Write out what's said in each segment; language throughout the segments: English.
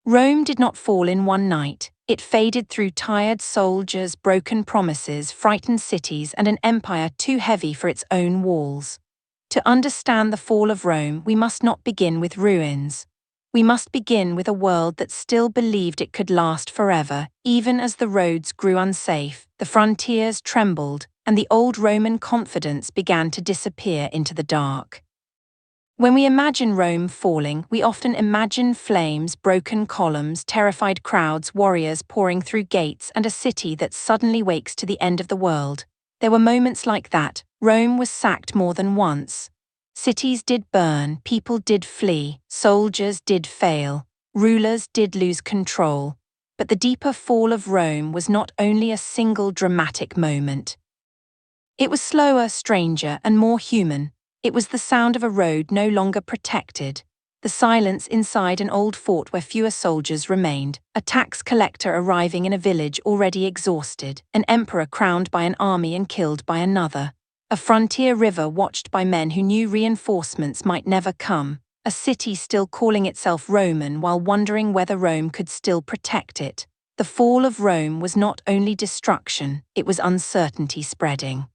Rome did not fall in one night. It faded through tired soldiers, broken promises, frightened cities, and an empire too heavy for its own walls. To understand the fall of Rome, we must not begin with ruins. We must begin with a world that still believed it could last forever, even as the roads grew unsafe, the frontiers trembled, and the old Roman confidence began to disappear into the dark. When we imagine Rome falling, we often imagine flames, broken columns, terrified crowds, warriors pouring through gates, and a city that suddenly wakes to the end of the world. There were moments like that. Rome was sacked more than once. Cities did burn, people did flee, soldiers did fail, rulers did lose control. But the deeper fall of Rome was not only a single dramatic moment. It was slower, stranger, and more human. It was the sound of a road no longer protected, the silence inside an old fort where fewer soldiers remained, a tax collector arriving in a village already exhausted, an emperor crowned by an army and killed by another, a frontier river watched by men who knew reinforcements might never come, a city still calling itself Roman while wondering whether Rome could still protect it. The fall of Rome was not only destruction, it was uncertainty spreading.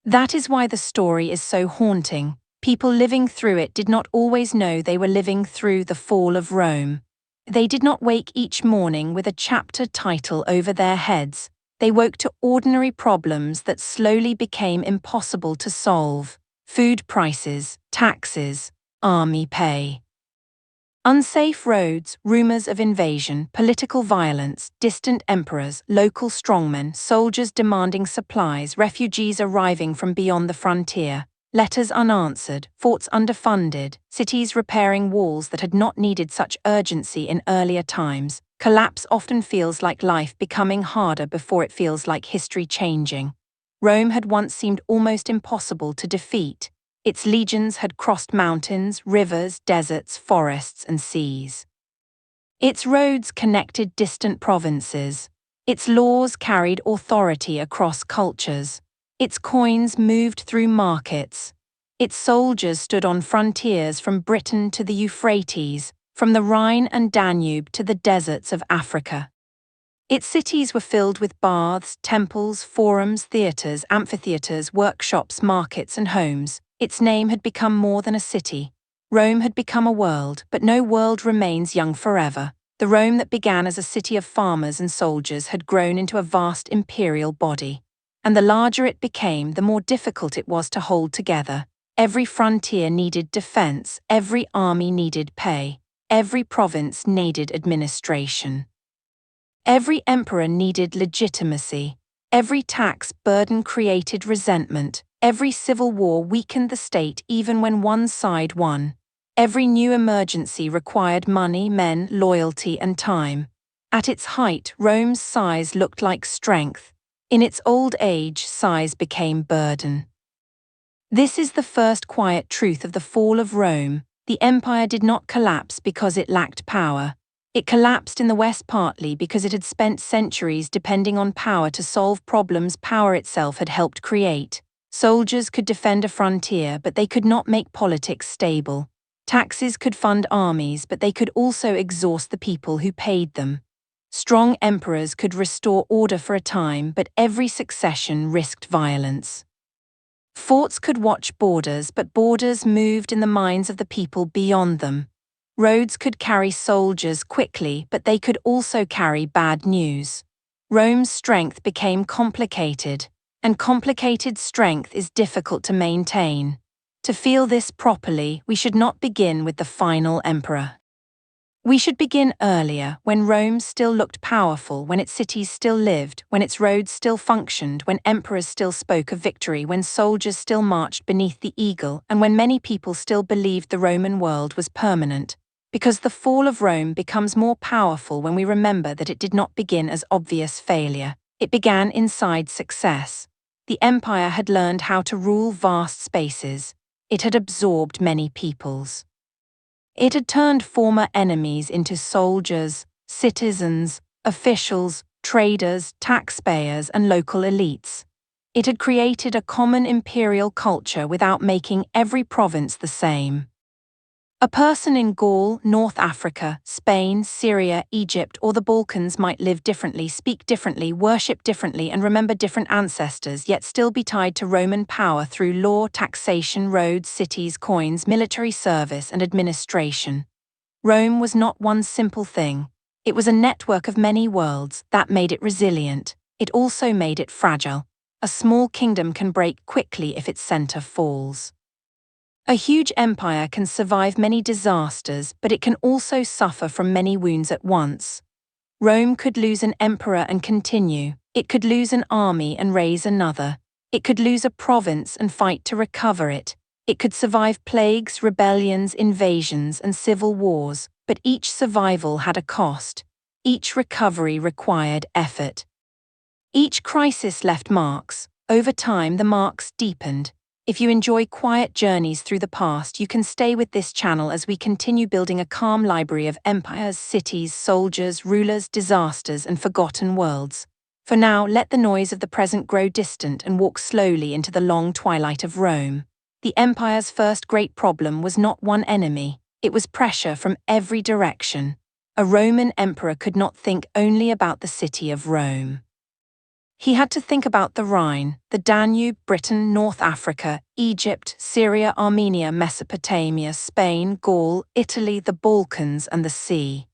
That is why the story is so haunting. People living through it did not always know they were living through the fall of Rome. They did not wake each morning with a chapter title over their heads. They woke to ordinary problems that slowly became impossible to solve: food prices, taxes, army pay. Unsafe roads, rumors of invasion, political violence, distant emperors, local strongmen, soldiers demanding supplies, refugees arriving from beyond the frontier, letters unanswered, forts underfunded, cities repairing walls that had not needed such urgency in earlier times. Collapse often feels like life becoming harder before it feels like history changing. Rome had once seemed almost impossible to defeat. Its legions had crossed mountains, rivers, deserts, forests, and seas. Its roads connected distant provinces. Its laws carried authority across cultures. Its coins moved through markets. Its soldiers stood on frontiers from Britain to the Euphrates, from the Rhine and Danube to the deserts of Africa. Its cities were filled with baths, temples, forums, theatres, amphitheatres, workshops, markets, and homes. Its name had become more than a city. Rome had become a world, but no world remains young forever. The Rome that began as a city of farmers and soldiers had grown into a vast imperial body. And the larger it became, the more difficult it was to hold together. Every frontier needed defense, every army needed pay, every province needed administration. Every emperor needed legitimacy. Every tax burden created resentment. Every civil war weakened the state even when one side won. Every new emergency required money, men, loyalty, and time. At its height, Rome's size looked like strength. In its old age, size became burden. This is the first quiet truth of the fall of Rome. The empire did not collapse because it lacked power. It collapsed in the West partly because it had spent centuries depending on power to solve problems power itself had helped create. Soldiers could defend a frontier, but they could not make politics stable. Taxes could fund armies, but they could also exhaust the people who paid them. Strong emperors could restore order for a time, but every succession risked violence. Forts could watch borders, but borders moved in the minds of the people beyond them. Roads could carry soldiers quickly, but they could also carry bad news. Rome's strength became complicated, and complicated strength is difficult to maintain. To feel this properly, we should not begin with the final emperor. We should begin earlier, when Rome still looked powerful, when its cities still lived, when its roads still functioned, when emperors still spoke of victory, when soldiers still marched beneath the eagle, and when many people still believed the Roman world was permanent. Because the fall of Rome becomes more powerful when we remember that it did not begin as obvious failure. It began inside success. The empire had learned how to rule vast spaces. It had absorbed many peoples. It had turned former enemies into soldiers, citizens, officials, traders, taxpayers, and local elites. It had created a common imperial culture without making every province the same. A person in Gaul, North Africa, Spain, Syria, Egypt, or the Balkans might live differently, speak differently, worship differently, and remember different ancestors, yet still be tied to Roman power through law, taxation, roads, cities, coins, military service, and administration. Rome was not one simple thing. It was a network of many worlds that made it resilient. It also made it fragile. A small kingdom can break quickly if its center falls. A huge empire can survive many disasters, but it can also suffer from many wounds at once. Rome could lose an emperor and continue. It could lose an army and raise another. It could lose a province and fight to recover it. It could survive plagues, rebellions, invasions, and civil wars, but each survival had a cost. Each recovery required effort. Each crisis left marks. Over time, the marks deepened. If you enjoy quiet journeys through the past, you can stay with this channel as we continue building a calm library of empires, cities, soldiers, rulers, disasters, and forgotten worlds. For now, let the noise of the present grow distant and walk slowly into the long twilight of Rome. The empire's first great problem was not one enemy, it was pressure from every direction. A Roman emperor could not think only about the city of Rome. He had to think about the Rhine, the Danube, Britain, North Africa, Egypt, Syria, Armenia, Mesopotamia, Spain, Gaul, Italy, the Balkans, and the sea.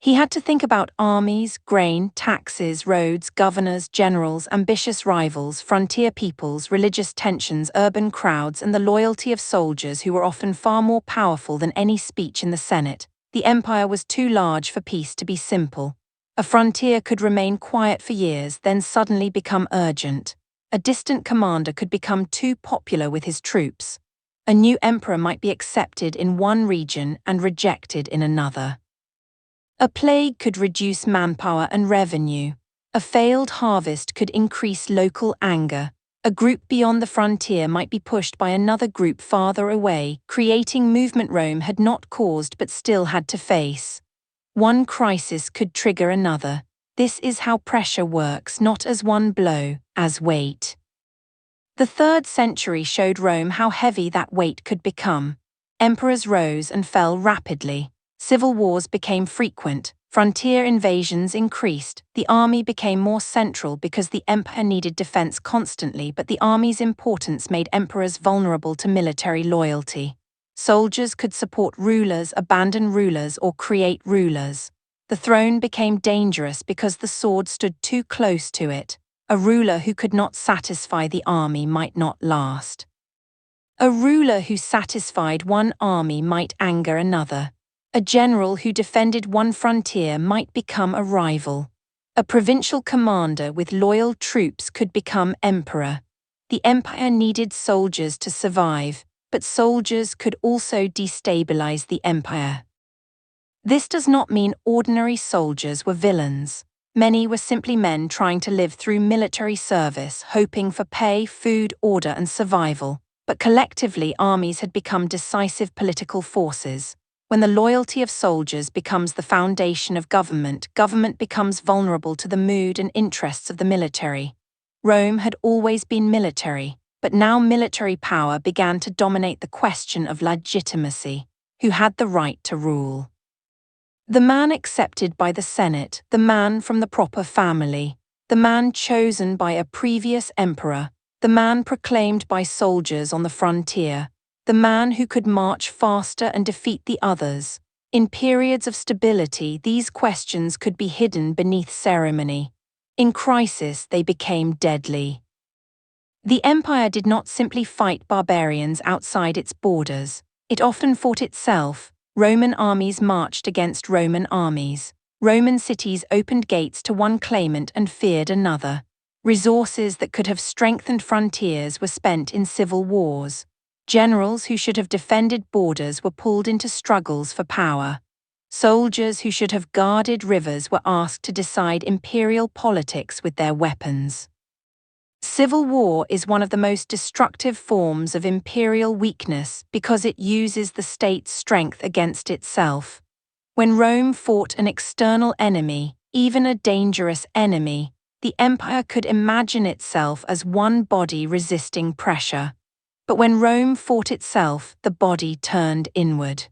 He had to think about armies, grain, taxes, roads, governors, generals, ambitious rivals, frontier peoples, religious tensions, urban crowds, and the loyalty of soldiers who were often far more powerful than any speech in the Senate. The empire was too large for peace to be simple. A frontier could remain quiet for years, then suddenly become urgent. A distant commander could become too popular with his troops. A new emperor might be accepted in one region and rejected in another. A plague could reduce manpower and revenue. A failed harvest could increase local anger. A group beyond the frontier might be pushed by another group farther away, creating movement Rome had not caused but still had to face. One crisis could trigger another. This is how pressure works, not as one blow, as weight. The 3rd century showed Rome how heavy that weight could become. Emperors rose and fell rapidly. Civil wars became frequent. Frontier invasions increased. The army became more central because the empire needed defense constantly, but the army's importance made emperors vulnerable to military loyalty. Soldiers could support rulers, abandon rulers, or create rulers. The throne became dangerous because the sword stood too close to it. A ruler who could not satisfy the army might not last. A ruler who satisfied one army might anger another. A general who defended one frontier might become a rival. A provincial commander with loyal troops could become emperor. The empire needed soldiers to survive, but soldiers could also destabilize the empire. This does not mean ordinary soldiers were villains. Many were simply men trying to live through military service, hoping for pay, food, order, and survival. But collectively, armies had become decisive political forces. When the loyalty of soldiers becomes the foundation of government, government becomes vulnerable to the mood and interests of the military. Rome had always been military, but now military power began to dominate the question of legitimacy. Who had the right to rule? The man accepted by the Senate, the man from the proper family, the man chosen by a previous emperor, the man proclaimed by soldiers on the frontier, the man who could march faster and defeat the others. In periods of stability, these questions could be hidden beneath ceremony. In crisis, they became deadly. The empire did not simply fight barbarians outside its borders. It often fought itself. Roman armies marched against Roman armies. Roman cities opened gates to one claimant and feared another. Resources that could have strengthened frontiers were spent in civil wars. Generals who should have defended borders were pulled into struggles for power. Soldiers who should have guarded rivers were asked to decide imperial politics with their weapons. Civil war is one of the most destructive forms of imperial weakness because it uses the state's strength against itself. When Rome fought an external enemy, even a dangerous enemy, the empire could imagine itself as one body resisting pressure. But when Rome fought itself, the body turned inward.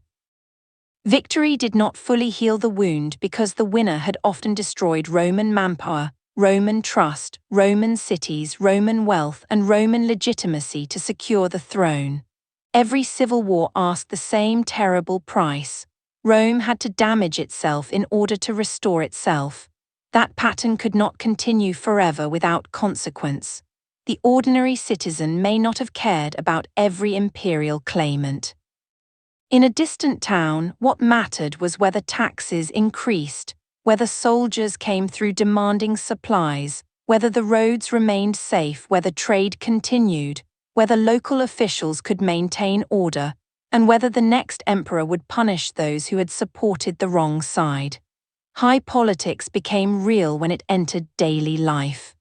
Victory did not fully heal the wound because the winner had often destroyed Roman manpower, Roman trust, Roman cities, Roman wealth, and Roman legitimacy to secure the throne. Every civil war asked the same terrible price. Rome had to damage itself in order to restore itself. That pattern could not continue forever without consequence. The ordinary citizen may not have cared about every imperial claimant. In a distant town, what mattered was whether taxes increased, whether soldiers came through demanding supplies, whether the roads remained safe, whether trade continued, whether local officials could maintain order, and whether the next emperor would punish those who had supported the wrong side. High politics became real when it entered daily life.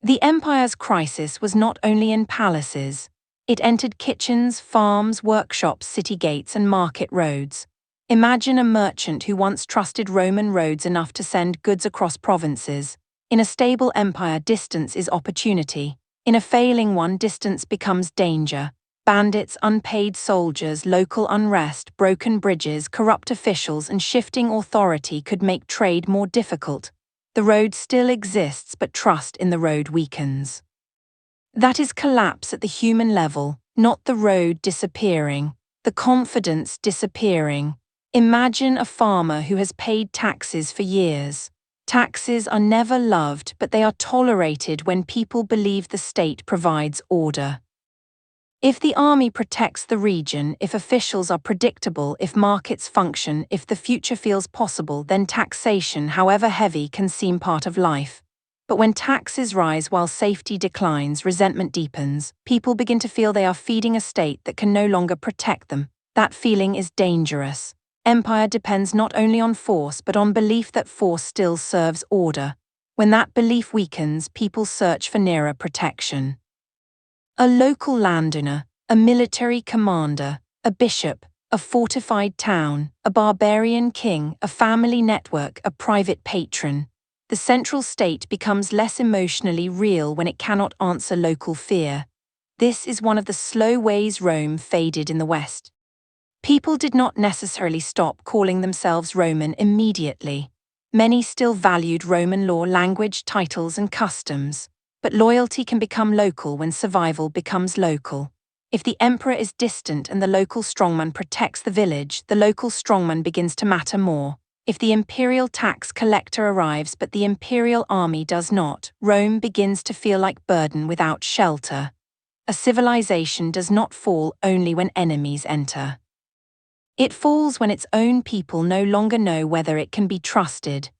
The empire's crisis was not only in palaces. It entered kitchens, farms, workshops, city gates, and market roads. Imagine a merchant who once trusted Roman roads enough to send goods across provinces. In a stable empire, distance is opportunity. In a failing one, distance becomes danger. Bandits, unpaid soldiers, local unrest, broken bridges, corrupt officials, and shifting authority could make trade more difficult. The road still exists, but trust in the road weakens. That is collapse at the human level, not the road disappearing, the confidence disappearing. Imagine a farmer who has paid taxes for years. Taxes are never loved, but they are tolerated when people believe the state provides order. If the army protects the region, if officials are predictable, if markets function, if the future feels possible, then taxation, however heavy, can seem part of life. But when taxes rise while safety declines, resentment deepens, people begin to feel they are feeding a state that can no longer protect them. That feeling is dangerous. Empire depends not only on force but on belief that force still serves order. When that belief weakens, people search for nearer protection. A local landowner, a military commander, a bishop, a fortified town, a barbarian king, a family network, a private patron. The central state becomes less emotionally real when it cannot answer local fear. This is one of the slow ways Rome faded in the West. People did not necessarily stop calling themselves Roman immediately. Many still valued Roman law, language, titles, and customs. But loyalty can become local when survival becomes local. If the emperor is distant and the local strongman protects the village, the local strongman begins to matter more. If the imperial tax collector arrives but the imperial army does not, Rome begins to feel like burden without shelter. A civilization does not fall only when enemies enter. It falls when its own people no longer know whether it can be trusted.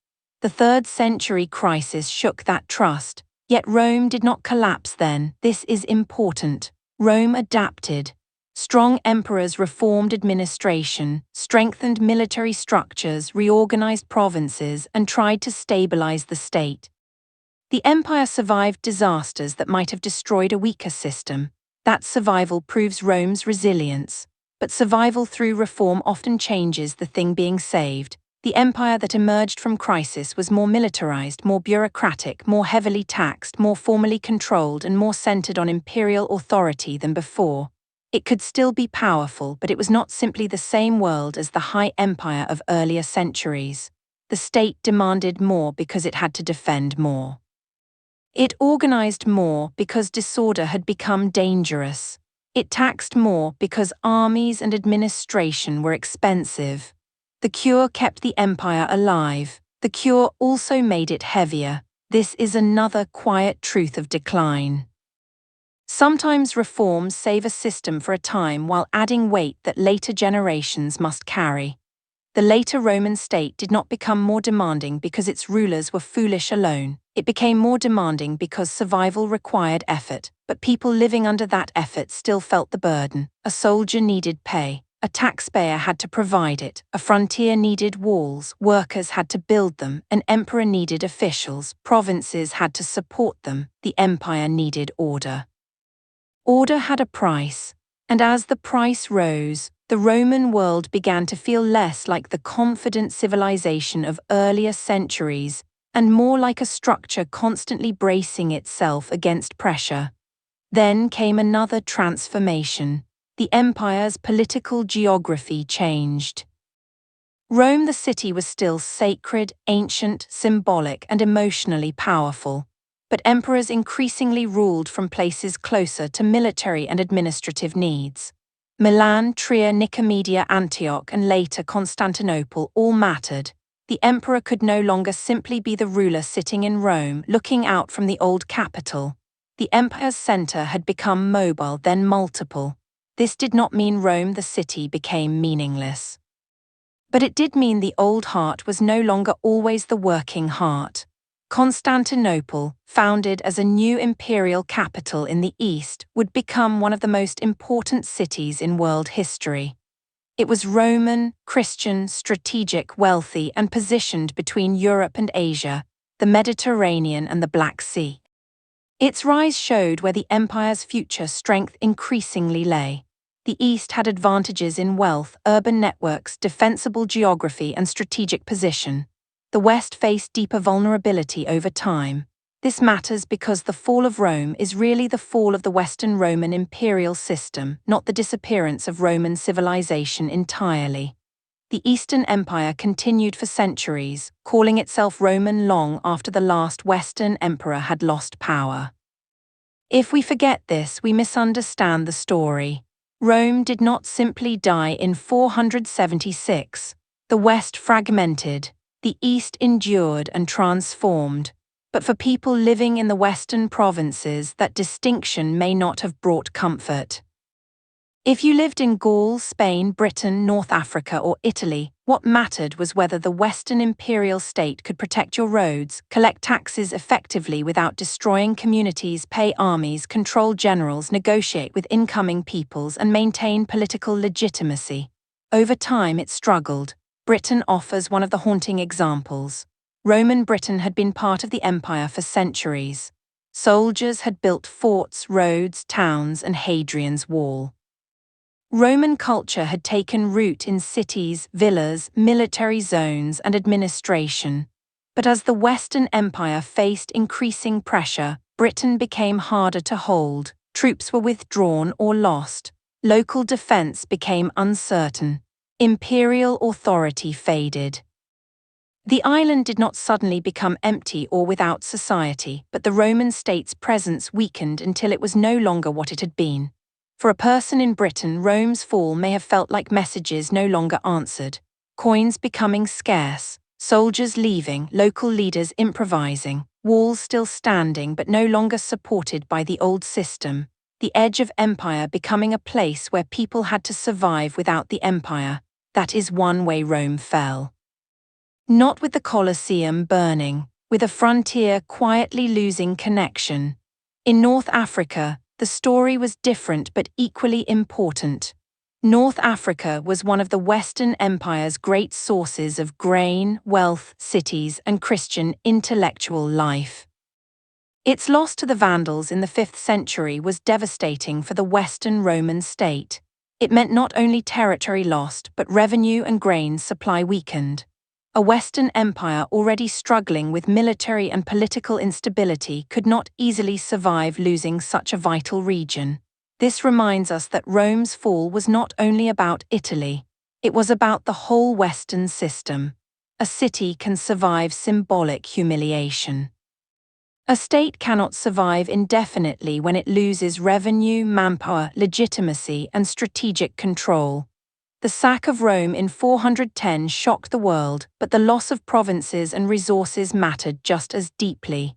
The 3rd century crisis shook that trust, yet Rome did not collapse then. This is important. Rome adapted. Strong emperors reformed administration, strengthened military structures, reorganized provinces, and tried to stabilize the state. The empire survived disasters that might have destroyed a weaker system. That survival proves Rome's resilience. But survival through reform often changes the thing being saved. The empire that emerged from crisis was more militarized, more bureaucratic, more heavily taxed, more formally controlled, and more centered on imperial authority than before. It could still be powerful, but it was not simply the same world as the high empire of earlier centuries. The state demanded more because it had to defend more. It organized more because disorder had become dangerous. It taxed more because armies and administration were expensive. The cure kept the empire alive. The cure also made it heavier. This is another quiet truth of decline. Sometimes reforms save a system for a time while adding weight that later generations must carry. The later Roman state did not become more demanding because its rulers were foolish alone. It became more demanding because survival required effort, but people living under that effort still felt the burden. A soldier needed pay. A taxpayer had to provide it. A frontier needed walls. Workers had to build them. An emperor needed officials. Provinces had to support them. The empire needed order. Order had a price, and as the price rose, the Roman world began to feel less like the confident civilization of earlier centuries and more like a structure constantly bracing itself against pressure. Then came another transformation. The empire's political geography changed. Rome, the city, was still sacred, ancient, symbolic, and emotionally powerful, but emperors increasingly ruled from places closer to military and administrative needs. Milan, Trier, Nicomedia, Antioch, and later Constantinople all mattered. The emperor could no longer simply be the ruler sitting in Rome, looking out from the old capital. The empire's center had become mobile, then multiple. This did not mean Rome, the city, became meaningless. But it did mean the old heart was no longer always the working heart. Constantinople, founded as a new imperial capital in the east, would become one of the most important cities in world history. It was Roman, Christian, strategic, wealthy, and positioned between Europe and Asia, the Mediterranean and the Black Sea. Its rise showed where the empire's future strength increasingly lay. The East had advantages in wealth, urban networks, defensible geography, and strategic position. The West faced deeper vulnerability over time. This matters because the fall of Rome is really the fall of the Western Roman imperial system, not the disappearance of Roman civilization entirely. The Eastern Empire continued for centuries, calling itself Roman long after the last Western emperor had lost power. If we forget this, we misunderstand the story. Rome did not simply die in 476. The West fragmented, the East endured and transformed. But for people living in the Western provinces, that distinction may not have brought comfort. If you lived in Gaul, Spain, Britain, North Africa, or Italy, what mattered was whether the Western imperial state could protect your roads, collect taxes effectively without destroying communities, pay armies, control generals, negotiate with incoming peoples, and maintain political legitimacy. Over time, it struggled. Britain offers one of the haunting examples. Roman Britain had been part of the empire for centuries. Soldiers had built forts, roads, towns, and Hadrian's Wall. Roman culture had taken root in cities, villas, military zones, and administration. But as the Western Empire faced increasing pressure, Britain became harder to hold, troops were withdrawn or lost, local defense became uncertain, imperial authority faded. The island did not suddenly become empty or without society, but the Roman state's presence weakened until it was no longer what it had been. For a person in Britain, Rome's fall may have felt like messages no longer answered, coins becoming scarce, soldiers leaving, local leaders improvising, walls still standing but no longer supported by the old system, the edge of empire becoming a place where people had to survive without the empire. That is one way Rome fell. Not with the Colosseum burning, with a frontier quietly losing connection. In North Africa, the story was different but equally important. North Africa was one of the Western Empire's great sources of grain, wealth, cities, and Christian intellectual life. Its loss to the Vandals in the 5th century was devastating for the Western Roman state. It meant not only territory lost, but revenue and grain supply weakened. A Western empire already struggling with military and political instability could not easily survive losing such a vital region. This reminds us that Rome's fall was not only about Italy, it was about the whole Western system. A city can survive symbolic humiliation. A state cannot survive indefinitely when it loses revenue, manpower, legitimacy, and strategic control. The sack of Rome in 410 shocked the world, but the loss of provinces and resources mattered just as deeply.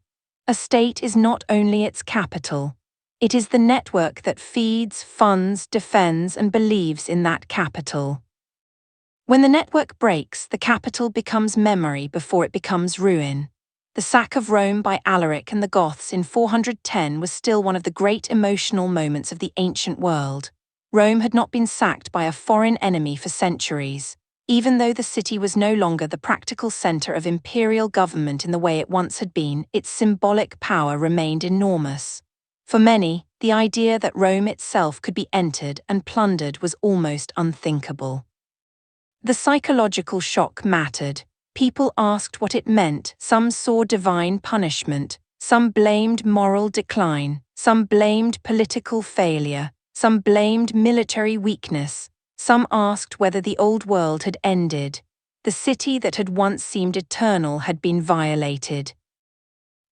A state is not only its capital. It is the network that feeds, funds, defends, and believes in that capital. When the network breaks, the capital becomes memory before it becomes ruin. The sack of Rome by Alaric and the Goths in 410 was still one of the great emotional moments of the ancient world. Rome had not been sacked by a foreign enemy for centuries. Even though the city was no longer the practical center of imperial government in the way it once had been, its symbolic power remained enormous. For many, the idea that Rome itself could be entered and plundered was almost unthinkable. The psychological shock mattered. People asked what it meant, some saw divine punishment, Some blamed moral decline, some blamed political failure, some blamed military weakness, some asked whether the old world had ended. The city that had once seemed eternal had been violated.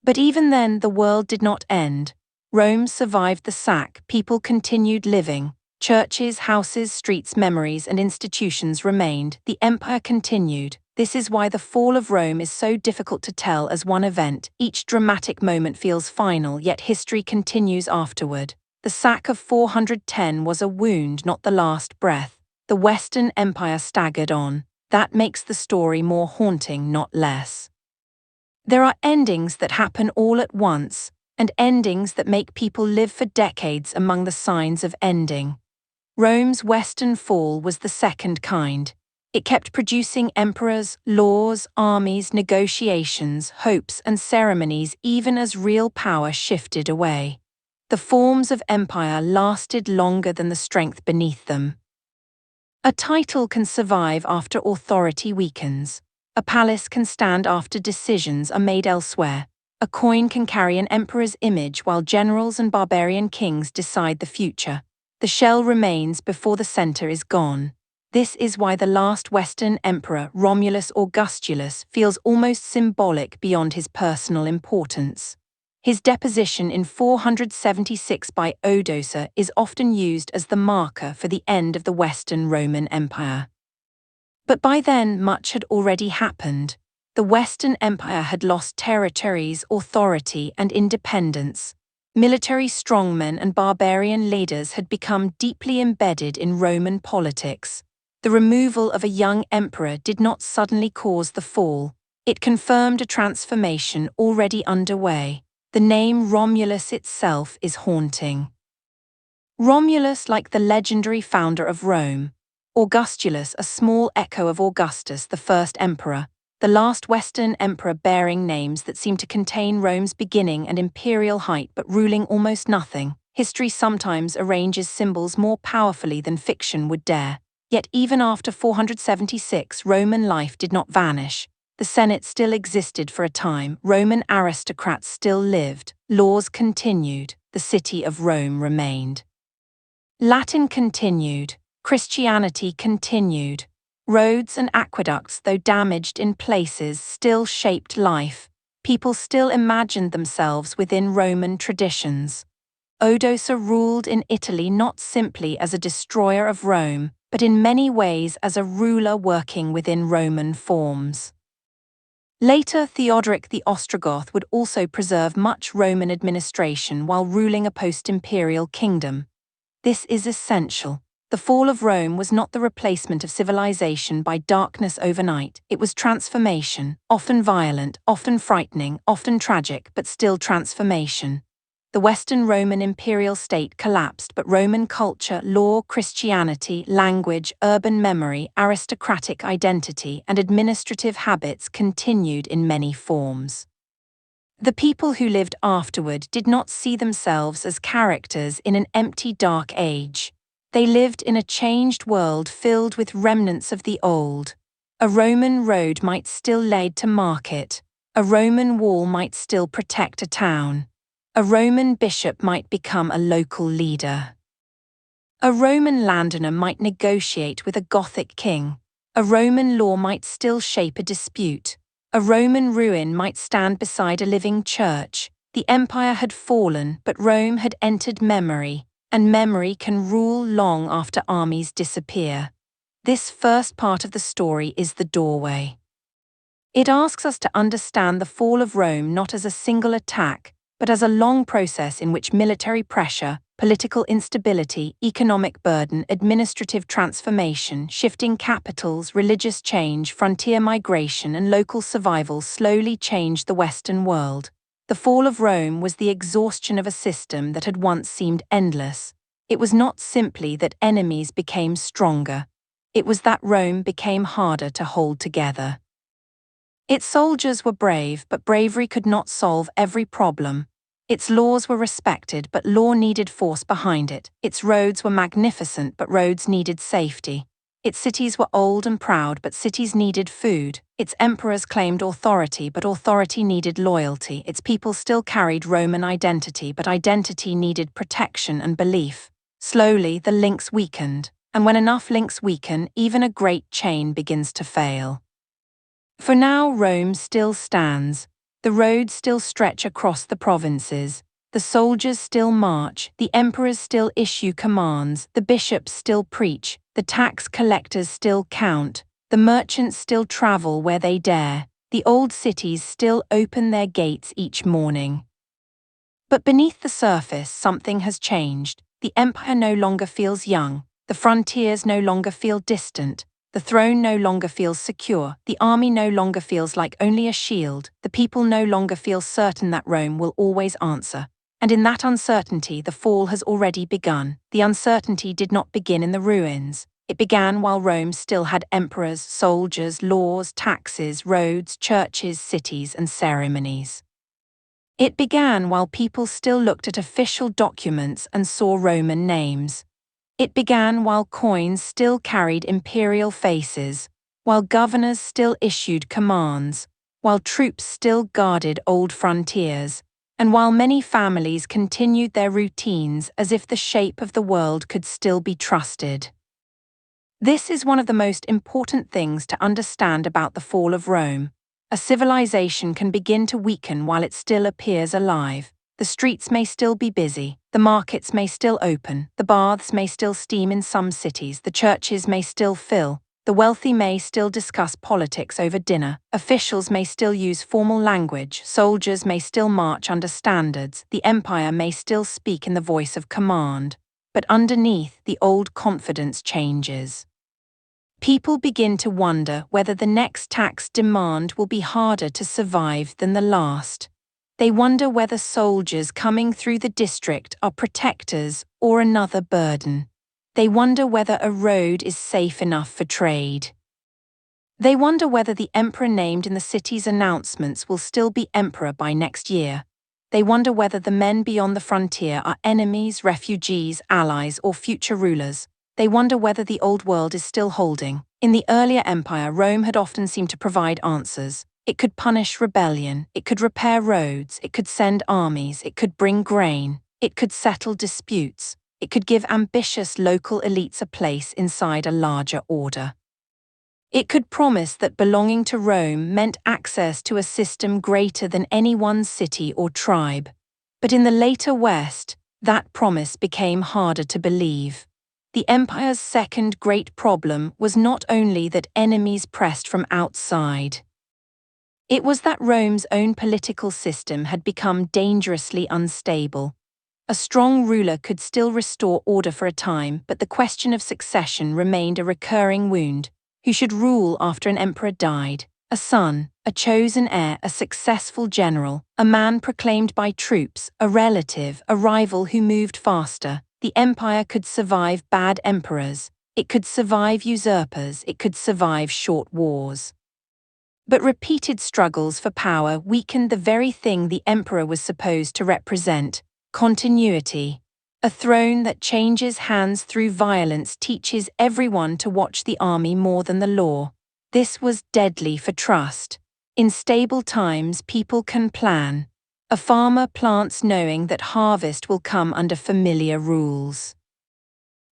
But even then, the world did not end. Rome survived the sack, people continued living. Churches, houses, streets, memories, and institutions remained. The empire continued. This is why the fall of Rome is so difficult to tell as one event. Each dramatic moment feels final, yet history continues afterward. The sack of 410 was a wound, not the last breath. The Western Empire staggered on. That makes the story more haunting, not less. There are endings that happen all at once, and endings that make people live for decades among the signs of ending. Rome's Western fall was the second kind. It kept producing emperors, laws, armies, negotiations, hopes, and ceremonies even as real power shifted away. The forms of empire lasted longer than the strength beneath them. A title can survive after authority weakens. A palace can stand after decisions are made elsewhere. A coin can carry an emperor's image while generals and barbarian kings decide the future. The shell remains before the center is gone. This is why the last Western emperor, Romulus Augustulus, feels almost symbolic beyond his personal importance. His deposition in 476 by Odoacer is often used as the marker for the end of the Western Roman Empire. But by then, much had already happened. The Western Empire had lost territories, authority, and independence. Military strongmen and barbarian leaders had become deeply embedded in Roman politics. The removal of a young emperor did not suddenly cause the fall. It confirmed a transformation already underway. The name Romulus itself is haunting. Romulus, like the legendary founder of Rome. Augustulus, a small echo of Augustus, the first emperor, the last Western emperor bearing names that seem to contain Rome's beginning and imperial height but ruling almost nothing. History sometimes arranges symbols more powerfully than fiction would dare. Yet even after 476, Roman life did not vanish. The Senate still existed for a time, Roman aristocrats still lived, laws continued, the city of Rome remained. Latin continued. Christianity continued. Roads and aqueducts, though damaged in places, still shaped life. People still imagined themselves within Roman traditions. Odoacer ruled in Italy not simply as a destroyer of Rome, but in many ways as a ruler working within Roman forms. Later, Theodoric the Ostrogoth would also preserve much Roman administration while ruling a post-imperial kingdom. This is essential. The fall of Rome was not the replacement of civilization by darkness overnight. It was transformation, often violent, often frightening, often tragic, but still transformation. The Western Roman imperial state collapsed, but Roman culture, law, Christianity, language, urban memory, aristocratic identity, and administrative habits continued in many forms. The people who lived afterward did not see themselves as characters in an empty, dark age. They lived in a changed world filled with remnants of the old. A Roman road might still lead to market. A Roman wall might still protect a town. A Roman bishop might become a local leader. A Roman landowner might negotiate with a Gothic king. A Roman law might still shape a dispute. A Roman ruin might stand beside a living church. The empire had fallen, but Rome had entered memory, and memory can rule long after armies disappear. This first part of the story is the doorway. It asks us to understand the fall of Rome not as a single attack, but as a long process in which military pressure, political instability, economic burden, administrative transformation, shifting capitals, religious change, frontier migration, and local survival slowly changed the Western world. The fall of Rome was the exhaustion of a system that had once seemed endless. It was not simply that enemies became stronger. It was that Rome became harder to hold together. Its soldiers were brave, but bravery could not solve every problem. Its laws were respected, but law needed force behind it. Its roads were magnificent, but roads needed safety. Its cities were old and proud, but cities needed food. Its emperors claimed authority, but authority needed loyalty. Its people still carried Roman identity, but identity needed protection and belief. Slowly, the links weakened, and when enough links weaken, even a great chain begins to fail. For now, Rome still stands. The roads still stretch across the provinces. The soldiers still march, the emperors still issue commands, the bishops still preach, the tax collectors still count, the merchants still travel where they dare, the old cities still open their gates each morning. But beneath the surface, something has changed. The empire no longer feels young, the frontiers no longer feel distant, the throne no longer feels secure, the army no longer feels like only a shield, the people no longer feel certain that Rome will always answer. And in that uncertainty, the fall has already begun. The uncertainty did not begin in the ruins. It began while Rome still had emperors, soldiers, laws, taxes, roads, churches, cities, and ceremonies. It began while people still looked at official documents and saw Roman names. It began while coins still carried imperial faces, while governors still issued commands, while troops still guarded old frontiers, and while many families continued their routines as if the shape of the world could still be trusted. This is one of the most important things to understand about the fall of Rome. A civilization can begin to weaken while it still appears alive. The streets may still be busy, the markets may still open, the baths may still steam in some cities, the churches may still fill, the wealthy may still discuss politics over dinner, officials may still use formal language, soldiers may still march under standards, the empire may still speak in the voice of command. But underneath, the old confidence changes. People begin to wonder whether the next tax demand will be harder to survive than the last. They wonder whether soldiers coming through the district are protectors or another burden. They wonder whether a road is safe enough for trade. They wonder whether the emperor named in the city's announcements will still be emperor by next year. They wonder whether the men beyond the frontier are enemies, refugees, allies, or future rulers. They wonder whether the old world is still holding. In the earlier empire, Rome had often seemed to provide answers. It could punish rebellion, it could repair roads, it could send armies, it could bring grain, it could settle disputes, it could give ambitious local elites a place inside a larger order. It could promise that belonging to Rome meant access to a system greater than any one city or tribe. But in the later West, that promise became harder to believe. The empire's second great problem was not only that enemies pressed from outside. It was that Rome's own political system had become dangerously unstable. A strong ruler could still restore order for a time, but the question of succession remained a recurring wound. Who should rule after an emperor died? A son, a chosen heir, a successful general, a man proclaimed by troops, a relative, a rival who moved faster. The empire could survive bad emperors, it could survive usurpers, it could survive short wars. But repeated struggles for power weakened the very thing the emperor was supposed to represent: continuity. A throne that changes hands through violence teaches everyone to watch the army more than the law. This was deadly for trust. In stable times, people can plan. A farmer plants knowing that harvest will come under familiar rules.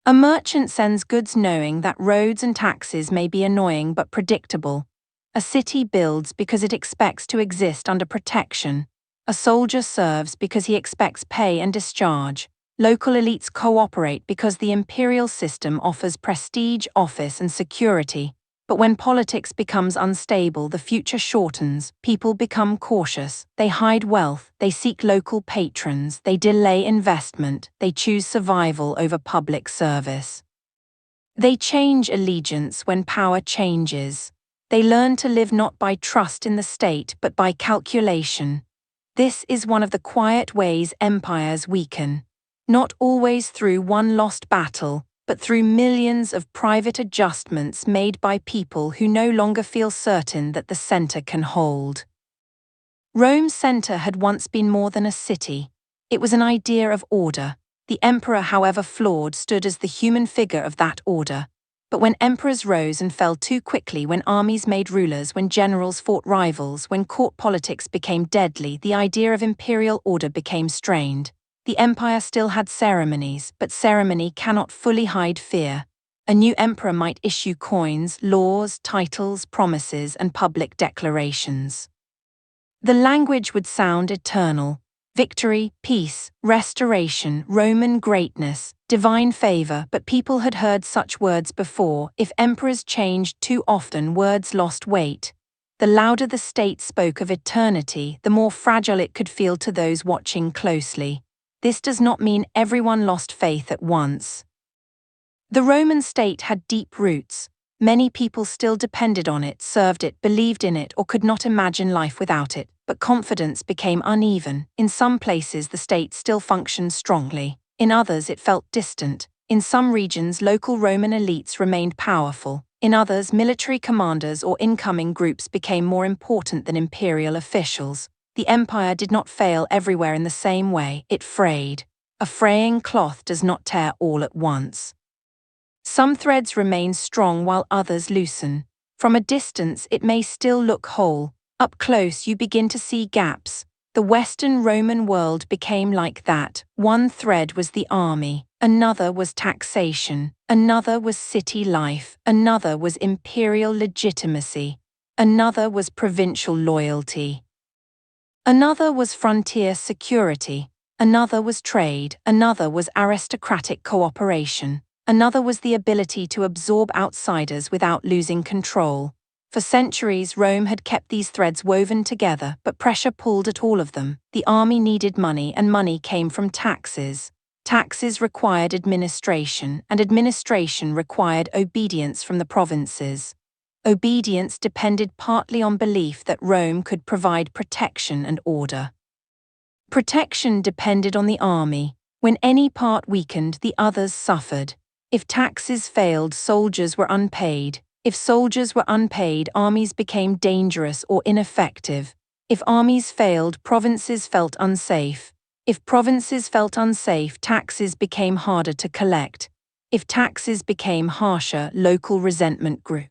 A merchant sends goods knowing that roads and taxes may be annoying but predictable. A city builds because it expects to exist under protection. A soldier serves because he expects pay and discharge. Local elites cooperate because the imperial system offers prestige, office, and security. But when politics becomes unstable, the future shortens, people become cautious, they hide wealth, they seek local patrons, they delay investment, they choose survival over public service. They change allegiance when power changes. They learn to live not by trust in the state but by calculation. This is one of the quiet ways empires weaken. Not always through one lost battle, but through millions of private adjustments made by people who no longer feel certain that the center can hold. Rome's center had once been more than a city. It was an idea of order. The emperor, however flawed, stood as the human figure of that order. But when emperors rose and fell too quickly, when armies made rulers, when generals fought rivals, when court politics became deadly, the idea of imperial order became strained. The empire still had ceremonies, but ceremony cannot fully hide fear. A new emperor might issue coins, laws, titles, promises, and public declarations. The language would sound eternal. Victory, peace, restoration, Roman greatness, divine favor, but people had heard such words before. If emperors changed too often, words lost weight. The louder the state spoke of eternity, the more fragile it could feel to those watching closely. This does not mean everyone lost faith at once. The Roman state had deep roots. Many people still depended on it, served it, believed in it, or could not imagine life without it, but confidence became uneven. In some places the state still functioned strongly, in others it felt distant. In some regions local Roman elites remained powerful, in others military commanders or incoming groups became more important than imperial officials. The empire did not fail everywhere in the same way, it frayed. A fraying cloth does not tear all at once. Some threads remain strong while others loosen. From a distance it may still look whole. Up close you begin to see gaps. The Western Roman world became like that. One thread was the army, another was taxation, another was city life, another was imperial legitimacy, another was provincial loyalty. Another was frontier security, another was trade, another was aristocratic cooperation. Another was the ability to absorb outsiders without losing control. For centuries, Rome had kept these threads woven together, but pressure pulled at all of them. The army needed money, and money came from taxes. Taxes required administration, and administration required obedience from the provinces. Obedience depended partly on belief that Rome could provide protection and order. Protection depended on the army. When any part weakened, the others suffered. If taxes failed, soldiers were unpaid. If soldiers were unpaid, armies became dangerous or ineffective. If armies failed, provinces felt unsafe. If provinces felt unsafe, taxes became harder to collect. If taxes became harsher, local resentment grew.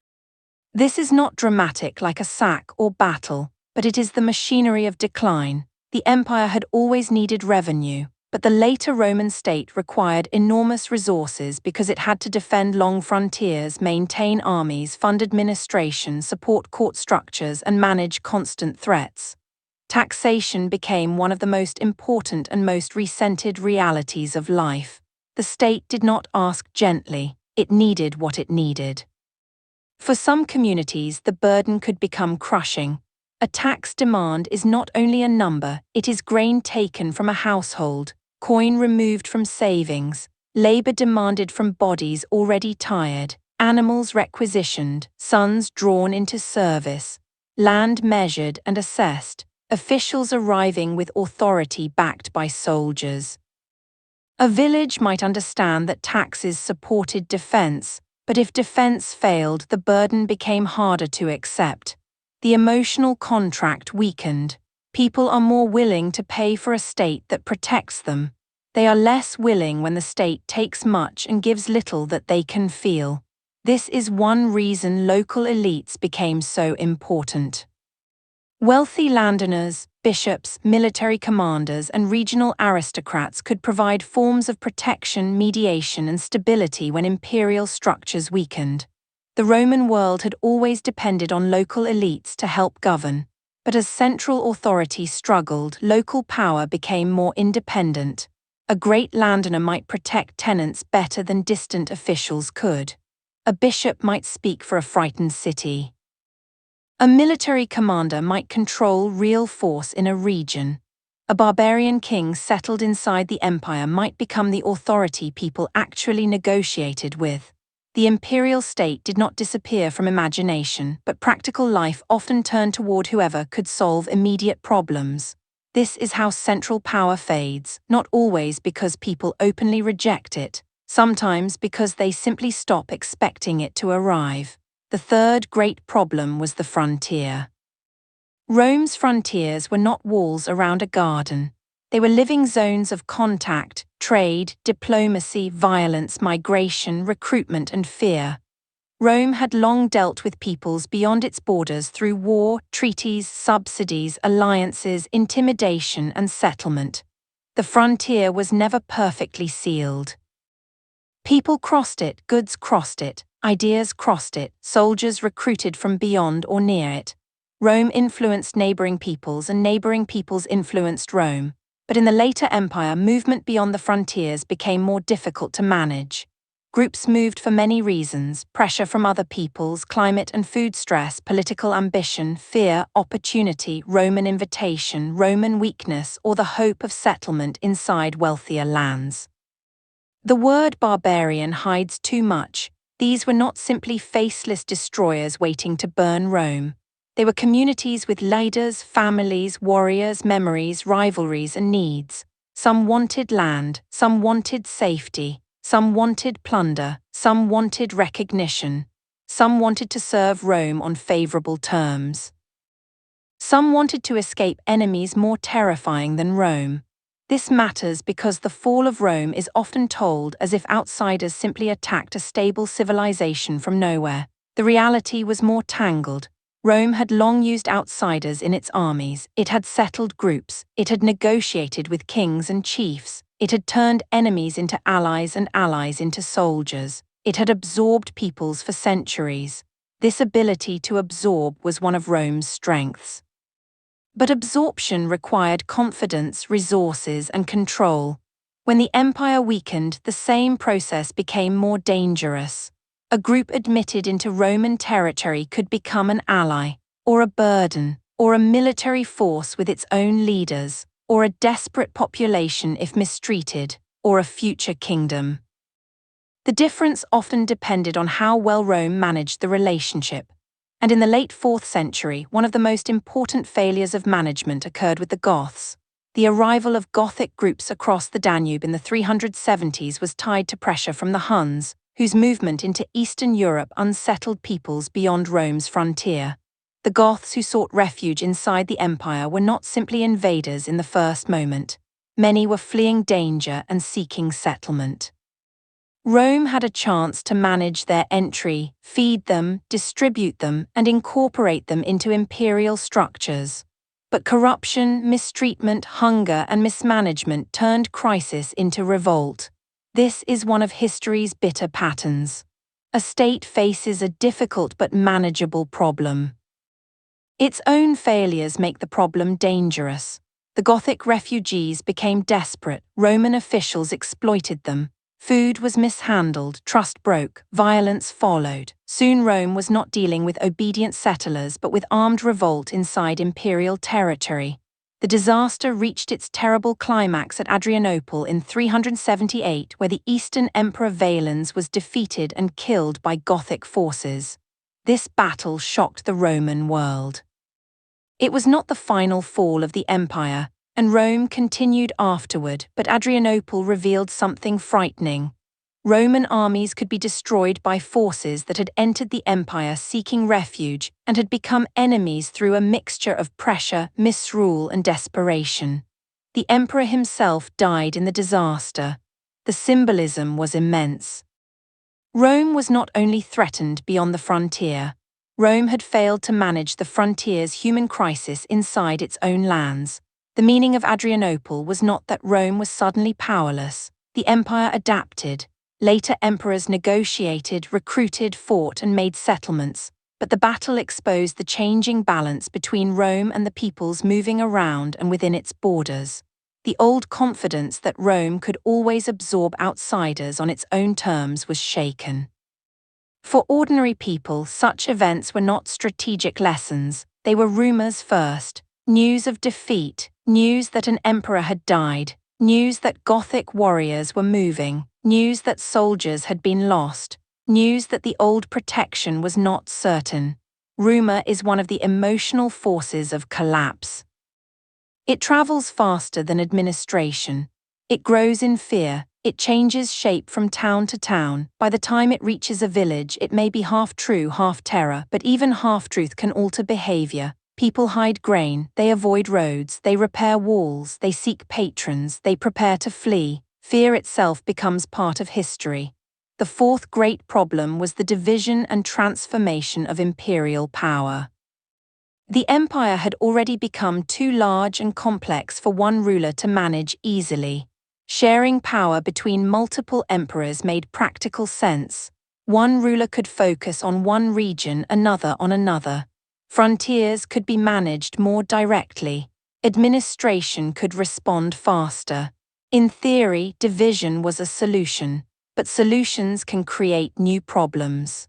This is not dramatic like a sack or battle, but it is the machinery of decline. The empire had always needed revenue. But the later Roman state required enormous resources because it had to defend long frontiers, maintain armies, fund administration, support court structures, and manage constant threats. Taxation became one of the most important and most resented realities of life. The state did not ask gently, it needed what it needed. For some communities, the burden could become crushing. A tax demand is not only a number, it is grain taken from a household, coin removed from savings, labor demanded from bodies already tired, animals requisitioned, sons drawn into service, land measured and assessed, officials arriving with authority backed by soldiers. A village might understand that taxes supported defense, but if defense failed, the burden became harder to accept. The emotional contract weakened. People are more willing to pay for a state that protects them. They are less willing when the state takes much and gives little that they can feel. This is one reason local elites became so important. Wealthy landowners, bishops, military commanders, and regional aristocrats could provide forms of protection, mediation, and stability when imperial structures weakened. The Roman world had always depended on local elites to help govern. But as central authority struggled, local power became more independent. A great landowner might protect tenants better than distant officials could. A bishop might speak for a frightened city. A military commander might control real force in a region. A barbarian king settled inside the empire might become the authority people actually negotiated with. The imperial state did not disappear from imagination, but practical life often turned toward whoever could solve immediate problems. This is how central power fades, not always because people openly reject it, sometimes because they simply stop expecting it to arrive. The third great problem was the frontier. Rome's frontiers were not walls around a garden. They were living zones of contact, trade, diplomacy, violence, migration, recruitment, and fear. Rome had long dealt with peoples beyond its borders through war, treaties, subsidies, alliances, intimidation, and settlement. The frontier was never perfectly sealed. People crossed it, goods crossed it, ideas crossed it, soldiers recruited from beyond or near it. Rome influenced neighboring peoples and neighboring peoples influenced Rome, but in the later empire, movement beyond the frontiers became more difficult to manage. Groups moved for many reasons: pressure from other peoples, climate and food stress, political ambition, fear, opportunity, Roman invitation, Roman weakness, or the hope of settlement inside wealthier lands. The word barbarian hides too much. These were not simply faceless destroyers waiting to burn Rome. They were communities with leaders, families, warriors, memories, rivalries, and needs. Some wanted land, some wanted safety, some wanted plunder, some wanted recognition. Some wanted to serve Rome on favorable terms. Some wanted to escape enemies more terrifying than Rome. This matters because the fall of Rome is often told as if outsiders simply attacked a stable civilization from nowhere. The reality was more tangled. Rome had long used outsiders in its armies, it had settled groups, it had negotiated with kings and chiefs, it had turned enemies into allies and allies into soldiers, it had absorbed peoples for centuries. This ability to absorb was one of Rome's strengths. But absorption required confidence, resources, and control. When the empire weakened, the same process became more dangerous. A group admitted into Roman territory could become an ally, or a burden, or a military force with its own leaders, or a desperate population if mistreated, or a future kingdom. The difference often depended on how well Rome managed the relationship. And in the late 4th century, one of the most important failures of management occurred with the Goths. The arrival of Gothic groups across the Danube in the 370s was tied to pressure from the Huns, whose movement into Eastern Europe unsettled peoples beyond Rome's frontier. The Goths who sought refuge inside the empire were not simply invaders in the first moment. Many were fleeing danger and seeking settlement. Rome had a chance to manage their entry, feed them, distribute them, and incorporate them into imperial structures. But corruption, mistreatment, hunger, and mismanagement turned crisis into revolt. This is one of history's bitter patterns. A state faces a difficult but manageable problem. Its own failures make the problem dangerous. The Gothic refugees became desperate, Roman officials exploited them. Food was mishandled, trust broke, violence followed. Soon Rome was not dealing with obedient settlers but with armed revolt inside imperial territory. The disaster reached its terrible climax at Adrianople in 378, where the Eastern Emperor Valens was defeated and killed by Gothic forces. This battle shocked the Roman world. It was not the final fall of the empire, and Rome continued afterward, but Adrianople revealed something frightening. Roman armies could be destroyed by forces that had entered the empire seeking refuge and had become enemies through a mixture of pressure, misrule, and desperation. The emperor himself died in the disaster. The symbolism was immense. Rome was not only threatened beyond the frontier. Rome had failed to manage the frontier's human crisis inside its own lands. The meaning of Adrianople was not that Rome was suddenly powerless. The empire adapted. Later emperors negotiated, recruited, fought, and made settlements, but the battle exposed the changing balance between Rome and the peoples moving around and within its borders. The old confidence that Rome could always absorb outsiders on its own terms was shaken. For ordinary people, such events were not strategic lessons. They were rumors first. News of defeat, news that an emperor had died, news that Gothic warriors were moving, news that soldiers had been lost, news that the old protection was not certain. Rumor is one of the emotional forces of collapse. It travels faster than administration. It grows in fear. It changes shape from town to town. By the time it reaches a village, it may be half true, half terror, but even half-truth can alter behavior. People hide grain, they avoid roads, they repair walls, they seek patrons, they prepare to flee. Fear itself becomes part of history. The fourth great problem was the division and transformation of imperial power. The empire had already become too large and complex for one ruler to manage easily. Sharing power between multiple emperors made practical sense. One ruler could focus on one region, another on another. Frontiers could be managed more directly. Administration could respond faster. In theory, division was a solution, but solutions can create new problems.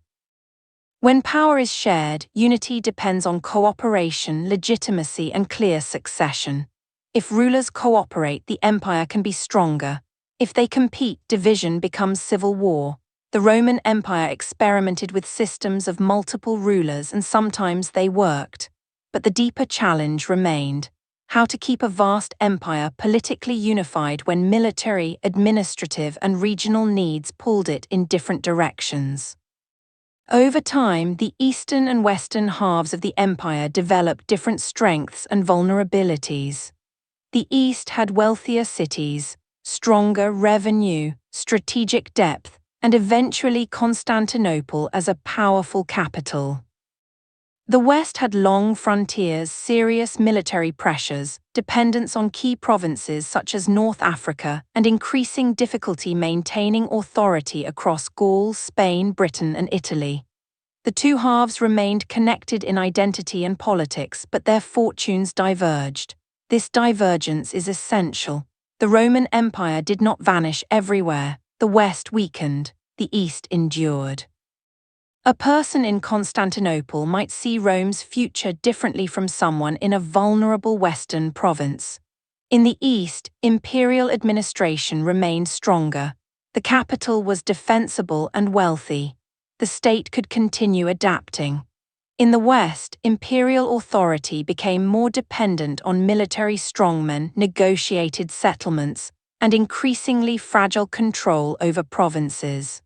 When power is shared, unity depends on cooperation, legitimacy, and clear succession. If rulers cooperate, the empire can be stronger. If they compete, division becomes civil war. The Roman Empire experimented with systems of multiple rulers, and sometimes they worked. But the deeper challenge remained: how to keep a vast empire politically unified when military, administrative, and regional needs pulled it in different directions. Over time, the eastern and western halves of the empire developed different strengths and vulnerabilities. The east had wealthier cities, stronger revenue, strategic depth, and eventually Constantinople as a powerful capital. The west had long frontiers, serious military pressures, dependence on key provinces such as North Africa, and increasing difficulty maintaining authority across Gaul, Spain, Britain, and Italy. The two halves remained connected in identity and politics, but their fortunes diverged. This divergence is essential. The Roman Empire did not vanish everywhere. The West weakened, the East endured. A person in Constantinople might see Rome's future differently from someone in a vulnerable Western province. In the East, imperial administration remained stronger. The capital was defensible and wealthy. The state could continue adapting. In the West, imperial authority became more dependent on military strongmen, negotiated settlements, and increasingly fragile control over provinces.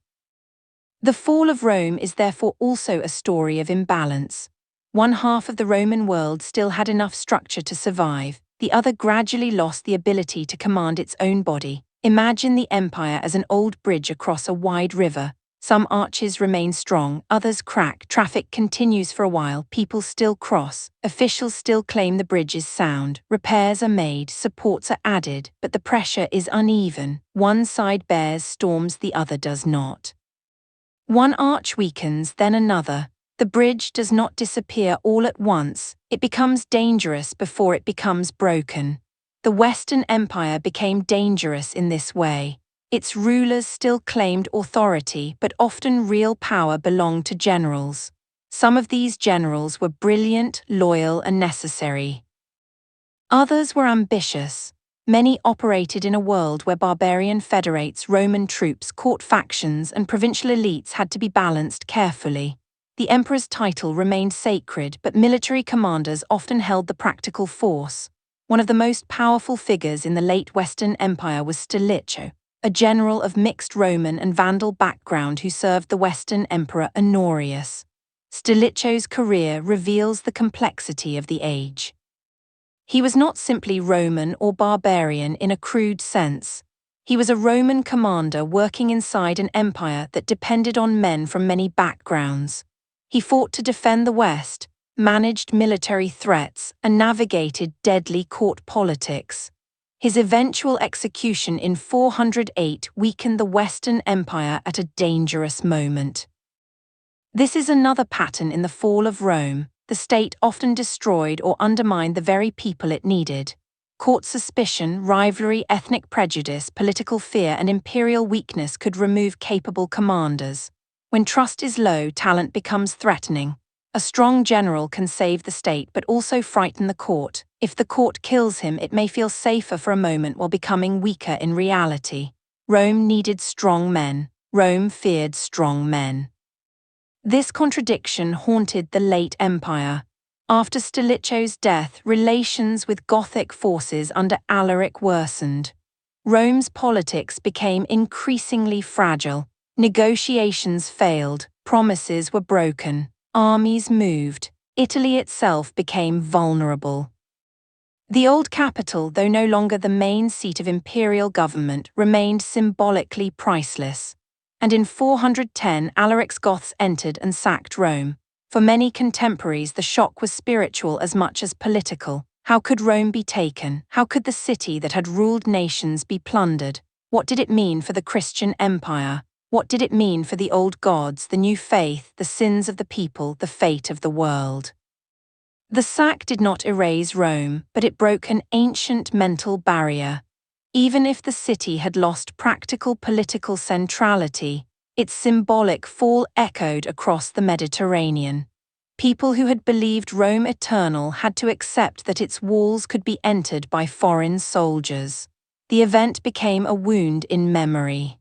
The fall of Rome is therefore also a story of imbalance. One half of the Roman world still had enough structure to survive, the other gradually lost the ability to command its own body. Imagine the empire as an old bridge across a wide river. Some arches remain strong, others crack, traffic continues for a while, people still cross, officials still claim the bridge is sound, repairs are made, supports are added, but the pressure is uneven. One side bears storms, the other does not. One arch weakens, then another. The bridge does not disappear all at once, it becomes dangerous before it becomes broken. The Western Empire became dangerous in this way. Its rulers still claimed authority, but often real power belonged to generals. Some of these generals were brilliant, loyal, and necessary. Others were ambitious. Many operated in a world where barbarian federates, Roman troops, court factions, and provincial elites had to be balanced carefully. The emperor's title remained sacred, but military commanders often held the practical force. One of the most powerful figures in the late Western Empire was Stilicho, a general of mixed Roman and Vandal background who served the Western Emperor Honorius. Stilicho's career reveals the complexity of the age. He was not simply Roman or barbarian in a crude sense. He was a Roman commander working inside an empire that depended on men from many backgrounds. He fought to defend the West, managed military threats, and navigated deadly court politics. His eventual execution in 408 weakened the Western Empire at a dangerous moment. This is another pattern in the fall of Rome. The state often destroyed or undermined the very people it needed. Court suspicion, rivalry, ethnic prejudice, political fear, and imperial weakness could remove capable commanders. When trust is low, talent becomes threatening. A strong general can save the state but also frighten the court. If the court kills him, it may feel safer for a moment while becoming weaker in reality. Rome needed strong men. Rome feared strong men. This contradiction haunted the late empire. After Stilicho's death, relations with Gothic forces under Alaric worsened. Rome's politics became increasingly fragile. Negotiations failed, promises were broken, armies moved. Italy itself became vulnerable. The old capital, though no longer the main seat of imperial government, remained symbolically priceless. and in 410 Alaric's Goths entered and sacked Rome. For many contemporaries, the shock was spiritual as much as political. How could Rome be taken? How could the city that had ruled nations be plundered? What did it mean for the Christian empire? What did it mean for the old gods, the new faith, the sins of the people, the fate of the world? The sack did not erase Rome, but it broke an ancient mental barrier. Even if the city had lost practical political centrality, its symbolic fall echoed across the Mediterranean. People who had believed Rome eternal had to accept that its walls could be entered by foreign soldiers. The event became a wound in memory.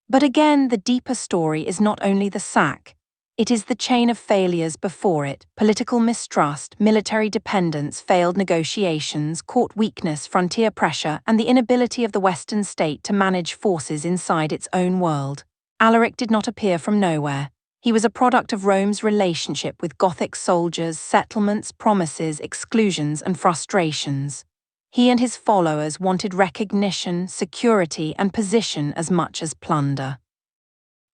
But again, the deeper story is not only the sack. It is the chain of failures before it: political mistrust, military dependence, failed negotiations, court weakness, frontier pressure, and the inability of the Western state to manage forces inside its own world. Alaric did not appear from nowhere. He was a product of Rome's relationship with Gothic soldiers, settlements, promises, exclusions, and frustrations. He and his followers wanted recognition, security, and position as much as plunder.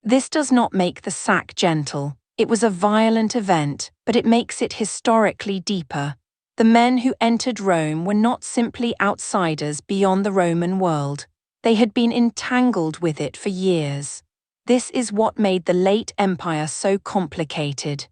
This does not make the sack gentle. It was a violent event, but it makes it historically deeper. The men who entered Rome were not simply outsiders beyond the Roman world. They had been entangled with it for years. This is what made the late empire so complicated.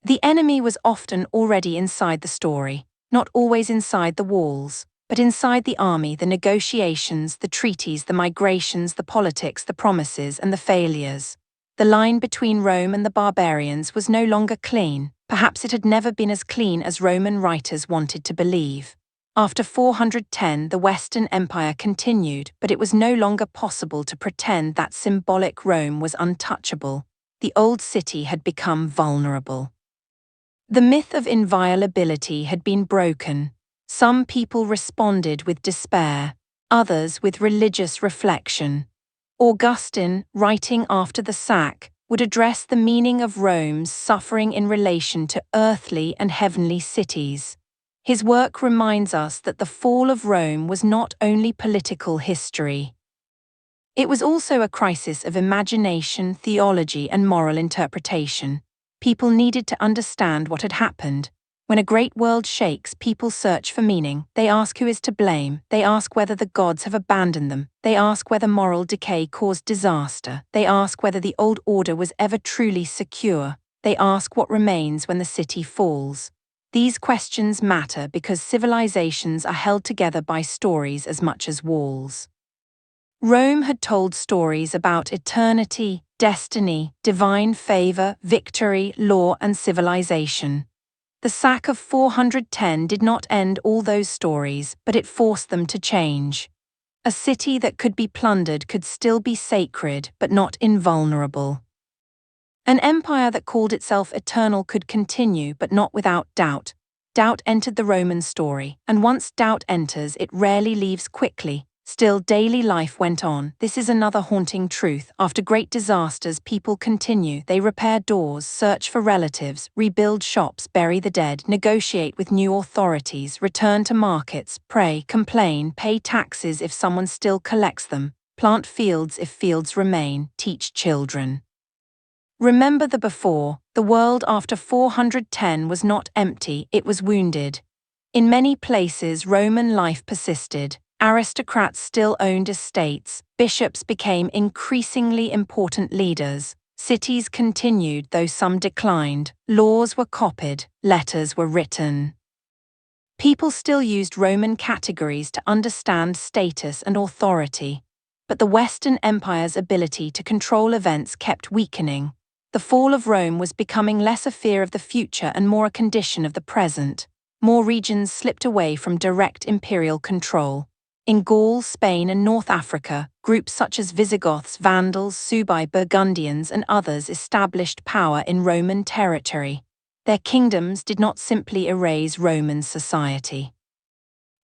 The enemy was often already inside the story, not always inside the walls, but inside the army, the negotiations, the treaties, the migrations, the politics, the promises, and the failures. The line between Rome and the barbarians was no longer clean. Perhaps it had never been as clean as Roman writers wanted to believe. After 410, the Western Empire continued, but it was no longer possible to pretend that symbolic Rome was untouchable. The old city had become vulnerable. The myth of inviolability had been broken. Some people responded with despair, others with religious reflection. Augustine, writing after the sack, would address the meaning of Rome's suffering in relation to earthly and heavenly cities. His work reminds us that the fall of Rome was not only political history. It was also a crisis of imagination, theology, and moral interpretation. People needed to understand what had happened. When a great world shakes, people search for meaning. They ask who is to blame. They ask whether the gods have abandoned them. They ask whether moral decay caused disaster. They ask whether the old order was ever truly secure. They ask what remains when the city falls. These questions matter because civilizations are held together by stories as much as walls. Rome had told stories about eternity, destiny, divine favor, victory, law, and civilization. The sack of 410 did not end all those stories, but it forced them to change. A city that could be plundered could still be sacred, but not invulnerable. An empire that called itself eternal could continue, but not without doubt. Doubt entered the Roman story, and once doubt enters, it rarely leaves quickly. Still, daily life went on. This is another haunting truth. After great disasters, people continue. They repair doors, search for relatives, rebuild shops, bury the dead, negotiate with new authorities, return to markets, pray, complain, pay taxes if someone still collects them, plant fields if fields remain, teach children. Remember the before. The world after 410 was not empty, it was wounded. In many places, Roman life persisted. Aristocrats still owned estates, bishops became increasingly important leaders, cities continued though some declined, laws were copied, letters were written. People still used Roman categories to understand status and authority, but the Western Empire's ability to control events kept weakening. The fall of Rome was becoming less a fear of the future and more a condition of the present. More regions slipped away from direct imperial control. In Gaul, Spain, and North Africa, groups such as Visigoths, Vandals, Suebi, Burgundians, and others established power in Roman territory. Their kingdoms did not simply erase Roman society.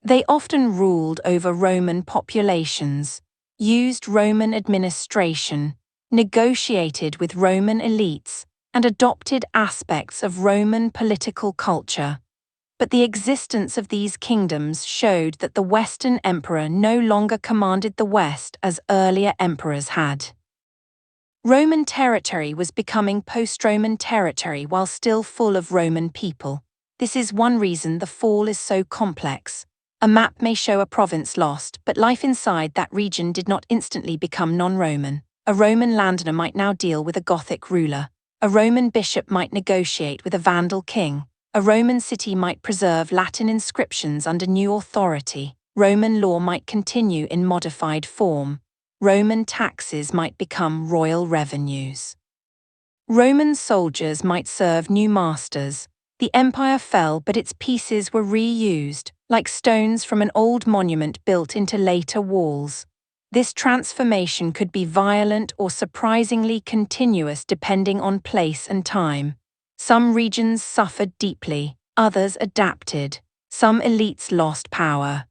They often ruled over Roman populations, used Roman administration, negotiated with Roman elites, and adopted aspects of Roman political culture. But the existence of these kingdoms showed that the Western emperor no longer commanded the West as earlier emperors had. Roman territory was becoming post-Roman territory while still full of Roman people. This is one reason the fall is so complex. A map may show a province lost, but life inside that region did not instantly become non-Roman. A Roman landowner might now deal with a Gothic ruler. A Roman bishop might negotiate with a Vandal king. A Roman city might preserve Latin inscriptions under new authority. Roman law might continue in modified form. Roman taxes might become royal revenues. Roman soldiers might serve new masters. The empire fell, but its pieces were reused, like stones from an old monument built into later walls. This transformation could be violent or surprisingly continuous depending on place and time. Some regions suffered deeply, others adapted. Some elites lost power.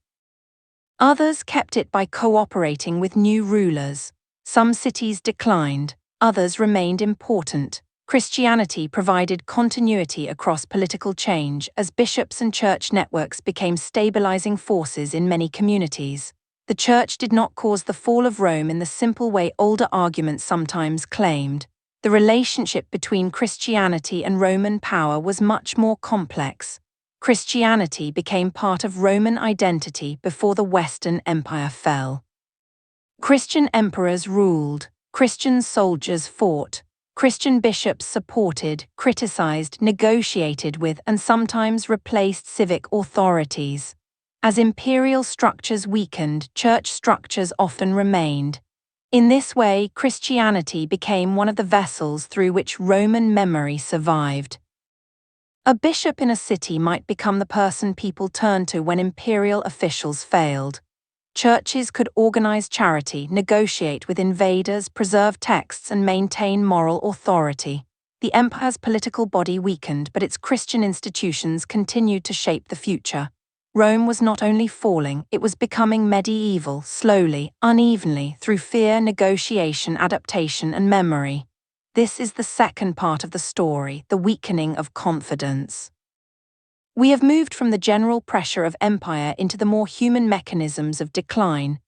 Others kept it by cooperating with new rulers. Some cities declined, others remained important. Christianity provided continuity across political change as bishops and church networks became stabilizing forces in many communities. The church did not cause the fall of Rome in the simple way older arguments sometimes claimed. The relationship between Christianity and Roman power was much more complex. Christianity became part of Roman identity before the Western Empire fell. Christian emperors ruled, Christian soldiers fought, Christian bishops supported, criticized, negotiated with, and sometimes replaced civic authorities. As imperial structures weakened, church structures often remained. In this way, Christianity became one of the vessels through which Roman memory survived. A bishop in a city might become the person people turned to when imperial officials failed. Churches could organize charity, negotiate with invaders, preserve texts, and maintain moral authority. The empire's political body weakened, but its Christian institutions continued to shape the future. Rome was not only falling, it was becoming medieval, slowly, unevenly, through fear, negotiation, adaptation, and memory. This is the second part of the story, the weakening of confidence. We have moved from the general pressure of empire into the more human mechanisms of decline.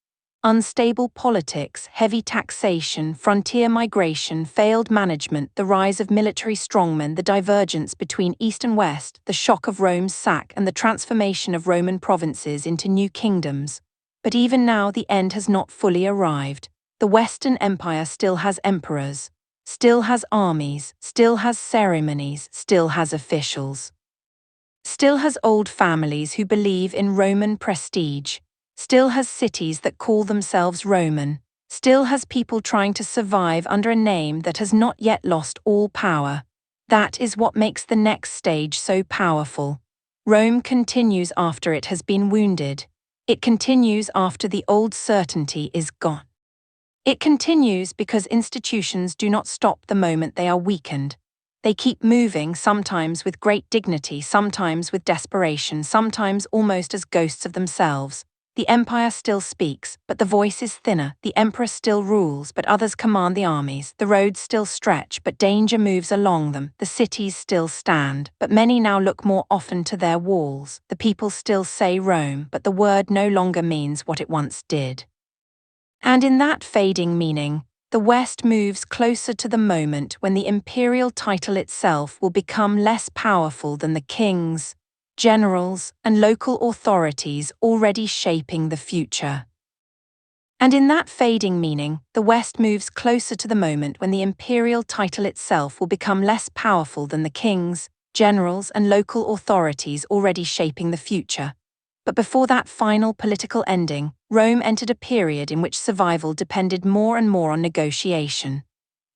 Unstable politics, heavy taxation, frontier migration, failed management, the rise of military strongmen, the divergence between East and West, the shock of Rome's sack, and the transformation of Roman provinces into new kingdoms. But even now the end has not fully arrived. The Western Empire still has emperors, still has armies, still has ceremonies, still has officials. Still has old families who believe in Roman prestige, still has cities that call themselves Roman, still has people trying to survive under a name that has not yet lost all power. That is what makes the next stage so powerful. Rome continues after it has been wounded. It continues after the old certainty is gone. It continues because institutions do not stop the moment they are weakened. They keep moving, sometimes with great dignity, sometimes with desperation, sometimes almost as ghosts of themselves. The empire still speaks, but the voice is thinner. The emperor still rules, but others command the armies. The roads still stretch, but danger moves along them. The cities still stand, but many now look more often to their walls. The people still say Rome, but the word no longer means what it once did. And in that fading meaning, the West moves closer to the moment when the imperial title itself will become less powerful than the kings, generals, and local authorities already shaping the future. And in that fading meaning, the West moves closer to the moment when the imperial title itself will become less powerful than the kings, generals, and local authorities already shaping the future. But before that final political ending, Rome entered a period in which survival depended more and more on negotiation.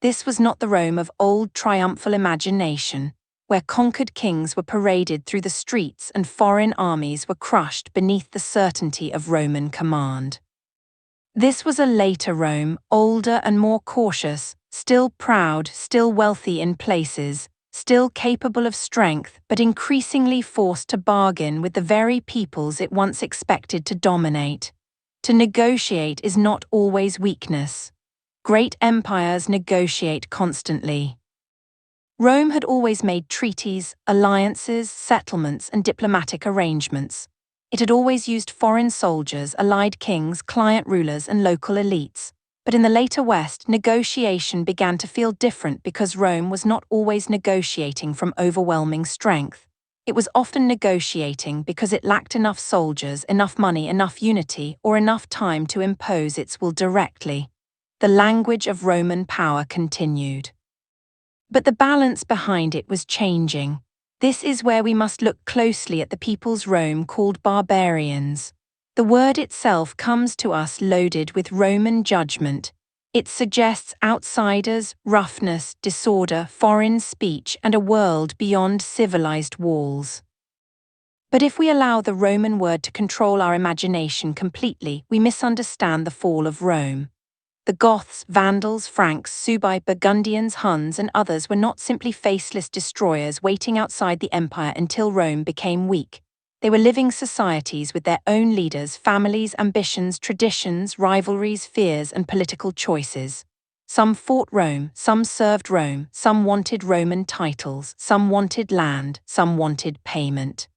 This was not the Rome of old triumphal imagination, where conquered kings were paraded through the streets and foreign armies were crushed beneath the certainty of Roman command. This was a later Rome, older and more cautious, still proud, still wealthy in places, still capable of strength, but increasingly forced to bargain with the very peoples it once expected to dominate. To negotiate is not always weakness. Great empires negotiate constantly. Rome had always made treaties, alliances, settlements, and diplomatic arrangements. It had always used foreign soldiers, allied kings, client rulers, and local elites. But in the later West, negotiation began to feel different because Rome was not always negotiating from overwhelming strength. It was often negotiating because it lacked enough soldiers, enough money, enough unity, or enough time to impose its will directly. The language of Roman power continued. But the balance behind it was changing. This is where we must look closely at the people's Rome called barbarians. The word itself comes to us loaded with Roman judgment. It suggests outsiders, roughness, disorder, foreign speech, and a world beyond civilized walls. But if we allow the Roman word to control our imagination completely, we misunderstand the fall of Rome. The Goths, Vandals, Franks, Suebi, Burgundians, Huns, and others were not simply faceless destroyers waiting outside the empire until Rome became weak. They were living societies with their own leaders, families, ambitions, traditions, rivalries, fears, and political choices. Some fought Rome, some served Rome, some wanted Roman titles, some wanted land, some wanted payment.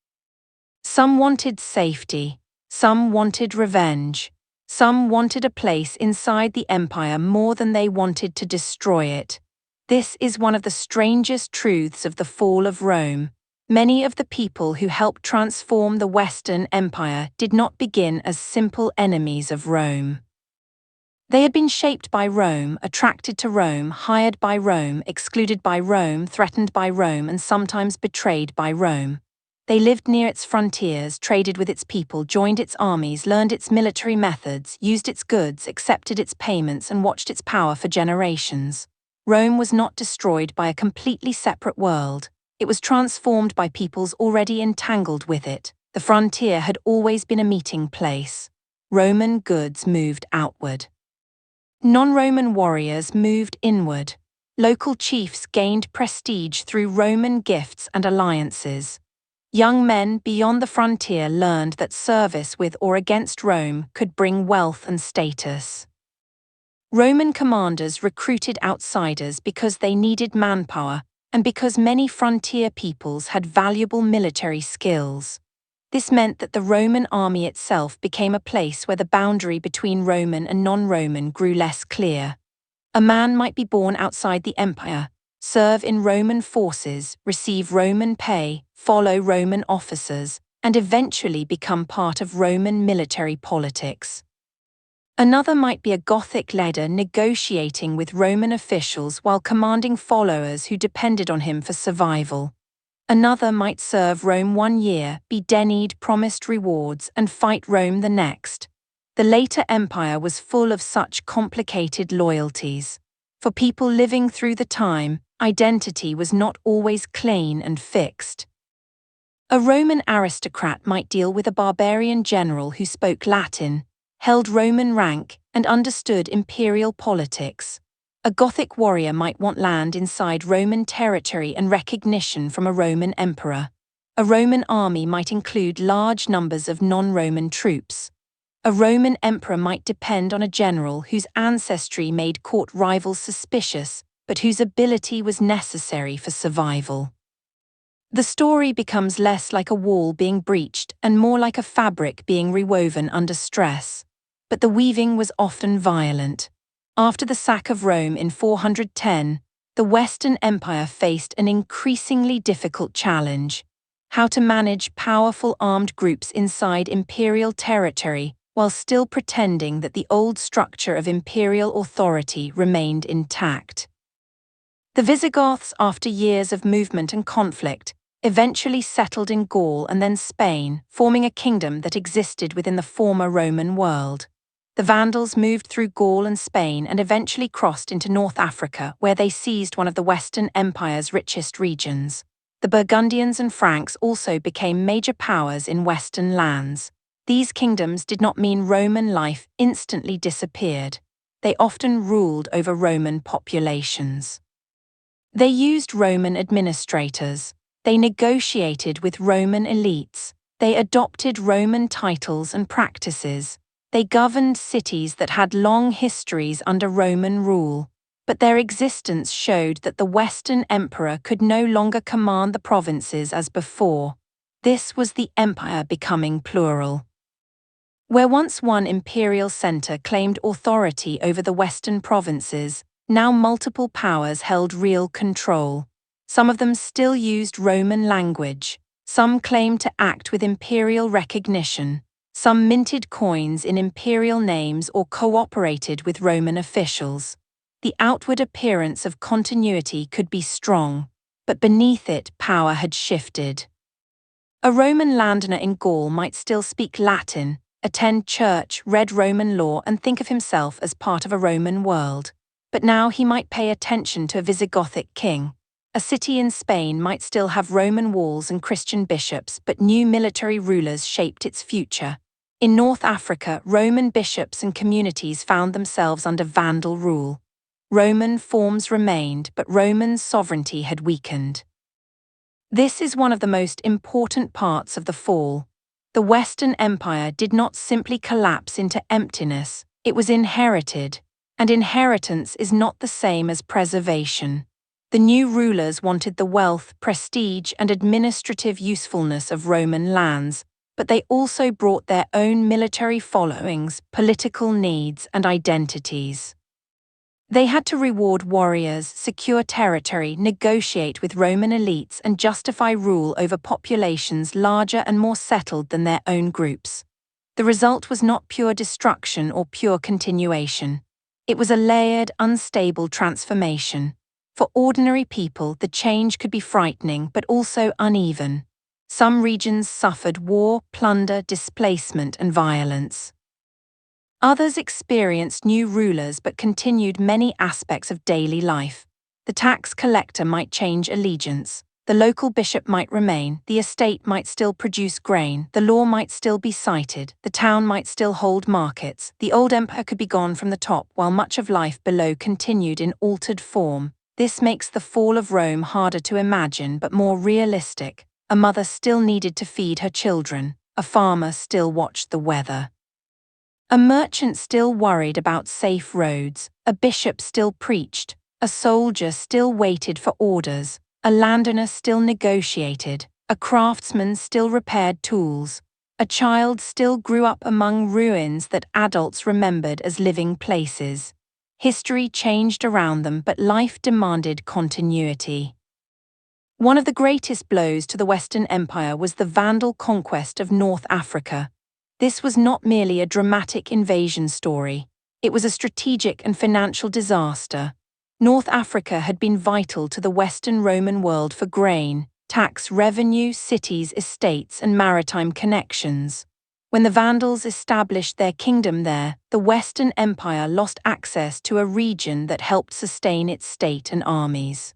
Some wanted safety, some wanted revenge. Some wanted a place inside the empire more than they wanted to destroy it. This is one of the strangest truths of the fall of Rome. Many of the people who helped transform the Western Empire did not begin as simple enemies of Rome. They had been shaped by Rome, attracted to Rome, hired by Rome, excluded by Rome, threatened by Rome, and sometimes betrayed by Rome. They lived near its frontiers, traded with its people, joined its armies, learned its military methods, used its goods, accepted its payments, and watched its power for generations. Rome was not destroyed by a completely separate world. It was transformed by peoples already entangled with it. The frontier had always been a meeting place. Roman goods moved outward. Non-Roman warriors moved inward. Local chiefs gained prestige through Roman gifts and alliances. Young men beyond the frontier learned that service with or against Rome could bring wealth and status. Roman commanders recruited outsiders because they needed manpower and because many frontier peoples had valuable military skills. This meant that the Roman army itself became a place where the boundary between Roman and non-Roman grew less clear. A man might be born outside the empire, serve in Roman forces, receive Roman pay, follow Roman officers, and eventually become part of Roman military politics. Another might be a Gothic leader negotiating with Roman officials while commanding followers who depended on him for survival. Another might serve Rome 1 year, be denied promised rewards, and fight Rome the next. The later empire was full of such complicated loyalties. For people living through the time, identity was not always clean and fixed. A Roman aristocrat might deal with a barbarian general who spoke Latin, held Roman rank, and understood imperial politics. A Gothic warrior might want land inside Roman territory and recognition from a Roman emperor. A Roman army might include large numbers of non-Roman troops. A Roman emperor might depend on a general whose ancestry made court rivals suspicious, but whose ability was necessary for survival. The story becomes less like a wall being breached and more like a fabric being rewoven under stress. But the weaving was often violent. After the sack of Rome in 410, the Western Empire faced an increasingly difficult challenge: how to manage powerful armed groups inside imperial territory while still pretending that the old structure of imperial authority remained intact. The Visigoths, after years of movement and conflict, eventually settled in Gaul and then Spain, forming a kingdom that existed within the former Roman world. The Vandals moved through Gaul and Spain and eventually crossed into North Africa, where they seized one of the Western Empire's richest regions. The Burgundians and Franks also became major powers in Western lands. These kingdoms did not mean Roman life instantly disappeared. They often ruled over Roman populations. They used Roman administrators. They negotiated with Roman elites. They adopted Roman titles and practices. They governed cities that had long histories under Roman rule, but their existence showed that the Western emperor could no longer command the provinces as before. This was the empire becoming plural. Where once one imperial center claimed authority over the western provinces, now multiple powers held real control. Some of them still used Roman language. Some claimed to act with imperial recognition. Some minted coins in imperial names or cooperated with Roman officials. The outward appearance of continuity could be strong, but beneath it power had shifted. A Roman landowner in Gaul might still speak Latin, attend church, read Roman law, and think of himself as part of a Roman world. But now he might pay attention to a Visigothic king. A city in Spain might still have Roman walls and Christian bishops, but new military rulers shaped its future. In North Africa, Roman bishops and communities found themselves under Vandal rule. Roman forms remained, but Roman sovereignty had weakened. This is one of the most important parts of the fall. The Western Empire did not simply collapse into emptiness, it was inherited, and inheritance is not the same as preservation. The new rulers wanted the wealth, prestige, and administrative usefulness of Roman lands, but they also brought their own military followings, political needs, and identities. They had to reward warriors, secure territory, negotiate with Roman elites, and justify rule over populations larger and more settled than their own groups. The result was not pure destruction or pure continuation. It was a layered, unstable transformation. For ordinary people, the change could be frightening but also uneven. Some regions suffered war, plunder, displacement, and violence. Others experienced new rulers but continued many aspects of daily life. The tax collector might change allegiance. The local bishop might remain. The estate might still produce grain. The law might still be cited. The town might still hold markets. The old empire could be gone from the top while much of life below continued in altered form. This makes the fall of Rome harder to imagine but more realistic. A mother still needed to feed her children. A farmer still watched the weather. A merchant still worried about safe roads, a bishop still preached, a soldier still waited for orders, a landowner still negotiated, a craftsman still repaired tools, a child still grew up among ruins that adults remembered as living places. History changed around them, but life demanded continuity. One of the greatest blows to the Western Empire was the Vandal conquest of North Africa. This was not merely a dramatic invasion story. It was a strategic and financial disaster. North Africa had been vital to the Western Roman world for grain, tax revenue, cities, estates, and maritime connections. When the Vandals established their kingdom there, the Western Empire lost access to a region that helped sustain its state and armies.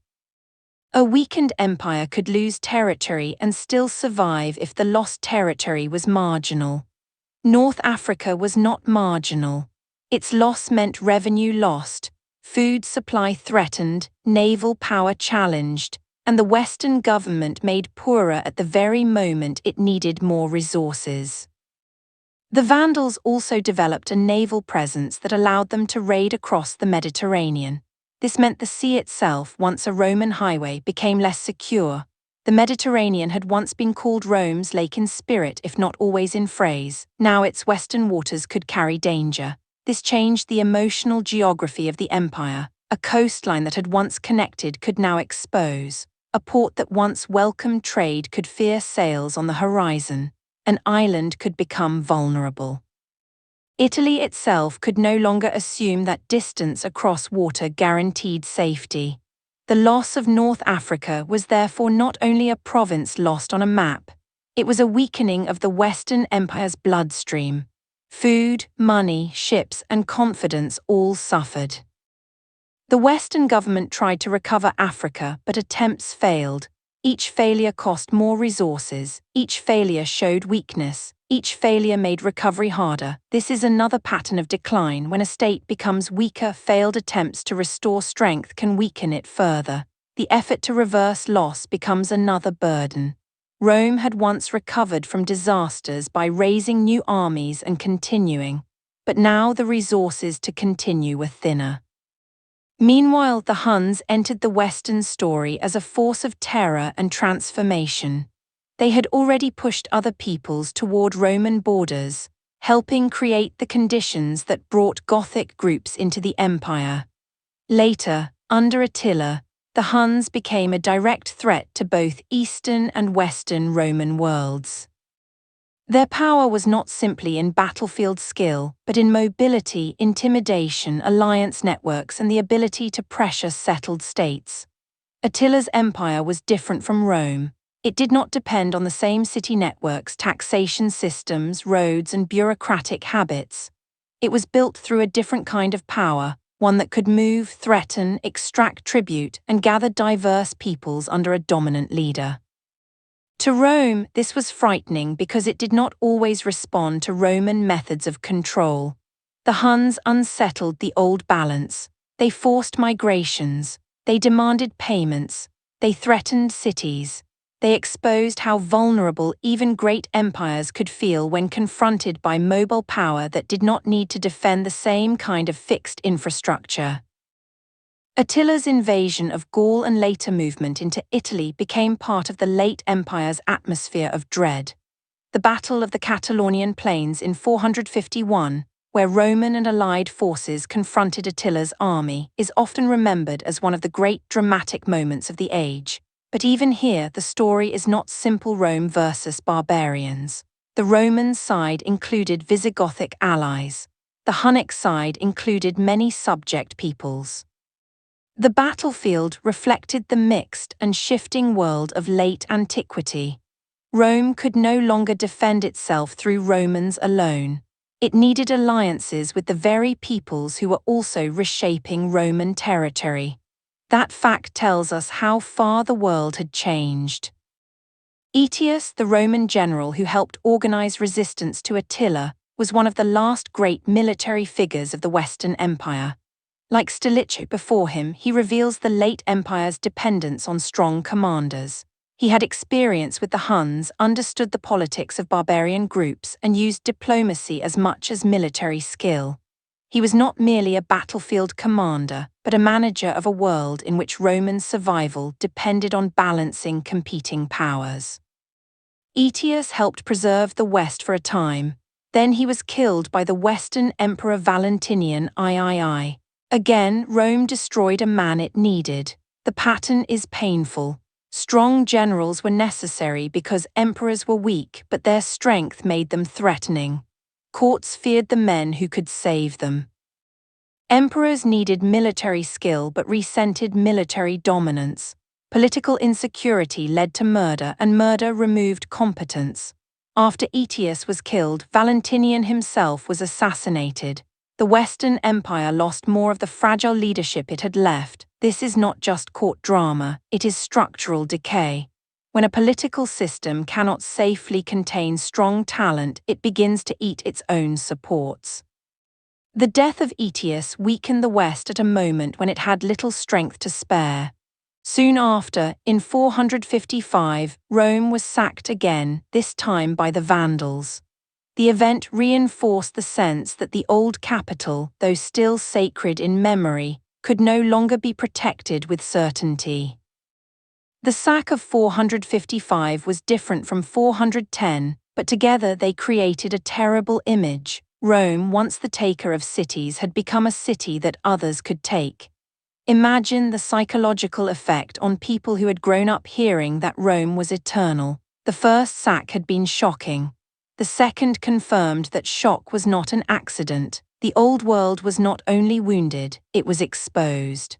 A weakened empire could lose territory and still survive if the lost territory was marginal. North Africa was not marginal. Its loss meant revenue lost, food supply threatened, naval power challenged, and the Western government made poorer at the very moment it needed more resources. The Vandals also developed a naval presence that allowed them to raid across the Mediterranean. This meant the sea itself, once a Roman highway, became less secure. The Mediterranean had once been called Rome's lake in spirit, if not always in phrase. Now its western waters could carry danger. This changed the emotional geography of the empire. A coastline that had once connected could now expose. A port that once welcomed trade could fear sails on the horizon. An island could become vulnerable. Italy itself could no longer assume that distance across water guaranteed safety. The loss of North Africa was therefore not only a province lost on a map, it was a weakening of the Western Empire's bloodstream. Food, money, ships, and confidence all suffered. The Western government tried to recover Africa, but attempts failed. Each failure cost more resources, each failure showed weakness, each failure made recovery harder. This is another pattern of decline. When a state becomes weaker, failed attempts to restore strength can weaken it further. The effort to reverse loss becomes another burden. Rome had once recovered from disasters by raising new armies and continuing, but now the resources to continue were thinner. Meanwhile, the Huns entered the Western story as a force of terror and transformation. They had already pushed other peoples toward Roman borders, helping create the conditions that brought Gothic groups into the empire. Later, under Attila, the Huns became a direct threat to both Eastern and Western Roman worlds. Their power was not simply in battlefield skill, but in mobility, intimidation, alliance networks, and the ability to pressure settled states. Attila's empire was different from Rome. It did not depend on the same city networks, taxation systems, roads, and bureaucratic habits. It was built through a different kind of power, one that could move, threaten, extract tribute, and gather diverse peoples under a dominant leader. To Rome, this was frightening because it did not always respond to Roman methods of control. The Huns unsettled the old balance. They forced migrations. They demanded payments. They threatened cities. They exposed how vulnerable even great empires could feel when confronted by mobile power that did not need to defend the same kind of fixed infrastructure. Attila's invasion of Gaul and later movement into Italy became part of the late empire's atmosphere of dread. The Battle of the Catalonian Plains in 451, where Roman and allied forces confronted Attila's army, is often remembered as one of the great dramatic moments of the age. But even here, the story is not simple Rome versus barbarians. The Roman side included Visigothic allies. The Hunnic side included many subject peoples. The battlefield reflected the mixed and shifting world of late antiquity. Rome could no longer defend itself through Romans alone. It needed alliances with the very peoples who were also reshaping Roman territory. That fact tells us how far the world had changed. Aetius, the Roman general who helped organize resistance to Attila, was one of the last great military figures of the Western Empire. Like Stilicho before him, he reveals the late empire's dependence on strong commanders. He had experience with the Huns, understood the politics of barbarian groups, and used diplomacy as much as military skill. He was not merely a battlefield commander, but a manager of a world in which Roman survival depended on balancing competing powers. Aetius helped preserve the West for a time. Then he was killed by the Western Emperor Valentinian III. Again, Rome destroyed a man it needed. The pattern is painful. Strong generals were necessary because emperors were weak, but their strength made them threatening. Courts feared the men who could save them. Emperors needed military skill but resented military dominance. Political insecurity led to murder, and murder removed competence. After Aetius was killed, Valentinian himself was assassinated. The Western Empire lost more of the fragile leadership it had left. This is not just court drama, it is structural decay. When a political system cannot safely contain strong talent, it begins to eat its own supports. The death of Aetius weakened the West at a moment when it had little strength to spare. Soon after, in 455, Rome was sacked again, this time by the Vandals. The event reinforced the sense that the old capital, though still sacred in memory, could no longer be protected with certainty. The sack of 455 was different from 410, but together they created a terrible image. Rome, once the taker of cities, had become a city that others could take. Imagine the psychological effect on people who had grown up hearing that Rome was eternal. The first sack had been shocking. The second confirmed that shock was not an accident. The old world was not only wounded, it was exposed.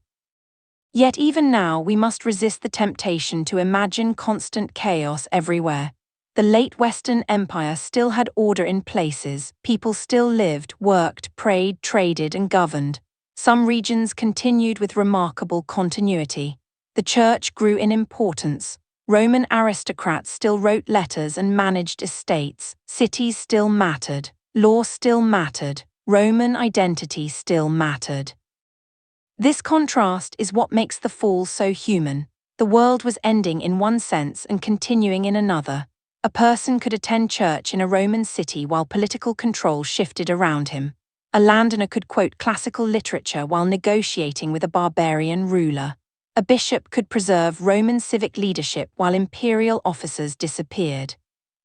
Yet even now we must resist the temptation to imagine constant chaos everywhere. The late Western Empire still had order in places, people still lived, worked, prayed, traded, and governed. Some regions continued with remarkable continuity. The church grew in importance. Roman aristocrats still wrote letters and managed estates. Cities still mattered. Law still mattered. Roman identity still mattered. This contrast is what makes the fall so human. The world was ending in one sense and continuing in another. A person could attend church in a Roman city while political control shifted around him. A landowner could quote classical literature while negotiating with a barbarian ruler. A bishop could preserve Roman civic leadership while imperial officers disappeared.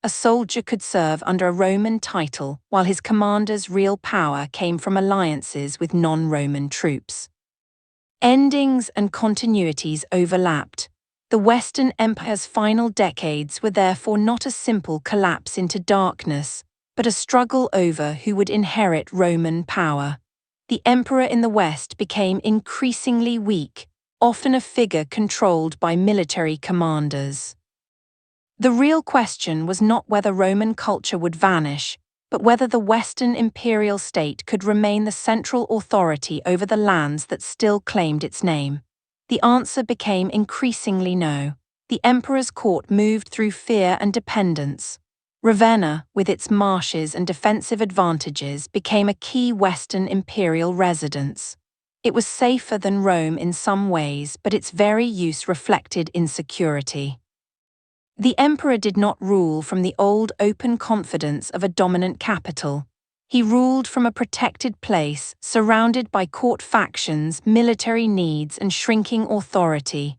A soldier could serve under a Roman title while his commander's real power came from alliances with non-Roman troops. Endings and continuities overlapped. The Western Empire's final decades were therefore not a simple collapse into darkness, but a struggle over who would inherit Roman power. The emperor in the West became increasingly weak, often a figure controlled by military commanders. The real question was not whether Roman culture would vanish, but whether the Western imperial state could remain the central authority over the lands that still claimed its name. The answer became increasingly no. The emperor's court moved through fear and dependence. Ravenna, with its marshes and defensive advantages, became a key Western imperial residence. It was safer than Rome in some ways, but its very use reflected insecurity. The emperor did not rule from the old open confidence of a dominant capital. He ruled from a protected place, surrounded by court factions, military needs, and shrinking authority.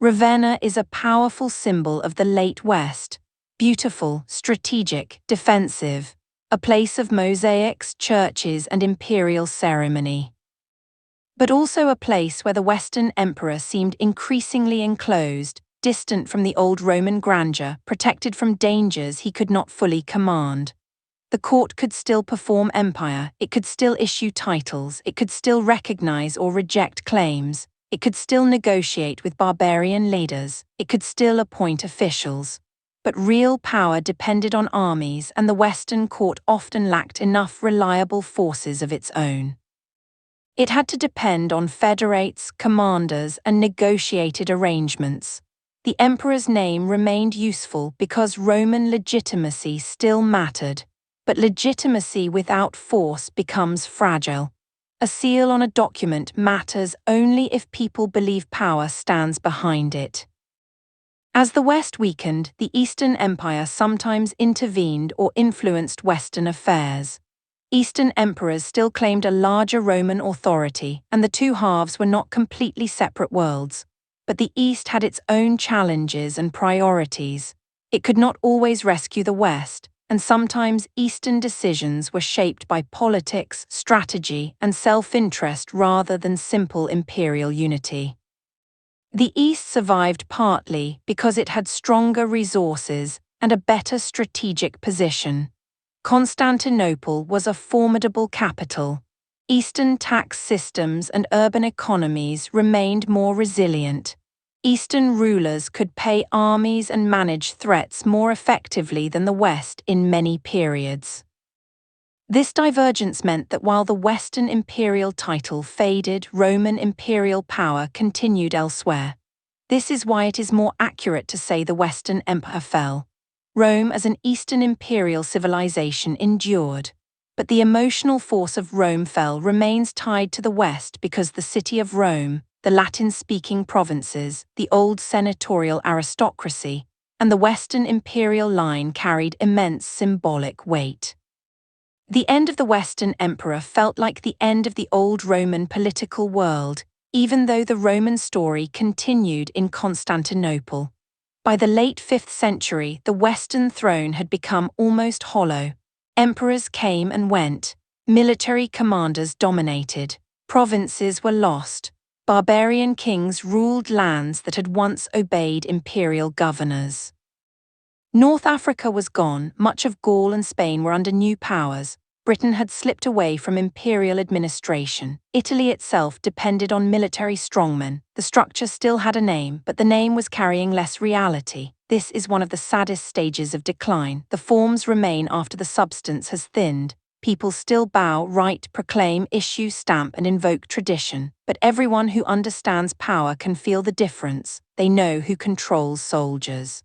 Ravenna is a powerful symbol of the late West, beautiful, strategic, defensive, a place of mosaics, churches, and imperial ceremony. But also a place where the Western emperor seemed increasingly enclosed, distant from the old Roman grandeur, protected from dangers he could not fully command. The court could still perform empire, it could still issue titles, it could still recognize or reject claims, it could still negotiate with barbarian leaders, it could still appoint officials. But real power depended on armies, and the Western court often lacked enough reliable forces of its own. It had to depend on federates, commanders, and negotiated arrangements. The emperor's name remained useful because Roman legitimacy still mattered, but legitimacy without force becomes fragile. A seal on a document matters only if people believe power stands behind it. As the West weakened, the Eastern Empire sometimes intervened or influenced Western affairs. Eastern emperors still claimed a larger Roman authority, and the two halves were not completely separate worlds. But the East had its own challenges and priorities. It could not always rescue the West, and sometimes Eastern decisions were shaped by politics, strategy, and self-interest rather than simple imperial unity. The East survived partly because it had stronger resources and a better strategic position. Constantinople was a formidable capital. Eastern tax systems and urban economies remained more resilient. Eastern rulers could pay armies and manage threats more effectively than the West in many periods. This divergence meant that while the Western imperial title faded, Roman imperial power continued elsewhere. This is why it is more accurate to say the Western Empire fell. Rome as an Eastern imperial civilization endured. But the emotional force of Rome fell remains tied to the West because the city of Rome, the Latin-speaking provinces, the old senatorial aristocracy, and the Western imperial line carried immense symbolic weight. The end of the Western emperor felt like the end of the old Roman political world, even though the Roman story continued in Constantinople. By the late 5th century, the Western throne had become almost hollow. Emperors came and went, military commanders dominated, provinces were lost, barbarian kings ruled lands that had once obeyed imperial governors. North Africa was gone, much of Gaul and Spain were under new powers, Britain had slipped away from imperial administration, Italy itself depended on military strongmen, the structure still had a name, but the name was carrying less reality. This is one of the saddest stages of decline. The forms remain after the substance has thinned. People still bow, write, proclaim, issue, stamp, and invoke tradition. But everyone who understands power can feel the difference. They know who controls soldiers.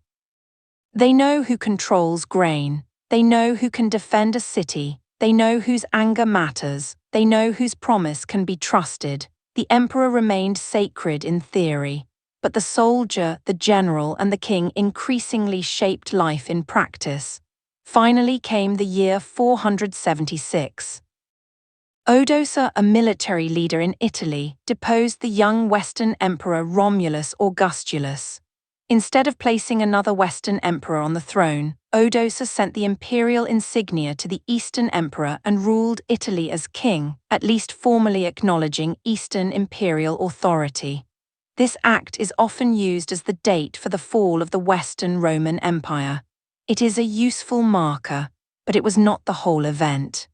They know who controls grain. They know who can defend a city. They know whose anger matters. They know whose promise can be trusted. The emperor remained sacred in theory. But the soldier, the general, and the king increasingly shaped life in practice. Finally came the year 476. Odoacer, a military leader in Italy, deposed the young Western emperor Romulus Augustulus. Instead of placing another Western emperor on the throne, Odoacer sent the imperial insignia to the Eastern emperor and ruled Italy as king, at least formally acknowledging Eastern imperial authority. This act is often used as the date for the fall of the Western Roman Empire. It is a useful marker, but it was not the whole event.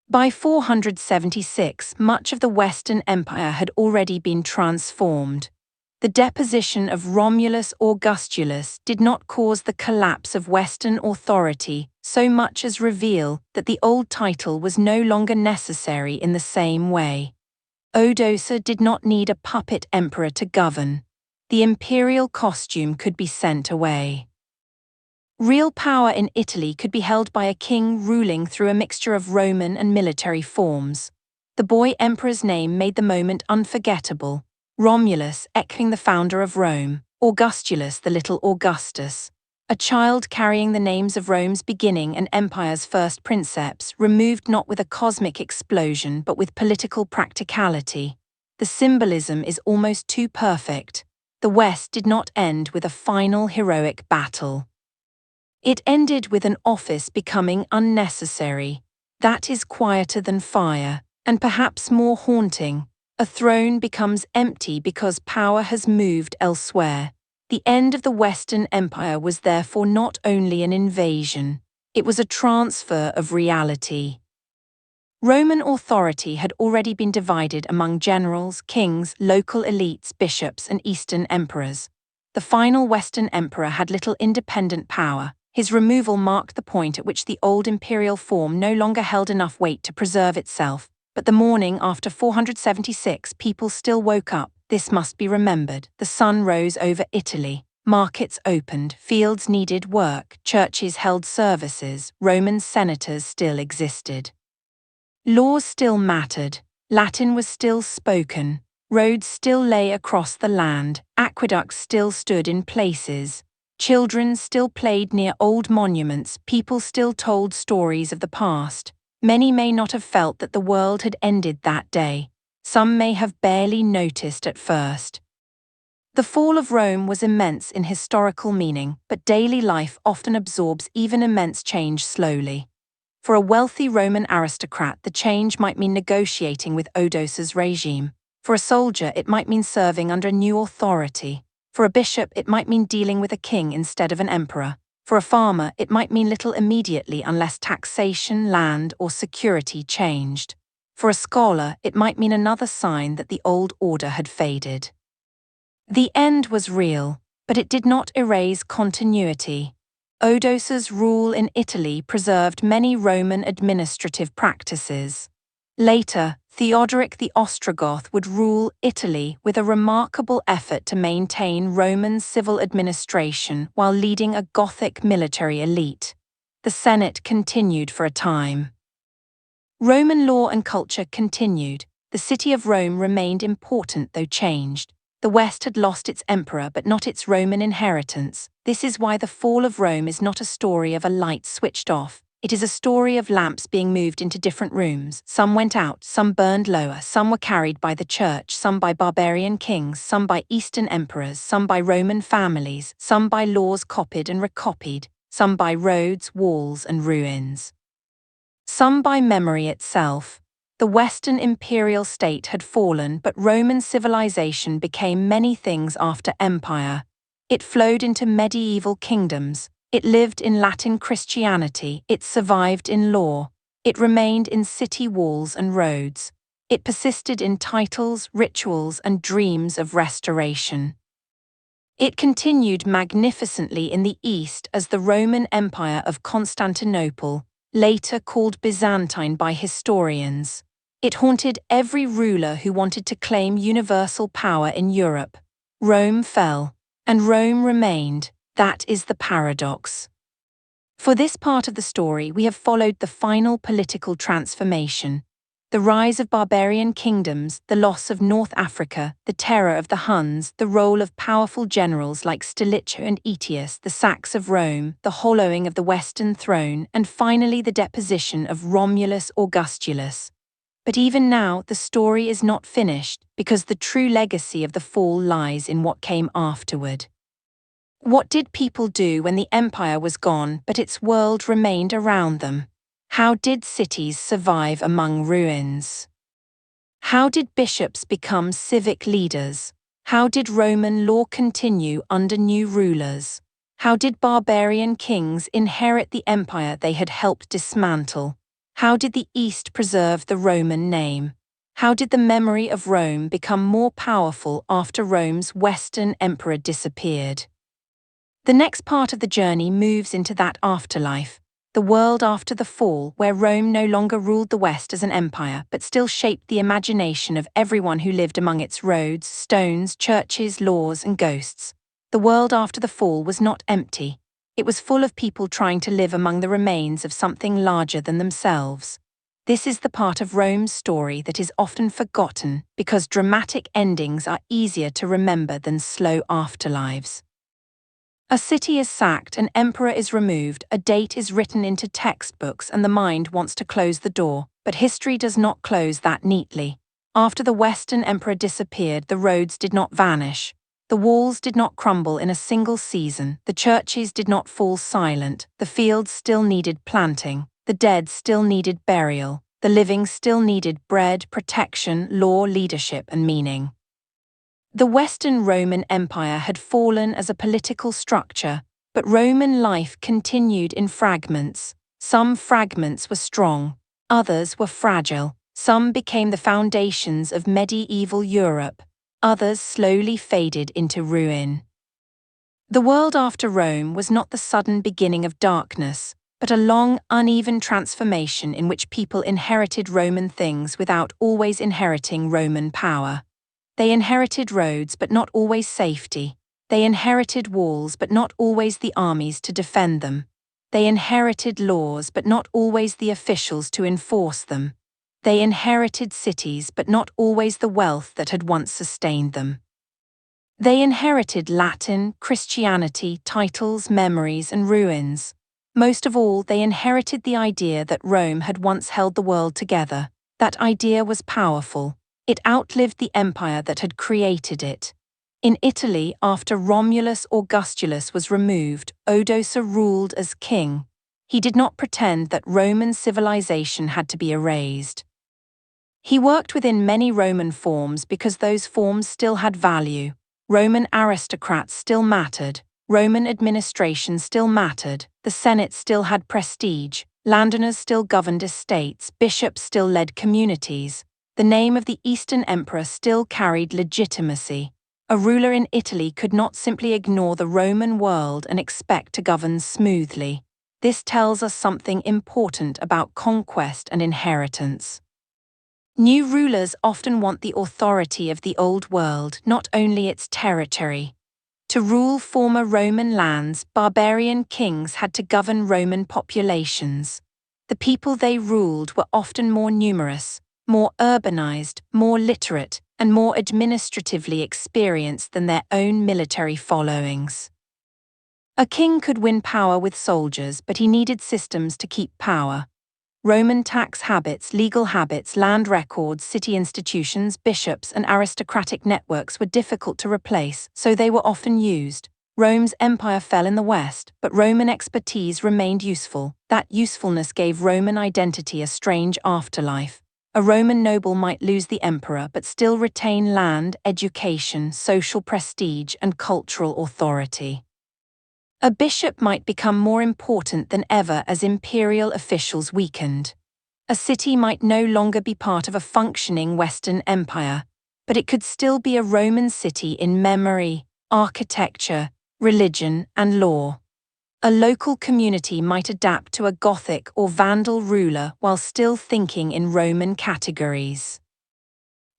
By 476, much of the Western Empire had already been transformed. The deposition of Romulus Augustulus did not cause the collapse of Western authority so much as reveal that the old title was no longer necessary in the same way. Odoacer did not need a puppet emperor to govern. The imperial costume could be sent away. Real power in Italy could be held by a king ruling through a mixture of Roman and military forms. The boy emperor's name made the moment unforgettable. Romulus echoing the founder of Rome, Augustulus the little Augustus. A child carrying the names of Rome's beginning and empire's first princeps, removed not with a cosmic explosion but with political practicality. The symbolism is almost too perfect. The West did not end with a final heroic battle. It ended with an office becoming unnecessary. That is quieter than fire, and perhaps more haunting. A throne becomes empty because power has moved elsewhere. The end of the Western Empire was therefore not only an invasion, it was a transfer of reality. Roman authority had already been divided among generals, kings, local elites, bishops, and Eastern emperors. The final Western emperor had little independent power. His removal marked the point at which the old imperial form no longer held enough weight to preserve itself. But the morning after 476, people still woke up. This must be remembered. The sun rose over Italy. Markets opened, fields needed work, churches held services, Roman senators still existed. Laws still mattered, Latin was still spoken, roads still lay across the land, aqueducts still stood in places. Children still played near old monuments, people still told stories of the past. Many may not have felt that the world had ended that day. Some may have barely noticed at first. The fall of Rome was immense in historical meaning, but daily life often absorbs even immense change slowly. For a wealthy Roman aristocrat, the change might mean negotiating with Odoacer's regime. For a soldier, it might mean serving under a new authority. For a bishop, it might mean dealing with a king instead of an emperor. For a farmer, it might mean little immediately unless taxation, land, or security changed. For a scholar, it might mean another sign that the old order had faded. The end was real, but it did not erase continuity. Odoacer's rule in Italy preserved many Roman administrative practices. Later, Theodoric the Ostrogoth would rule Italy with a remarkable effort to maintain Roman civil administration while leading a Gothic military elite. The Senate continued for a time. Roman law and culture continued. The city of Rome remained important though changed. The West had lost its emperor but not its Roman inheritance. This is why the fall of Rome is not a story of a light switched off. It is a story of lamps being moved into different rooms. Some went out, some burned lower, some were carried by the church, some by barbarian kings, some by Eastern emperors, some by Roman families, some by laws copied and recopied, some by roads, walls, and ruins. Some by memory itself. The Western imperial state had fallen, but Roman civilization became many things after empire. It flowed into medieval kingdoms. It lived in Latin Christianity, it survived in law, it remained in city walls and roads, it persisted in titles, rituals, and dreams of restoration. It continued magnificently in the East as the Roman Empire of Constantinople, later called Byzantine by historians. It haunted every ruler who wanted to claim universal power in Europe. Rome fell, and Rome remained. That is the paradox. For this part of the story, we have followed the final political transformation, the rise of barbarian kingdoms, the loss of North Africa, the terror of the Huns, the role of powerful generals like Stilicho and Aetius, the sacks of Rome, the hollowing of the Western throne, and finally the deposition of Romulus Augustulus. But even now, the story is not finished, because the true legacy of the fall lies in what came afterward. What did people do when the empire was gone but its world remained around them? How did cities survive among ruins? How did bishops become civic leaders? How did Roman law continue under new rulers? How did barbarian kings inherit the empire they had helped dismantle? How did the East preserve the Roman name? How did the memory of Rome become more powerful after Rome's Western emperor disappeared? The next part of the journey moves into that afterlife, the world after the fall, where Rome no longer ruled the West as an empire but still shaped the imagination of everyone who lived among its roads, stones, churches, laws, and ghosts. The world after the fall was not empty. It was full of people trying to live among the remains of something larger than themselves. This is the part of Rome's story that is often forgotten because dramatic endings are easier to remember than slow afterlives. A city is sacked, an emperor is removed, a date is written into textbooks, and the mind wants to close the door, but history does not close that neatly. After the Western emperor disappeared, the roads did not vanish. The walls did not crumble in a single season, the churches did not fall silent, the fields still needed planting, the dead still needed burial, the living still needed bread, protection, law, leadership, and meaning. The Western Roman Empire had fallen as a political structure, but Roman life continued in fragments. Some fragments were strong, others were fragile. Some became the foundations of medieval Europe, others slowly faded into ruin. The world after Rome was not the sudden beginning of darkness, but a long, uneven transformation in which people inherited Roman things without always inheriting Roman power. They inherited roads but not always safety. They inherited walls but not always the armies to defend them. They inherited laws but not always the officials to enforce them. They inherited cities but not always the wealth that had once sustained them. They inherited Latin, Christianity, titles, memories, and ruins. Most of all, they inherited the idea that Rome had once held the world together. That idea was powerful. It outlived the empire that had created it. In Italy, after Romulus Augustulus was removed, Odoacer ruled as king. He did not pretend that Roman civilization had to be erased. He worked within many Roman forms because those forms still had value. Roman aristocrats still mattered. Roman administration still mattered. The Senate still had prestige. Landowners still governed estates. Bishops still led communities. The name of the Eastern Emperor still carried legitimacy. A ruler in Italy could not simply ignore the Roman world and expect to govern smoothly. This tells us something important about conquest and inheritance. New rulers often want the authority of the old world, not only its territory. To rule former Roman lands, barbarian kings had to govern Roman populations. The people they ruled were often more numerous, more urbanized, more literate, and more administratively experienced than their own military followings. A king could win power with soldiers, but he needed systems to keep power. Roman tax habits, legal habits, land records, city institutions, bishops, and aristocratic networks were difficult to replace, so they were often used. Rome's empire fell in the West, but Roman expertise remained useful. That usefulness gave Roman identity a strange afterlife. A Roman noble might lose the emperor but still retain land, education, social prestige, and cultural authority. A bishop might become more important than ever as imperial officials weakened. A city might no longer be part of a functioning Western empire, but it could still be a Roman city in memory, architecture, religion, and law. A local community might adapt to a Gothic or Vandal ruler while still thinking in Roman categories.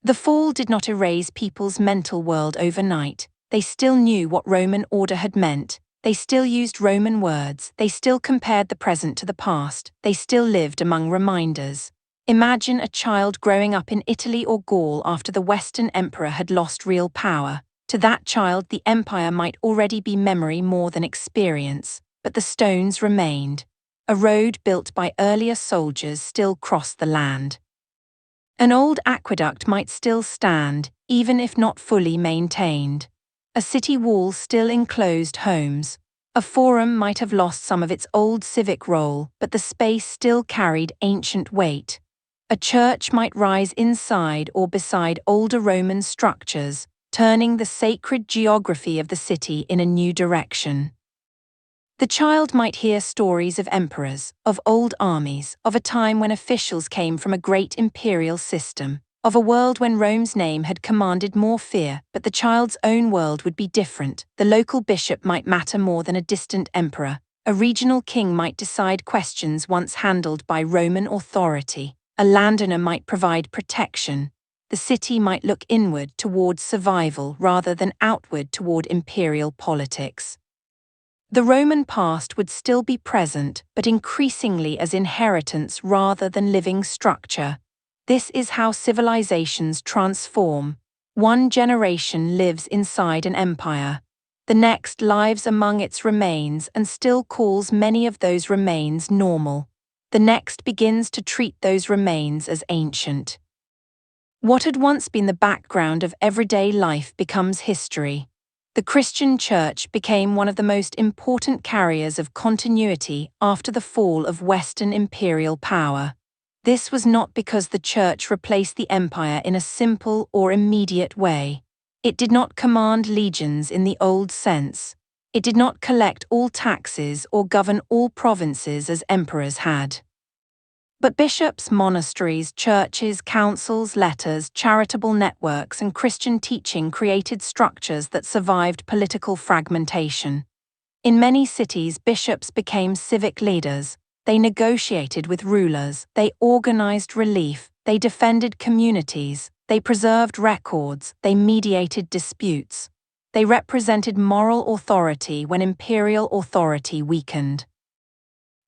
The fall did not erase people's mental world overnight. They still knew what Roman order had meant. They still used Roman words. They still compared the present to the past. They still lived among reminders. Imagine a child growing up in Italy or Gaul after the Western emperor had lost real power. To that child, the empire might already be memory more than experience. But the stones remained. A road built by earlier soldiers still crossed the land. An old aqueduct might still stand, even if not fully maintained. A city wall still enclosed homes. A forum might have lost some of its old civic role, but the space still carried ancient weight. A church might rise inside or beside older Roman structures, turning the sacred geography of the city in a new direction. The child might hear stories of emperors, of old armies, of a time when officials came from a great imperial system, of a world when Rome's name had commanded more fear, but the child's own world would be different. The local bishop might matter more than a distant emperor. A regional king might decide questions once handled by Roman authority. A landowner might provide protection. The city might look inward towards survival rather than outward toward imperial politics. The Roman past would still be present, but increasingly as inheritance rather than living structure. This is how civilizations transform. One generation lives inside an empire. The next lives among its remains and still calls many of those remains normal. The next begins to treat those remains as ancient. What had once been the background of everyday life becomes history. The Christian Church became one of the most important carriers of continuity after the fall of Western imperial power. This was not because the Church replaced the empire in a simple or immediate way. It did not command legions in the old sense. It did not collect all taxes or govern all provinces as emperors had. But bishops, monasteries, churches, councils, letters, charitable networks, and Christian teaching created structures that survived political fragmentation. In many cities, bishops became civic leaders. They negotiated with rulers, they organized relief, they defended communities, they preserved records, they mediated disputes. They represented moral authority when imperial authority weakened.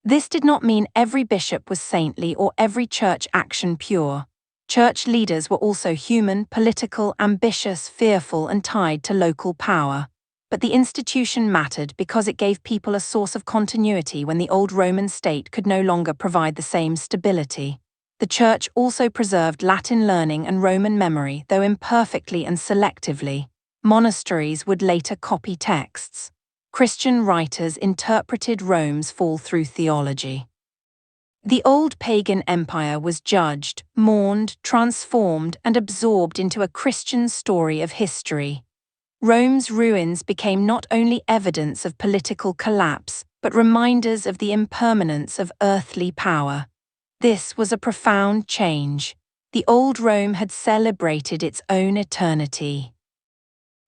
This did not mean every bishop was saintly or every church action pure. Church leaders were also human, political, ambitious, fearful, and tied to local power. But the institution mattered because it gave people a source of continuity when the old Roman state could no longer provide the same stability. The Church also preserved Latin learning and Roman memory, though imperfectly and selectively. Monasteries would later copy texts. Christian writers interpreted Rome's fall through theology. The old pagan empire was judged, mourned, transformed, and absorbed into a Christian story of history. Rome's ruins became not only evidence of political collapse, but reminders of the impermanence of earthly power. This was a profound change. The old Rome had celebrated its own eternity.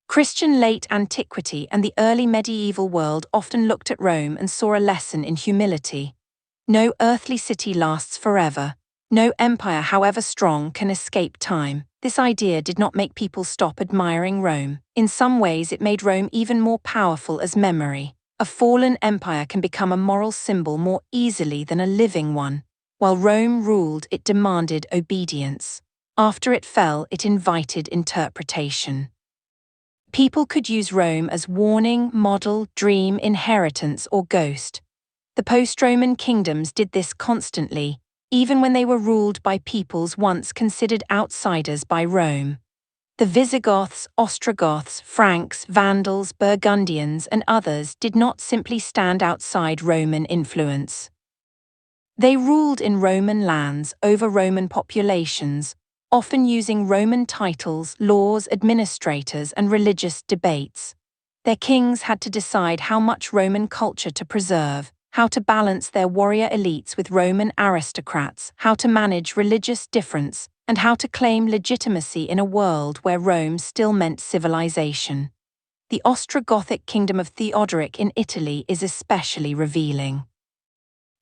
Christian late antiquity and the early medieval world often looked at Rome and saw a lesson in humility. No earthly city lasts forever. No empire, however strong, can escape time. This idea did not make people stop admiring Rome. In some ways, it made Rome even more powerful as memory. A fallen empire can become a moral symbol more easily than a living one. While Rome ruled, it demanded obedience. After it fell, it invited interpretation. People could use Rome as warning, model, dream, inheritance, or ghost. The post-Roman kingdoms did this constantly, even when they were ruled by peoples once considered outsiders by Rome. The Visigoths, Ostrogoths, Franks, Vandals, Burgundians, and others did not simply stand outside Roman influence. They ruled in Roman lands over Roman populations, often using Roman titles, laws, administrators, and religious debates. Their kings had to decide how much Roman culture to preserve, how to balance their warrior elites with Roman aristocrats, how to manage religious difference, and how to claim legitimacy in a world where Rome still meant civilization. The Ostrogothic kingdom of Theodoric in Italy is especially revealing.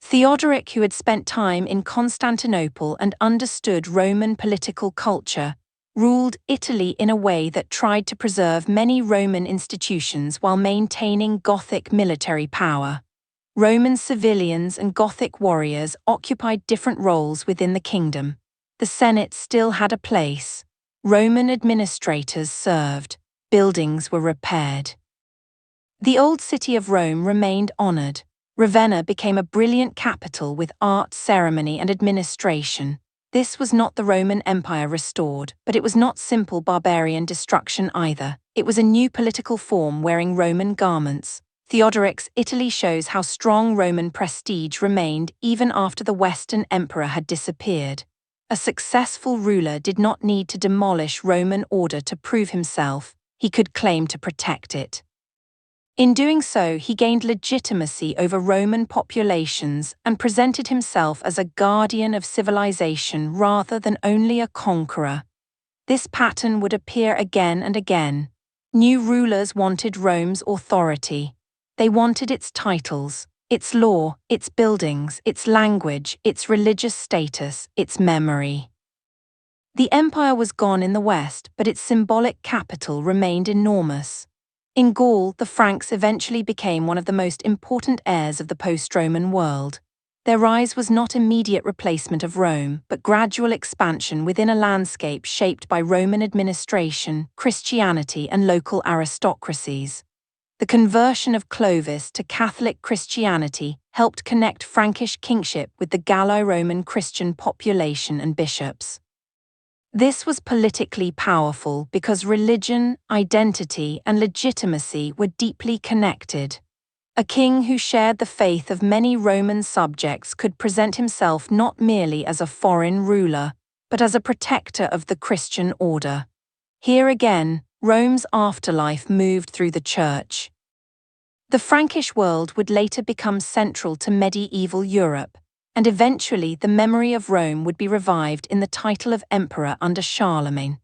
Theodoric, who had spent time in Constantinople and understood Roman political culture, ruled Italy in a way that tried to preserve many Roman institutions while maintaining Gothic military power. Roman civilians and Gothic warriors occupied different roles within the kingdom. The Senate still had a place. Roman administrators served. Buildings were repaired. The old city of Rome remained honored. Ravenna became a brilliant capital with art, ceremony, and administration. This was not the Roman Empire restored, but it was not simple barbarian destruction either. It was a new political form wearing Roman garments. Theodoric's Italy shows how strong Roman prestige remained even after the Western emperor had disappeared. A successful ruler did not need to demolish Roman order to prove himself, he could claim to protect it. In doing so, he gained legitimacy over Roman populations and presented himself as a guardian of civilization rather than only a conqueror. This pattern would appear again and again. New rulers wanted Rome's authority. They wanted its titles, its law, its buildings, its language, its religious status, its memory. The empire was gone in the West, but its symbolic capital remained enormous. In Gaul, the Franks eventually became one of the most important heirs of the post-Roman world. Their rise was not immediate replacement of Rome, but gradual expansion within a landscape shaped by Roman administration, Christianity, and local aristocracies. The conversion of Clovis to Catholic Christianity helped connect Frankish kingship with the Gallo-Roman Christian population and bishops. This was politically powerful because religion, identity, and legitimacy were deeply connected. A king who shared the faith of many Roman subjects could present himself not merely as a foreign ruler, but as a protector of the Christian order. Here again, Rome's afterlife moved through the church. The Frankish world would later become central to medieval Europe, and eventually the memory of Rome would be revived in the title of emperor under Charlemagne.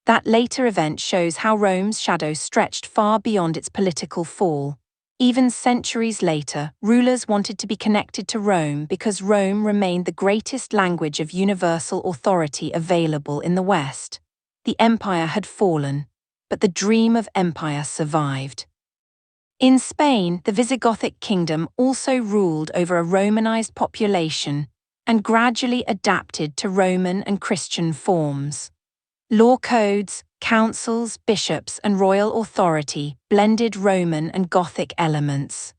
That later event shows how Rome's shadow stretched far beyond its political fall. Even centuries later, rulers wanted to be connected to Rome because Rome remained the greatest language of universal authority available in the West. The empire had fallen, but the dream of empire survived. In Spain, the Visigothic kingdom also ruled over a Romanized population and gradually adapted to Roman and Christian forms. Law codes, councils, bishops, and royal authority blended Roman and Gothic elements.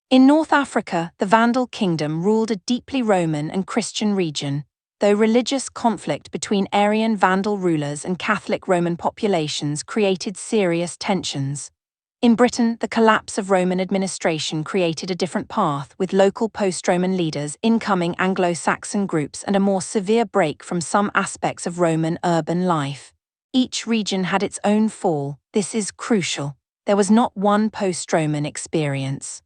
In North Africa, the Vandal kingdom ruled a deeply Roman and Christian region, though religious conflict between Arian Vandal rulers and Catholic Roman populations created serious tensions. In Britain, the collapse of Roman administration created a different path, with local post-Roman leaders, incoming Anglo-Saxon groups, and a more severe break from some aspects of Roman urban life. Each region had its own fall. This is crucial. There was not one post-Roman experience.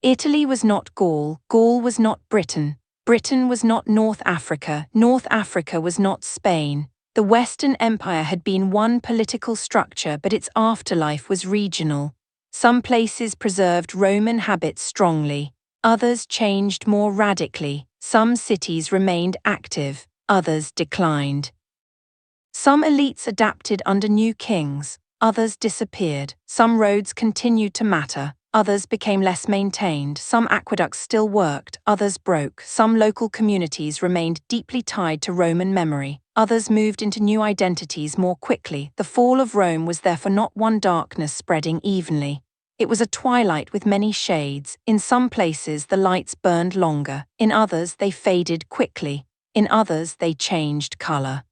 Italy was not Gaul, Gaul was not Britain, Britain was not North Africa, North Africa was not Spain. The Western Empire had been one political structure, but its afterlife was regional. Some places preserved Roman habits strongly, others changed more radically, some cities remained active, others declined. Some elites adapted under new kings, others disappeared, some roads continued to matter, others became less maintained, some aqueducts still worked, others broke, some local communities remained deeply tied to Roman memory, others moved into new identities more quickly. The fall of Rome was therefore not one darkness spreading evenly. It was a twilight with many shades. In some places the lights burned longer, in others they faded quickly, in others they changed color.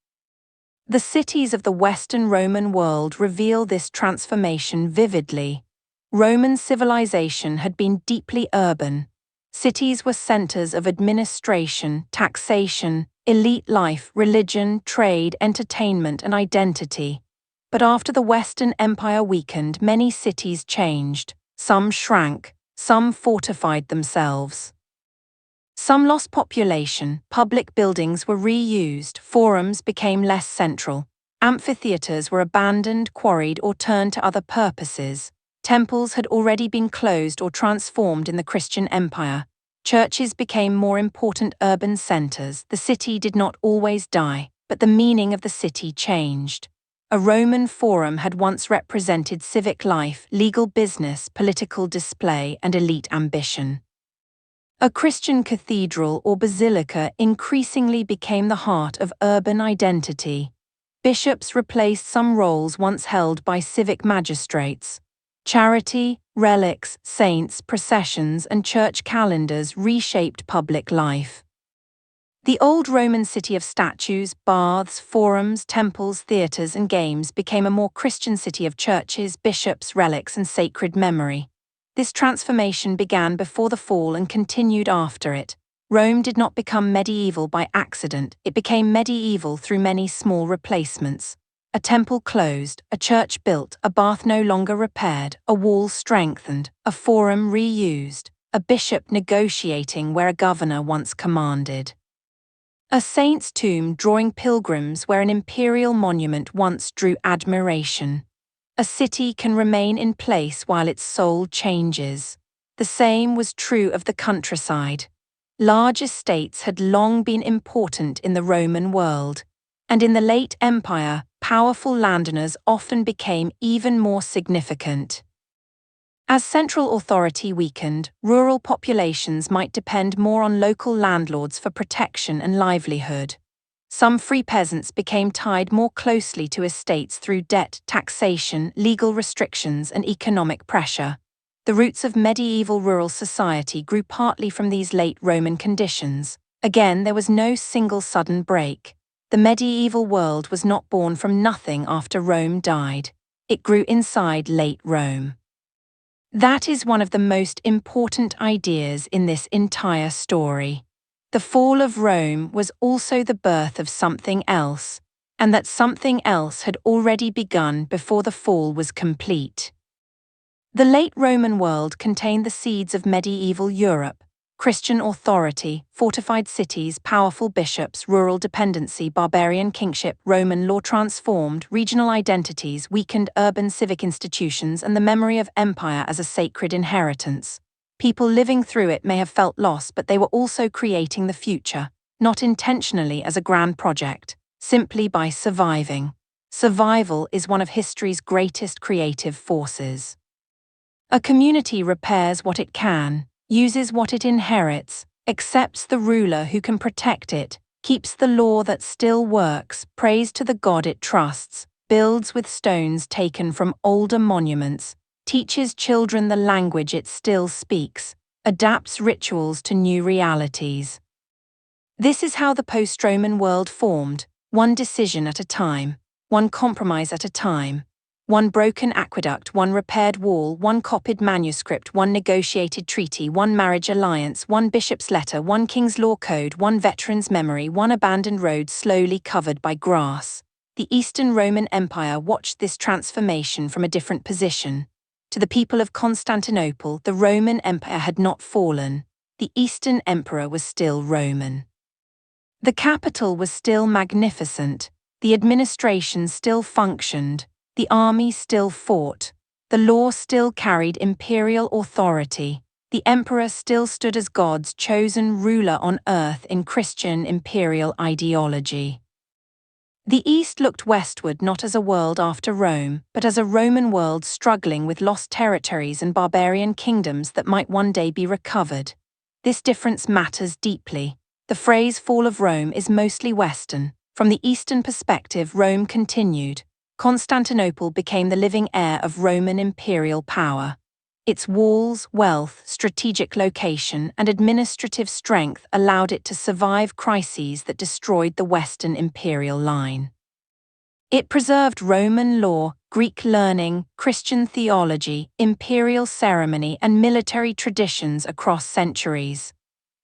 The cities of the Western Roman world reveal this transformation vividly. Roman civilization had been deeply urban. Cities were centers of administration, taxation, elite life, religion, trade, entertainment, and identity. But after the Western Empire weakened, many cities changed. Some shrank, some fortified themselves. Some lost population, public buildings were reused, forums became less central, amphitheaters were abandoned, quarried, or turned to other purposes. Temples had already been closed or transformed in the Christian Empire. Churches became more important urban centers. The city did not always die, but the meaning of the city changed. A Roman forum had once represented civic life, legal business, political display, and elite ambition. A Christian cathedral or basilica increasingly became the heart of urban identity. Bishops replaced some roles once held by civic magistrates. Charity, relics, saints, processions, and church calendars reshaped public life. The old Roman city of statues, baths, forums, temples, theatres, and games became a more Christian city of churches, bishops, relics, and sacred memory. This transformation began before the fall and continued after it. Rome did not become medieval by accident, it became medieval through many small replacements. A temple closed, a church built, a bath no longer repaired, a wall strengthened, a forum reused, a bishop negotiating where a governor once commanded. A saint's tomb drawing pilgrims where an imperial monument once drew admiration. A city can remain in place while its soul changes. The same was true of the countryside. Large estates had long been important in the Roman world, and in the late Empire, powerful landowners often became even more significant. As central authority weakened, rural populations might depend more on local landlords for protection and livelihood. Some free peasants became tied more closely to estates through debt, taxation, legal restrictions, and economic pressure. The roots of medieval rural society grew partly from these late Roman conditions. Again, there was no single sudden break. The medieval world was not born from nothing after Rome died. It grew inside late Rome. That is one of the most important ideas in this entire story. The fall of Rome was also the birth of something else, and that something else had already begun before the fall was complete. The late Roman world contained the seeds of medieval Europe: Christian authority, fortified cities, powerful bishops, rural dependency, barbarian kingship, Roman law transformed, regional identities, weakened urban civic institutions, and the memory of empire as a sacred inheritance. People living through it may have felt lost, but they were also creating the future, not intentionally as a grand project, simply by surviving. Survival is one of history's greatest creative forces. A community repairs what it can, uses what it inherits, accepts the ruler who can protect it, keeps the law that still works, prays to the God it trusts, builds with stones taken from older monuments, teaches children the language it still speaks, adapts rituals to new realities. This is how the post-Roman world formed, one decision at a time, one compromise at a time. One broken aqueduct, one repaired wall, one copied manuscript, one negotiated treaty, one marriage alliance, one bishop's letter, one king's law code, one veteran's memory, one abandoned road slowly covered by grass. The Eastern Roman Empire watched this transformation from a different position. To the people of Constantinople, the Roman Empire had not fallen. The Eastern Emperor was still Roman. The capital was still magnificent. The administration still functioned. The army still fought. The law still carried imperial authority. The emperor still stood as God's chosen ruler on earth in Christian imperial ideology. The East looked westward not as a world after Rome, but as a Roman world struggling with lost territories and barbarian kingdoms that might one day be recovered. This difference matters deeply. The phrase fall of Rome is mostly Western. From the Eastern perspective, Rome continued. Constantinople became the living heir of Roman imperial power. Its walls, wealth, strategic location, and administrative strength allowed it to survive crises that destroyed the Western imperial line. It preserved Roman law, Greek learning, Christian theology, imperial ceremony, and military traditions across centuries.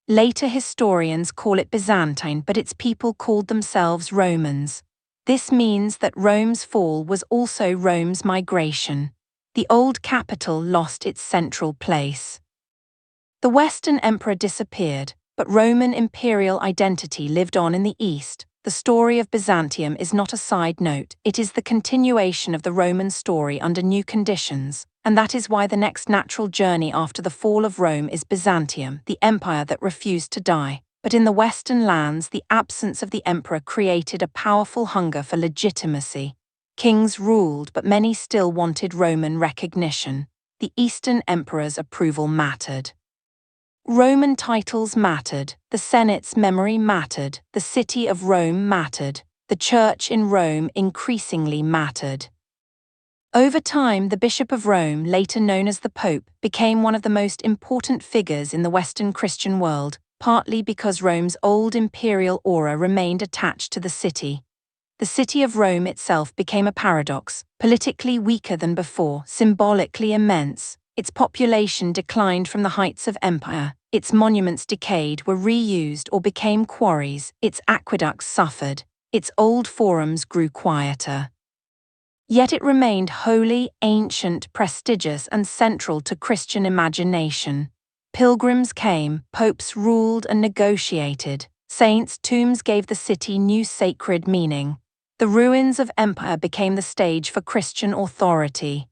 Later historians call it Byzantine, but its people called themselves Romans. This means that Rome's fall was also Rome's migration. The old capital lost its central place. The Western emperor disappeared, but Roman imperial identity lived on in the East. The story of Byzantium is not a side note, it is the continuation of the Roman story under new conditions, and that is why the next natural journey after the fall of Rome is Byzantium, the empire that refused to die. But in the Western lands, the absence of the emperor created a powerful hunger for legitimacy. Kings ruled, but many still wanted Roman recognition. The Eastern emperor's approval mattered. Roman titles mattered, the Senate's memory mattered, the city of Rome mattered, the church in Rome increasingly mattered. Over time, the Bishop of Rome, later known as the Pope, became one of the most important figures in the Western Christian world. partly because Rome's old imperial aura remained attached to the city. The city of Rome itself became a paradox, politically weaker than before, symbolically immense. Its population declined from the heights of empire, its monuments decayed, were reused or became quarries, its aqueducts suffered, its old forums grew quieter. Yet it remained holy, ancient, prestigious, and central to Christian imagination. Pilgrims came, popes ruled and negotiated, saints' tombs gave the city new sacred meaning. The ruins of empire became the stage for Christian authority.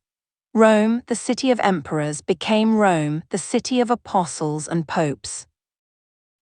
Rome, the city of emperors, became Rome, the city of apostles and popes.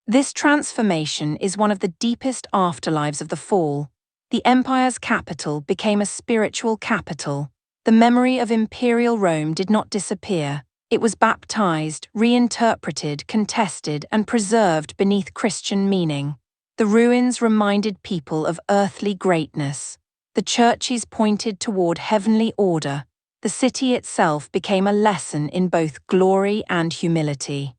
This transformation is one of the deepest afterlives of the fall. The empire's capital became a spiritual capital. The memory of imperial Rome did not disappear. It was baptized, reinterpreted, contested, and preserved beneath Christian meaning. The ruins reminded people of earthly greatness. The churches pointed toward heavenly order. The city itself became a lesson in both glory and humility.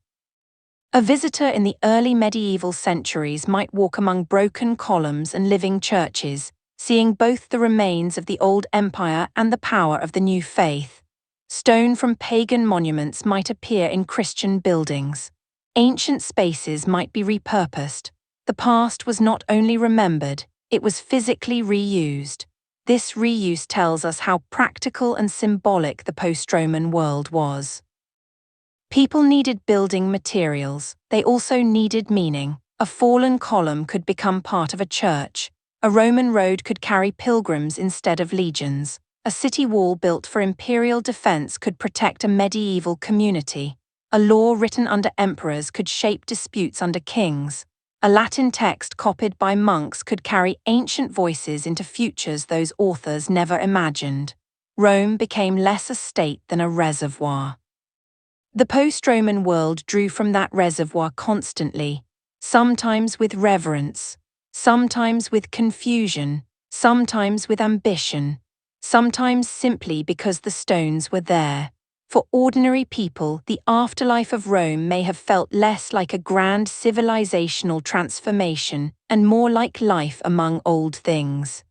A visitor in the early medieval centuries might walk among broken columns and living churches, seeing both the remains of the old empire and the power of the new faith. Stone from pagan monuments might appear in Christian buildings. Ancient spaces might be repurposed. The past was not only remembered, it was physically reused. This reuse tells us how practical and symbolic the post-Roman world was. People needed building materials, they also needed meaning. A fallen column could become part of a church. A Roman road could carry pilgrims instead of legions. A city wall built for imperial defense could protect a medieval community. A law written under emperors could shape disputes under kings. A Latin text copied by monks could carry ancient voices into futures those authors never imagined. Rome became less a state than a reservoir. The post-Roman world drew from that reservoir constantly, sometimes with reverence, sometimes with confusion, sometimes with ambition, sometimes simply because the stones were there. For ordinary people, the afterlife of Rome may have felt less like a grand civilizational transformation and more like life among old things.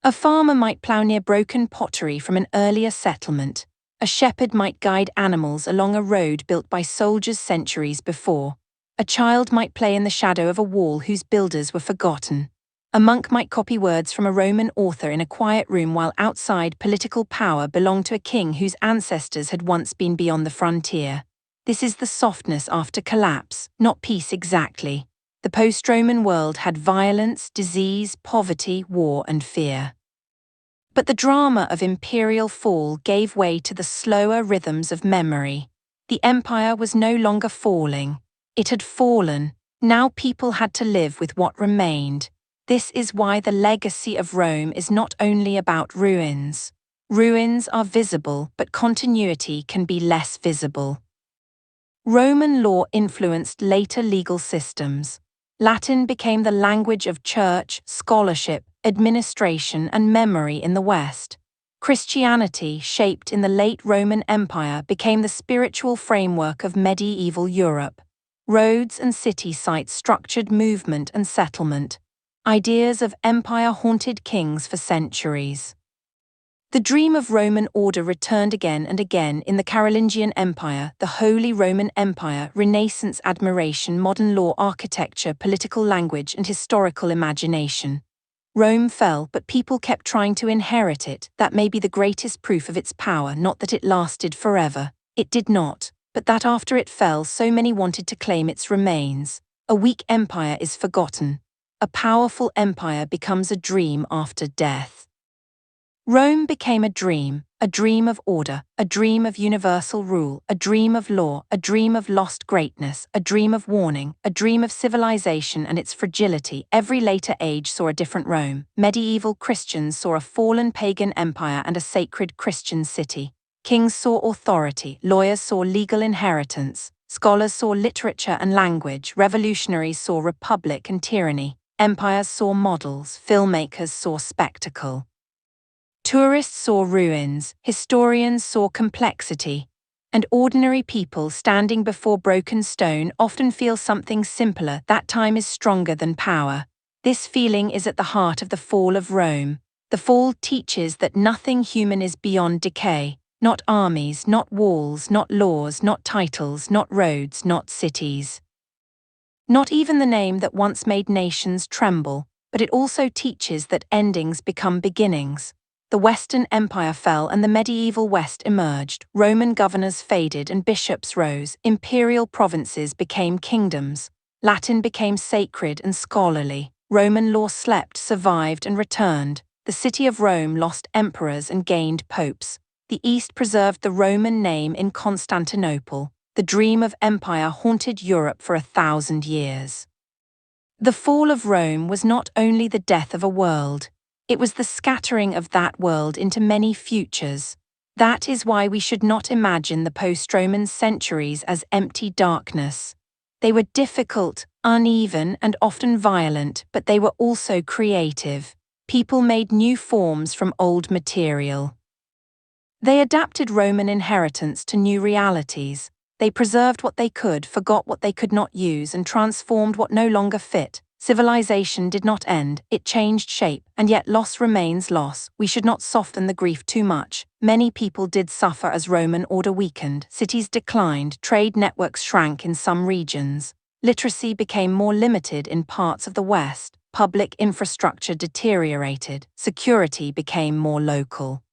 A farmer might plow near broken pottery from an earlier settlement. A shepherd might guide animals along a road built by soldiers centuries before. A child might play in the shadow of a wall whose builders were forgotten. A monk might copy words from a Roman author in a quiet room while outside political power belonged to a king whose ancestors had once been beyond the frontier. This is the softness after collapse, not peace exactly. The post-Roman world had violence, disease, poverty, war, and fear. But the drama of imperial fall gave way to the slower rhythms of memory. The empire was no longer falling. It had fallen. Now people had to live with what remained. This is why the legacy of Rome is not only about ruins. Ruins are visible, but continuity can be less visible. Roman law influenced later legal systems. Latin became the language of church, scholarship, administration, and memory in the West. Christianity, shaped in the late Roman Empire, became the spiritual framework of medieval Europe. Roads and city sites structured movement and settlement. Ideas of empire haunted kings for centuries. The dream of Roman order returned again and again in the Carolingian Empire, the Holy Roman Empire, Renaissance admiration, modern law, architecture, political language, and historical imagination. Rome fell, but people kept trying to inherit it. That may be the greatest proof of its power, not that it lasted forever. It did not, but that after it fell, so many wanted to claim its remains. A weak empire is forgotten. A powerful empire becomes a dream after death. Rome became a dream of order, a dream of universal rule, a dream of law, a dream of lost greatness, a dream of warning, a dream of civilization and its fragility. Every later age saw a different Rome. Medieval Christians saw a fallen pagan empire and a sacred Christian city. Kings saw authority, lawyers saw legal inheritance, scholars saw literature and language, revolutionaries saw republic and tyranny. Empires saw models, filmmakers saw spectacle. Tourists saw ruins, historians saw complexity, And ordinary people standing before broken stone often feel something simpler. That time is stronger than power. This feeling is at the heart of the fall of Rome. The fall teaches that nothing human is beyond decay. Not armies, not walls, not laws, not titles, not roads, not cities. Not even the name that once made nations tremble, but it also teaches that endings become beginnings. The Western Empire fell and the medieval West emerged. Roman governors faded and bishops rose. Imperial provinces became kingdoms. Latin became sacred and scholarly. Roman law slept, survived, and returned. The city of Rome lost emperors and gained popes. The East preserved the Roman name in Constantinople. The dream of empire haunted Europe for 1,000 years. The fall of Rome was not only the death of a world, it was the scattering of that world into many futures. That is why we should not imagine the post-Roman centuries as empty darkness. They were difficult, uneven, and often violent, but they were also creative. People made new forms from old material. They adapted Roman inheritance to new realities. They preserved what they could, forgot what they could not use, and transformed what no longer fit. Civilization did not end, it changed shape, and yet loss remains loss. We should not soften the grief too much. Many people did suffer as Roman order weakened, cities declined, trade networks shrank in some regions. Literacy became more limited in parts of the West, public infrastructure deteriorated, security became more local.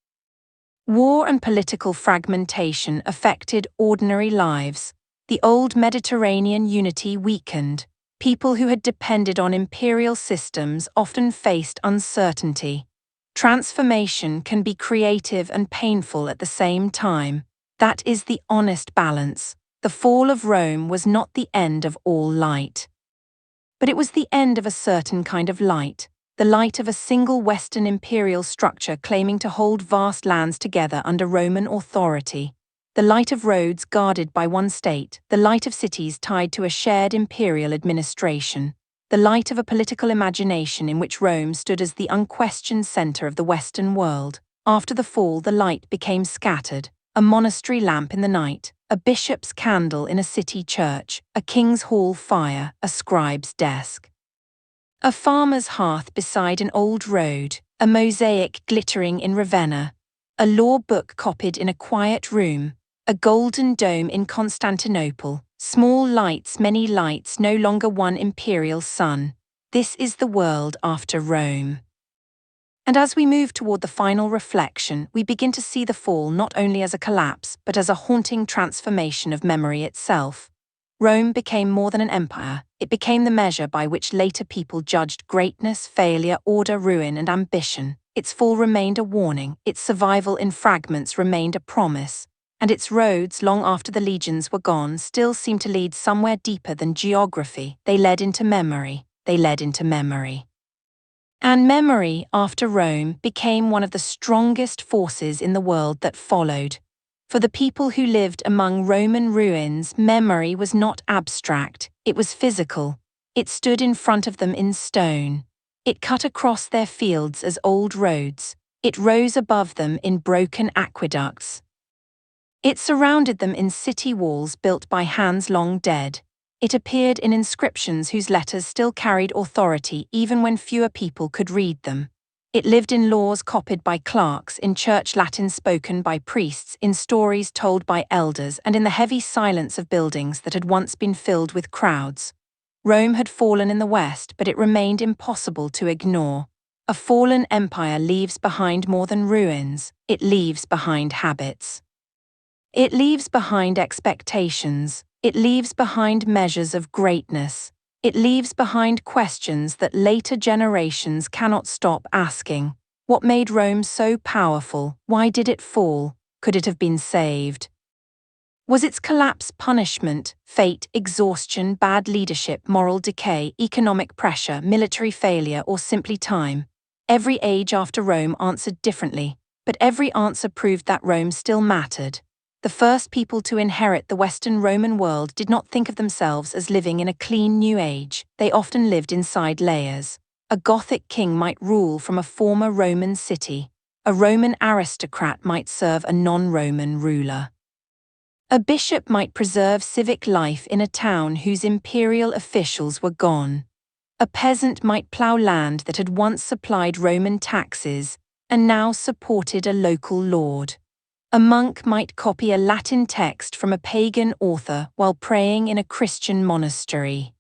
War and political fragmentation affected ordinary lives. The old Mediterranean unity weakened. People who had depended on imperial systems often faced uncertainty. Transformation can be creative and painful at the same time. That is the honest balance. The fall of Rome was not the end of all light. But it was the end of a certain kind of light. The light of a single Western imperial structure claiming to hold vast lands together under Roman authority. The light of roads guarded by one state, the light of cities tied to a shared imperial administration. The light of a political imagination in which Rome stood as the unquestioned center of the Western world. After the fall, the light became scattered. A monastery lamp in the night, a bishop's candle in a city church, a king's hall fire, a scribe's desk. A farmer's hearth beside an old road, a mosaic glittering in Ravenna, a law book copied in a quiet room, a golden dome in Constantinople, small lights, many lights, no longer one imperial sun. This is the world after Rome. And as we move toward the final reflection, we begin to see the fall not only as a collapse, but as a haunting transformation of memory itself. Rome became more than an empire. It became the measure by which later people judged greatness, failure, order, ruin, and ambition. Its fall remained a warning, its survival in fragments remained a promise, and its roads, long after the legions were gone, still seemed to lead somewhere deeper than geography. They led into memory. They led into memory. And memory, after Rome, became one of the strongest forces in the world that followed. For the people who lived among Roman ruins, memory was not abstract, it was physical. It stood in front of them in stone. It cut across their fields as old roads. It rose above them in broken aqueducts. It surrounded them in city walls built by hands long dead. It appeared in inscriptions whose letters still carried authority even when fewer people could read them. It lived in laws copied by clerks, in church Latin spoken by priests, in stories told by elders, and in the heavy silence of buildings that had once been filled with crowds. Rome had fallen in the West, but it remained impossible to ignore. A fallen empire leaves behind more than ruins, it leaves behind habits. It leaves behind expectations, it leaves behind measures of greatness. It leaves behind questions that later generations cannot stop asking. What made Rome so powerful? Why did it fall? Could it have been saved? Was its collapse punishment, fate, exhaustion, bad leadership, moral decay, economic pressure, military failure, or simply time? Every age after Rome answered differently, but every answer proved that Rome still mattered. The first people to inherit the Western Roman world did not think of themselves as living in a clean new age. They often lived inside layers. A Gothic king might rule from a former Roman city. A Roman aristocrat might serve a non-Roman ruler. A bishop might preserve civic life in a town whose imperial officials were gone. A peasant might plough land that had once supplied Roman taxes and now supported a local lord. A monk might copy a Latin text from a pagan author while praying in a Christian monastery.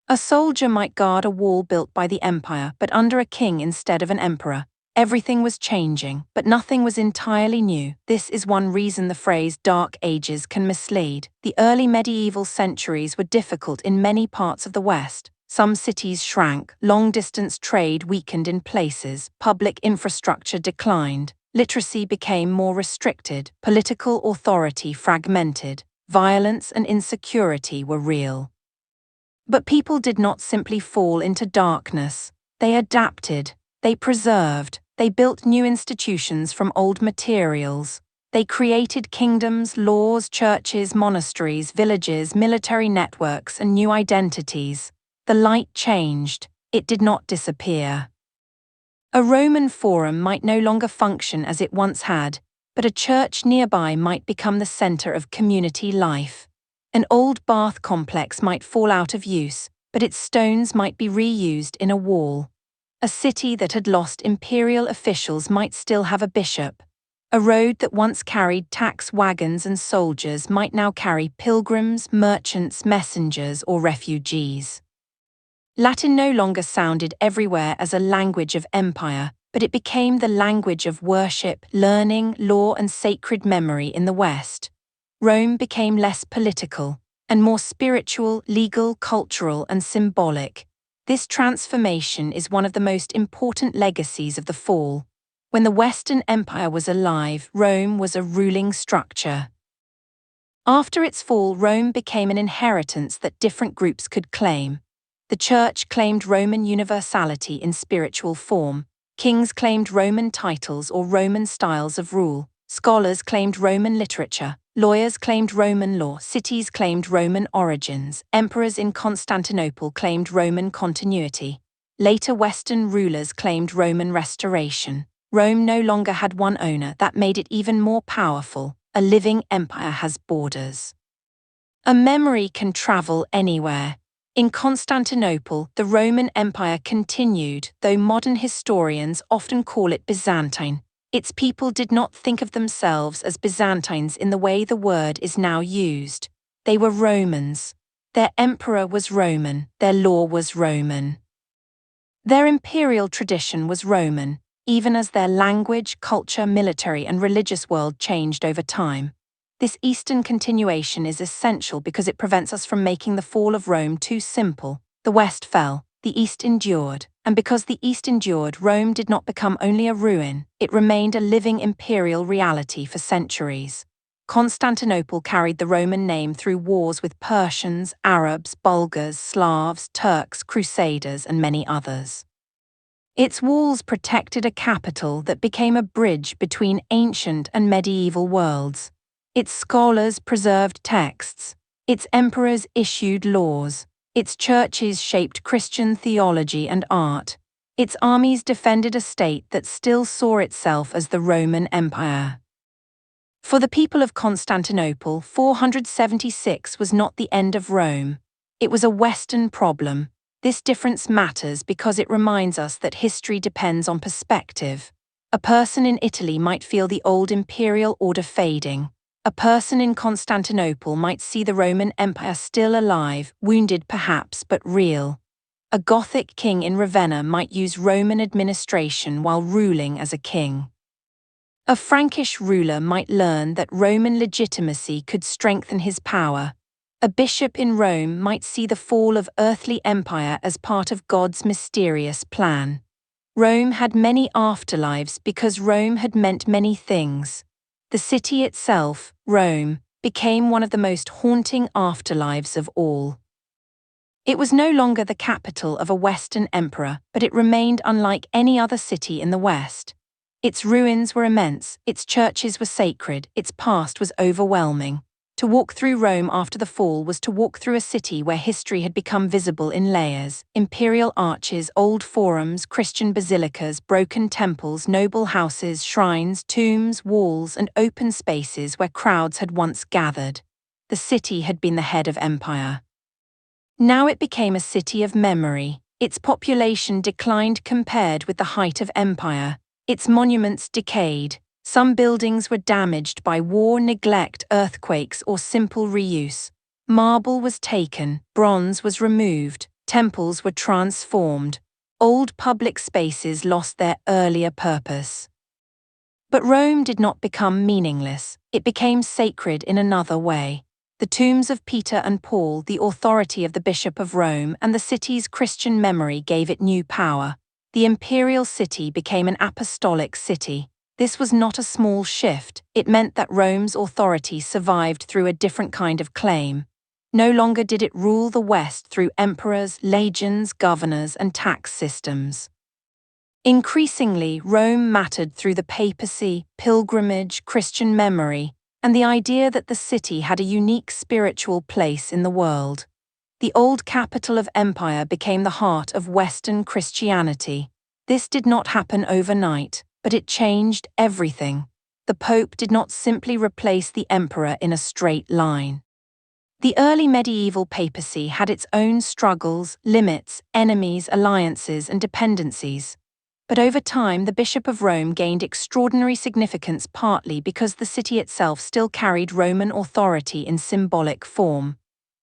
A soldier might guard a wall built by the empire but under a king instead of an emperor. Everything was changing, but nothing was entirely new. This is one reason the phrase Dark Ages can mislead. The early medieval centuries were difficult in many parts of the West. Some cities shrank, long-distance trade weakened in places, public infrastructure declined, literacy became more restricted, political authority fragmented, violence and insecurity were real. But people did not simply fall into darkness. They adapted, they preserved, they built new institutions from old materials. They created kingdoms, laws, churches, monasteries, villages, military networks, and new identities. The light changed. It did not disappear. A Roman forum might no longer function as it once had, but a church nearby might become the center of community life. An old bath complex might fall out of use, but its stones might be reused in a wall. A city that had lost imperial officials might still have a bishop. A road that once carried tax wagons and soldiers might now carry pilgrims, merchants, messengers, or refugees. Latin no longer sounded everywhere as a language of empire, but it became the language of worship, learning, law, and sacred memory in the West. Rome became less political and more spiritual, legal, cultural, and symbolic. This transformation is one of the most important legacies of the fall. When the Western Empire was alive, Rome was a ruling structure. After its fall, Rome became an inheritance that different groups could claim. The Church claimed Roman universality in spiritual form. Kings claimed Roman titles or Roman styles of rule. Scholars claimed Roman literature. Lawyers claimed Roman law, cities claimed Roman origins, emperors in Constantinople claimed Roman continuity. Later Western rulers claimed Roman restoration. Rome no longer had one owner. That made it even more powerful. A living empire has borders. A memory can travel anywhere. In Constantinople, the Roman Empire continued, though modern historians often call it Byzantine. Its people did not think of themselves as Byzantines in the way the word is now used. They were Romans. Their emperor was Roman, their law was Roman. Their imperial tradition was Roman, even as their language, culture, military, and religious world changed over time. This Eastern continuation is essential because it prevents us from making the fall of Rome too simple. The West fell, the East endured, and because the East endured, Rome did not become only a ruin, it remained a living imperial reality for centuries. Constantinople carried the Roman name through wars with Persians, Arabs, Bulgars, Slavs, Turks, Crusaders, and many others. Its walls protected a capital that became a bridge between ancient and medieval worlds. Its scholars preserved texts. Its emperors issued laws. Its churches shaped Christian theology and art. Its armies defended a state that still saw itself as the Roman Empire. For the people of Constantinople, 476 was not the end of Rome. It was a Western problem. This difference matters because it reminds us that history depends on perspective. A person in Italy might feel the old imperial order fading. A person in Constantinople might see the Roman Empire still alive, wounded perhaps, but real. A Gothic king in Ravenna might use Roman administration while ruling as a king. A Frankish ruler might learn that Roman legitimacy could strengthen his power. A bishop in Rome might see the fall of earthly empire as part of God's mysterious plan. Rome had many afterlives because Rome had meant many things. The city itself, Rome, became one of the most haunting afterlives of all. It was no longer the capital of a Western emperor, but it remained unlike any other city in the West. Its ruins were immense, its churches were sacred, its past was overwhelming. To walk through Rome after the fall was to walk through a city where history had become visible in layers: imperial arches, old forums, Christian basilicas, broken temples, noble houses, shrines, tombs, walls, and open spaces where crowds had once gathered. The city had been the head of empire. Now it became a city of memory. Its population declined compared with the height of empire. Its monuments decayed. Some buildings were damaged by war, neglect, earthquakes, or simple reuse. Marble was taken, bronze was removed, temples were transformed. Old public spaces lost their earlier purpose. But Rome did not become meaningless. It became sacred in another way. The tombs of Peter and Paul, the authority of the Bishop of Rome, and the city's Christian memory gave it new power. The imperial city became an apostolic city. This was not a small shift. It meant that Rome's authority survived through a different kind of claim. No longer did it rule the West through emperors, legions, governors, and tax systems. Increasingly, Rome mattered through the papacy, pilgrimage, Christian memory, and the idea that the city had a unique spiritual place in the world. The old capital of empire became the heart of Western Christianity. This did not happen overnight, but it changed everything. The Pope did not simply replace the emperor in a straight line. The early medieval papacy had its own struggles, limits, enemies, alliances, and dependencies. But over time, the Bishop of Rome gained extraordinary significance, partly because the city itself still carried Roman authority in symbolic form.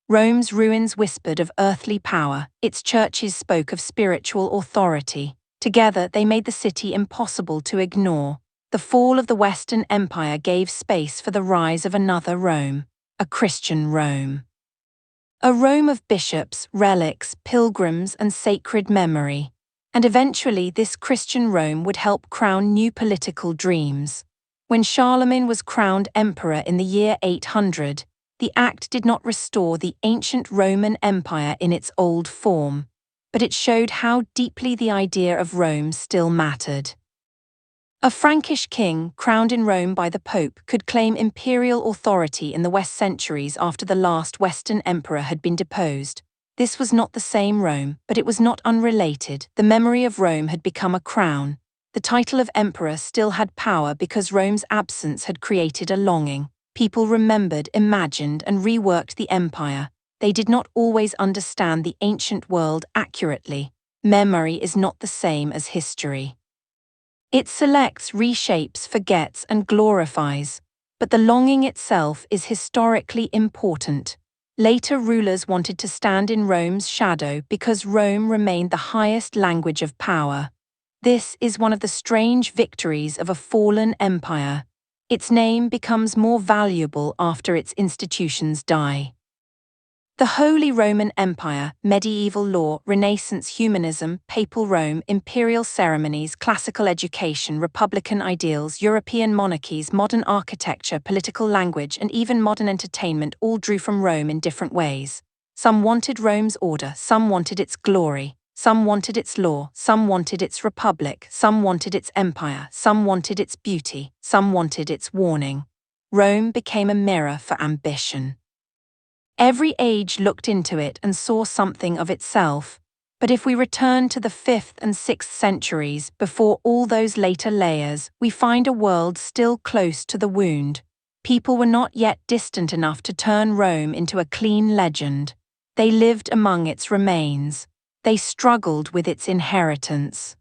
Rome's ruins whispered of earthly power, its churches spoke of spiritual authority. Together, they made the city impossible to ignore. The fall of the Western Empire gave space for the rise of another Rome, a Christian Rome. A Rome of bishops, relics, pilgrims, and sacred memory. And eventually this Christian Rome would help crown new political dreams. When Charlemagne was crowned emperor in the year 800, the act did not restore the ancient Roman Empire in its old form, but it showed how deeply the idea of Rome still mattered. A Frankish king, crowned in Rome by the Pope, could claim imperial authority in the West centuries after the last Western emperor had been deposed. This was not the same Rome, but it was not unrelated. The memory of Rome had become a crown. The title of emperor still had power because Rome's absence had created a longing. People remembered, imagined, and reworked the empire. They did not always understand the ancient world accurately. Memory is not the same as history. It selects, reshapes, forgets, and glorifies. But the longing itself is historically important. Later rulers wanted to stand in Rome's shadow because Rome remained the highest language of power. This is one of the strange victories of a fallen empire. Its name becomes more valuable after its institutions die. The Holy Roman Empire, medieval law, Renaissance humanism, papal Rome, imperial ceremonies, classical education, republican ideals, European monarchies, modern architecture, political language, and even modern entertainment all drew from Rome in different ways. Some wanted Rome's order, some wanted its glory, some wanted its law, some wanted its republic, some wanted its empire, some wanted its beauty, some wanted its warning. Rome became a mirror for ambition. Every age looked into it and saw something of itself. But if we return to the 5th and 6th centuries, before all those later layers, we find a world still close to the wound. People were not yet distant enough to turn Rome into a clean legend. They lived among its remains. They struggled with its inheritance.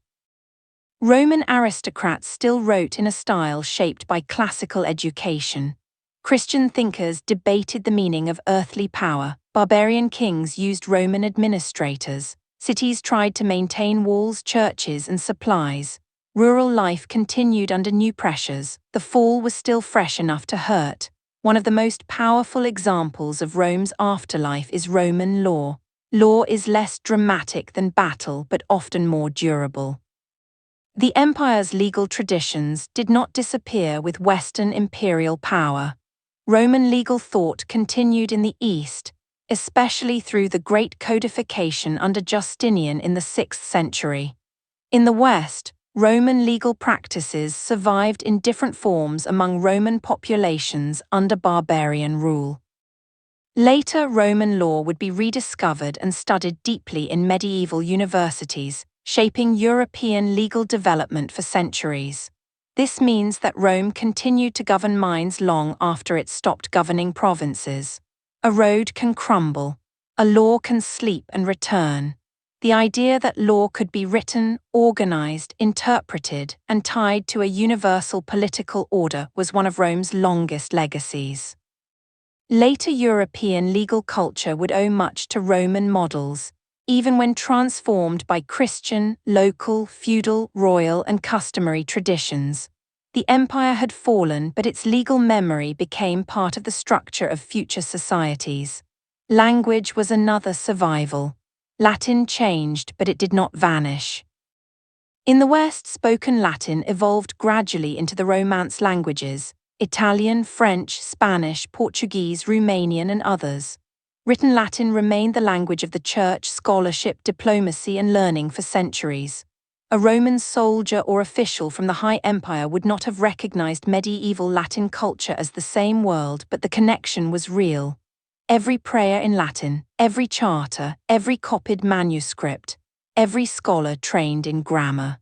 Roman aristocrats still wrote in a style shaped by classical education. Christian thinkers debated the meaning of earthly power. Barbarian kings used Roman administrators. Cities tried to maintain walls, churches, and supplies. Rural life continued under new pressures. The fall was still fresh enough to hurt. One of the most powerful examples of Rome's afterlife is Roman law. Law is less dramatic than battle, but often more durable. The empire's legal traditions did not disappear with Western imperial power. Roman legal thought continued in the East, especially through the Great Codification under Justinian in the 6th century. In the West, Roman legal practices survived in different forms among Roman populations under barbarian rule. Later Roman law would be rediscovered and studied deeply in medieval universities, shaping European legal development for centuries. This means that Rome continued to govern minds long after it stopped governing provinces. A road can crumble, a law can sleep and return. The idea that law could be written, organized, interpreted, and tied to a universal political order was one of Rome's longest legacies. Later European legal culture would owe much to Roman models, even when transformed by Christian, local, feudal, royal, and customary traditions. The empire had fallen, but its legal memory became part of the structure of future societies. Language was another survival. Latin changed, but it did not vanish. In the West, spoken Latin evolved gradually into the Romance languages: Italian, French, Spanish, Portuguese, Romanian, and others. Written Latin remained the language of the church, scholarship, diplomacy, and learning for centuries. A Roman soldier or official from the High Empire would not have recognized medieval Latin culture as the same world, but the connection was real. Every prayer in Latin, every charter, every copied manuscript, every scholar trained in grammar.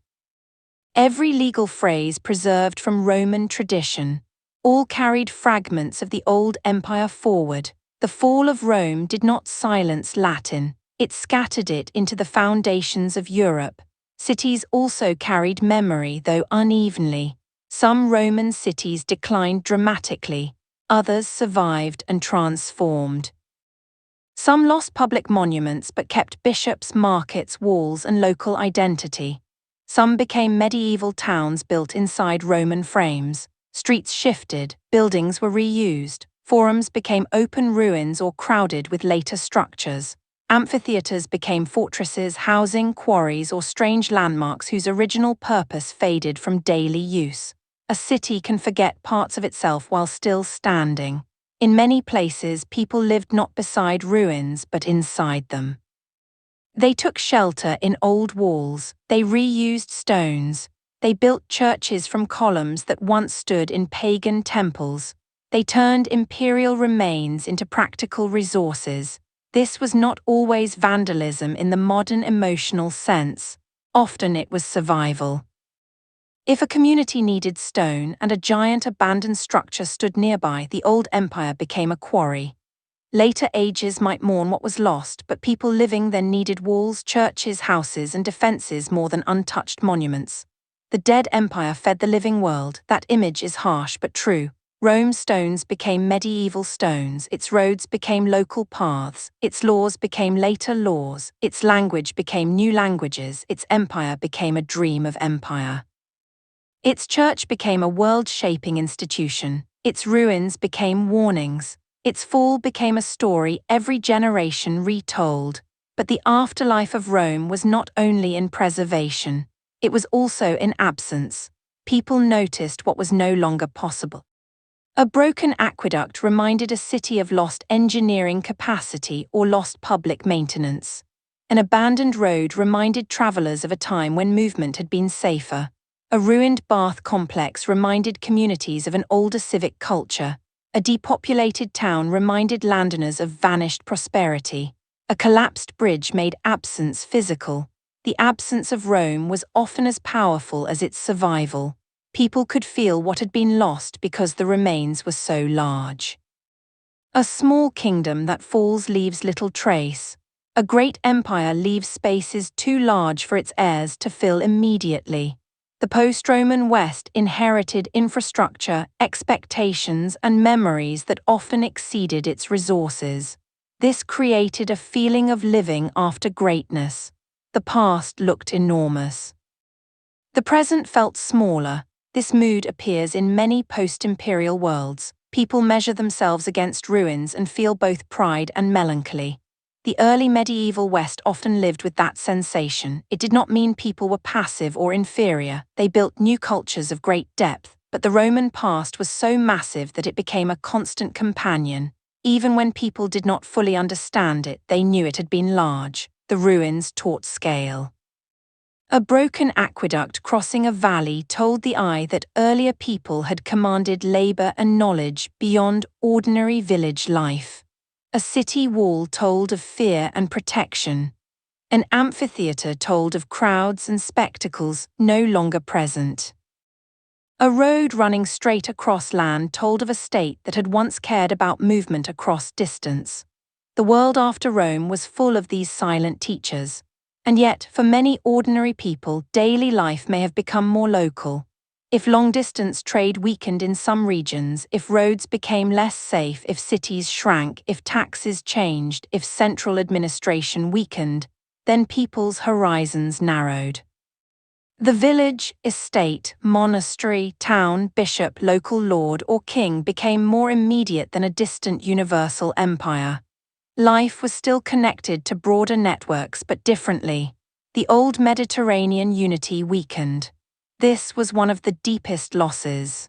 Every legal phrase preserved from Roman tradition, all carried fragments of the old empire forward. The fall of Rome did not silence Latin, it scattered it into the foundations of Europe. Cities also carried memory, though unevenly. Some Roman cities declined dramatically, others survived and transformed. Some lost public monuments but kept bishops, markets, walls, and local identity. Some became medieval towns built inside Roman frames. Streets shifted, buildings were reused, forums became open ruins or crowded with later structures. Amphitheaters became fortresses, housing quarries, or strange landmarks whose original purpose faded from daily use. A city can forget parts of itself while still standing. In many places, people lived not beside ruins but inside them. They took shelter in old walls, they reused stones, they built churches from columns that once stood in pagan temples. They turned imperial remains into practical resources. This was not always vandalism in the modern emotional sense. Often it was survival. If a community needed stone and a giant abandoned structure stood nearby, the old empire became a quarry. Later ages might mourn what was lost, but people living then needed walls, churches, houses, and defenses more than untouched monuments. The dead empire fed the living world. That image is harsh but true. Rome's stones became medieval stones, its roads became local paths, its laws became later laws, its language became new languages, its empire became a dream of empire. Its church became a world-shaping institution, its ruins became warnings, its fall became a story every generation retold. But the afterlife of Rome was not only in preservation, it was also in absence. People noticed what was no longer possible. A broken aqueduct reminded a city of lost engineering capacity or lost public maintenance. An abandoned road reminded travelers of a time when movement had been safer. A ruined bath complex reminded communities of an older civic culture. A depopulated town reminded landowners of vanished prosperity. A collapsed bridge made absence physical. The absence of Rome was often as powerful as its survival. People could feel what had been lost because the remains were so large. A small kingdom that falls leaves little trace. A great empire leaves spaces too large for its heirs to fill immediately. The post-Roman West inherited infrastructure, expectations, and memories that often exceeded its resources. This created a feeling of living after greatness. The past looked enormous. The present felt smaller. This mood appears in many post-imperial worlds. People measure themselves against ruins and feel both pride and melancholy. The early medieval West often lived with that sensation. It did not mean people were passive or inferior. They built new cultures of great depth, but the Roman past was so massive that it became a constant companion. Even when people did not fully understand it, they knew it had been large. The ruins taught scale. A broken aqueduct crossing a valley told the eye that earlier people had commanded labor and knowledge beyond ordinary village life. A city wall told of fear and protection. An amphitheater told of crowds and spectacles no longer present. A road running straight across land told of a state that had once cared about movement across distance. The world after Rome was full of these silent teachers. And yet, for many ordinary people, daily life may have become more local. If long-distance trade weakened in some regions, if roads became less safe, if cities shrank, if taxes changed, if central administration weakened, then people's horizons narrowed. The village, estate, monastery, town, bishop, local lord, or king became more immediate than a distant universal empire. Life was still connected to broader networks, but differently. The old Mediterranean unity weakened. This was one of the deepest losses.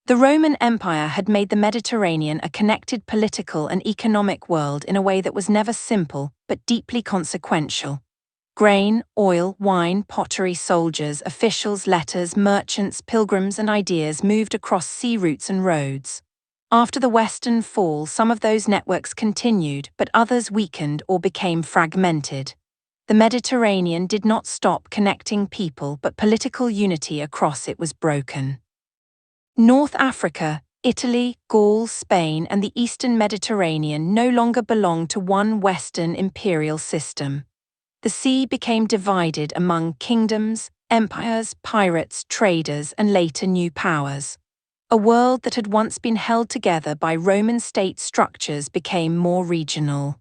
The Roman Empire had made the Mediterranean a connected political and economic world in a way that was never simple, but deeply consequential. Grain, oil, wine, pottery, soldiers, officials, letters, merchants, pilgrims, and ideas moved across sea routes and roads. After the Western fall, some of those networks continued, but others weakened or became fragmented. The Mediterranean did not stop connecting people, but political unity across it was broken. North Africa, Italy, Gaul, Spain, and the Eastern Mediterranean no longer belonged to one Western imperial system. The sea became divided among kingdoms, empires, pirates, traders, and later new powers. A world that had once been held together by Roman state structures became more regional.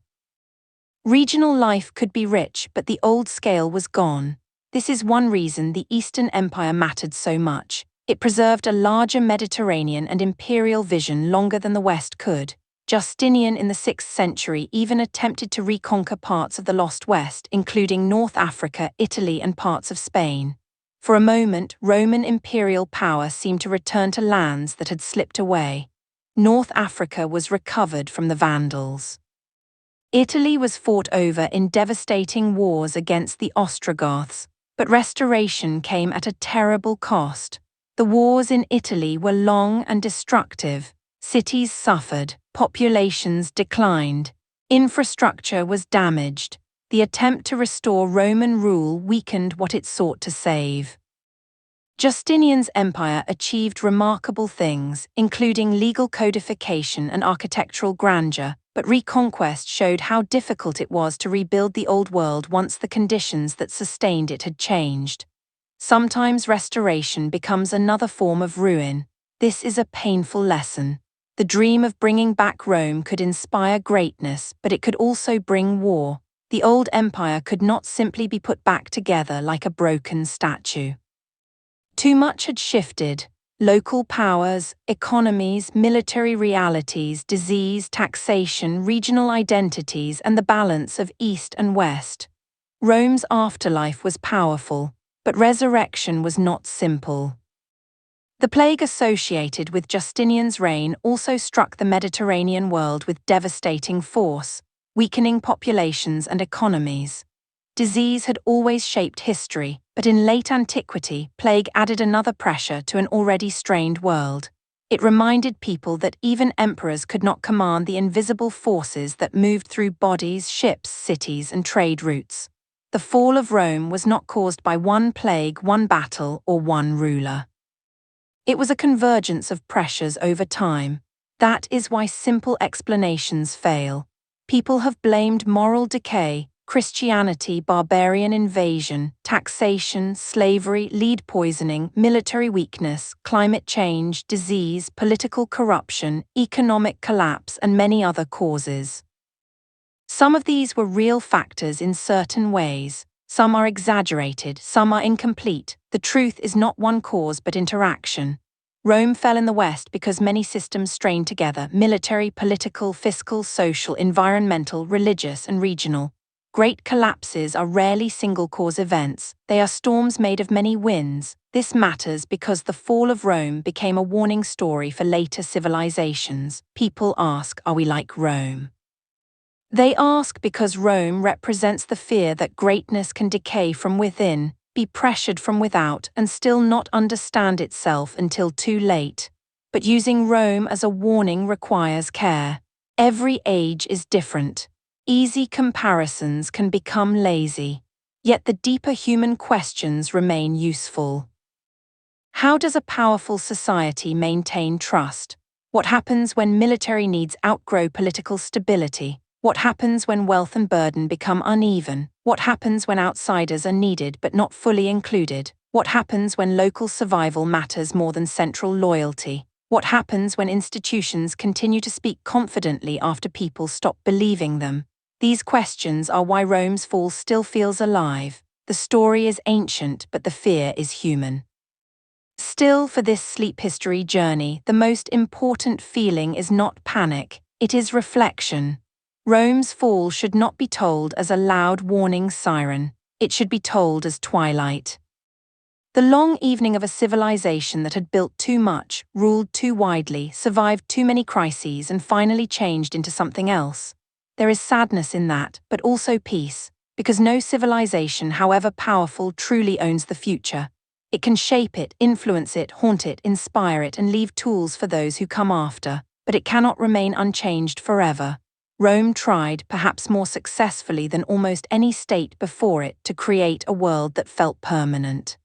Regional life could be rich, but the old scale was gone. This is one reason the Eastern Empire mattered so much. It preserved a larger Mediterranean and imperial vision longer than the West could. Justinian in the 6th century even attempted to reconquer parts of the lost West, including North Africa, Italy, and parts of Spain. For a moment, Roman imperial power seemed to return to lands that had slipped away. North Africa was recovered from the Vandals. Italy was fought over in devastating wars against the Ostrogoths, but restoration came at a terrible cost. The wars in Italy were long and destructive. Cities suffered, populations declined, infrastructure was damaged. The attempt to restore Roman rule weakened what it sought to save. Justinian's empire achieved remarkable things, including legal codification and architectural grandeur, but reconquest showed how difficult it was to rebuild the old world once the conditions that sustained it had changed. Sometimes restoration becomes another form of ruin. This is a painful lesson. The dream of bringing back Rome could inspire greatness, but it could also bring war. The old empire could not simply be put back together like a broken statue. Too much had shifted. Local powers, economies, military realities, disease, taxation, regional identities, and the balance of East and West. Rome's afterlife was powerful, but resurrection was not simple. The plague associated with Justinian's reign also struck the Mediterranean world with devastating force, weakening populations and economies. Disease had always shaped history, but in late antiquity, plague added another pressure to an already strained world. It reminded people that even emperors could not command the invisible forces that moved through bodies, ships, cities, and trade routes. The fall of Rome was not caused by one plague, one battle, or one ruler. It was a convergence of pressures over time. That is why simple explanations fail. People have blamed moral decay, Christianity, barbarian invasion, taxation, slavery, lead poisoning, military weakness, climate change, disease, political corruption, economic collapse, and many other causes. Some of these were real factors in certain ways. Some are exaggerated, some are incomplete. The truth is not one cause but interaction. Rome fell in the West because many systems strained together: military, political, fiscal, social, environmental, religious, and regional. Great collapses are rarely single-cause events, they are storms made of many winds. This matters because the fall of Rome became a warning story for later civilizations. People ask, are we like Rome? They ask because Rome represents the fear that greatness can decay from within. be pressured from without, and still not understand itself until too late. But using Rome as a warning requires care. Every age is different. Easy comparisons can become lazy. Yet the deeper human questions remain useful. How does a powerful society maintain trust? What happens when military needs outgrow political stability? What happens when wealth and burden become uneven? What happens when outsiders are needed but not fully included? What happens when local survival matters more than central loyalty? What happens when institutions continue to speak confidently after people stop believing them? These questions are why Rome's fall still feels alive. The story is ancient, but the fear is human. Still, for this sleep history journey, the most important feeling is not panic, it is reflection. Rome's fall should not be told as a loud warning siren, it should be told as twilight. The long evening of a civilization that had built too much, ruled too widely, survived too many crises, and finally changed into something else. There is sadness in that, but also peace, because no civilization, however powerful, truly owns the future. It can shape it, influence it, haunt it, inspire it, and leave tools for those who come after, but it cannot remain unchanged forever. Rome tried, perhaps more successfully than almost any state before it, to create a world that felt permanent.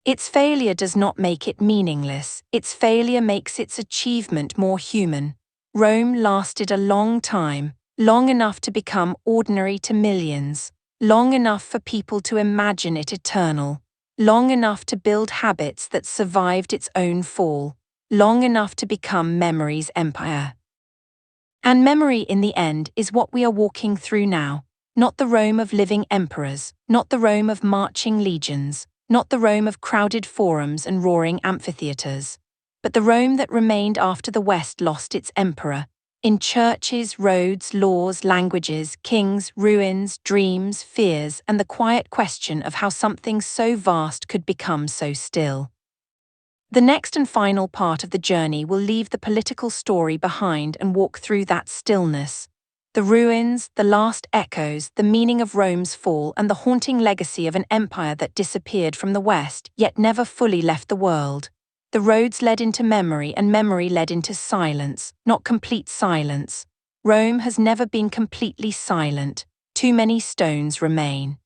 Its failure does not make it meaningless, its failure makes its achievement more human. Rome lasted a long time, long enough to become ordinary to millions, long enough for people to imagine it eternal, long enough to build habits that survived its own fall, long enough to become memory's empire. And memory, in the end, is what we are walking through now, not the Rome of living emperors, not the Rome of marching legions, not the Rome of crowded forums and roaring amphitheaters, but the Rome that remained after the West lost its emperor, in churches, roads, laws, languages, kings, ruins, dreams, fears, and the quiet question of how something so vast could become so still. The next and final part of the journey will leave the political story behind and walk through that stillness. The ruins, the last echoes, the meaning of Rome's fall, and the haunting legacy of an empire that disappeared from the West, yet never fully left the world. The roads led into memory, and memory led into silence, not complete silence. Rome has never been completely silent. Too many stones remain.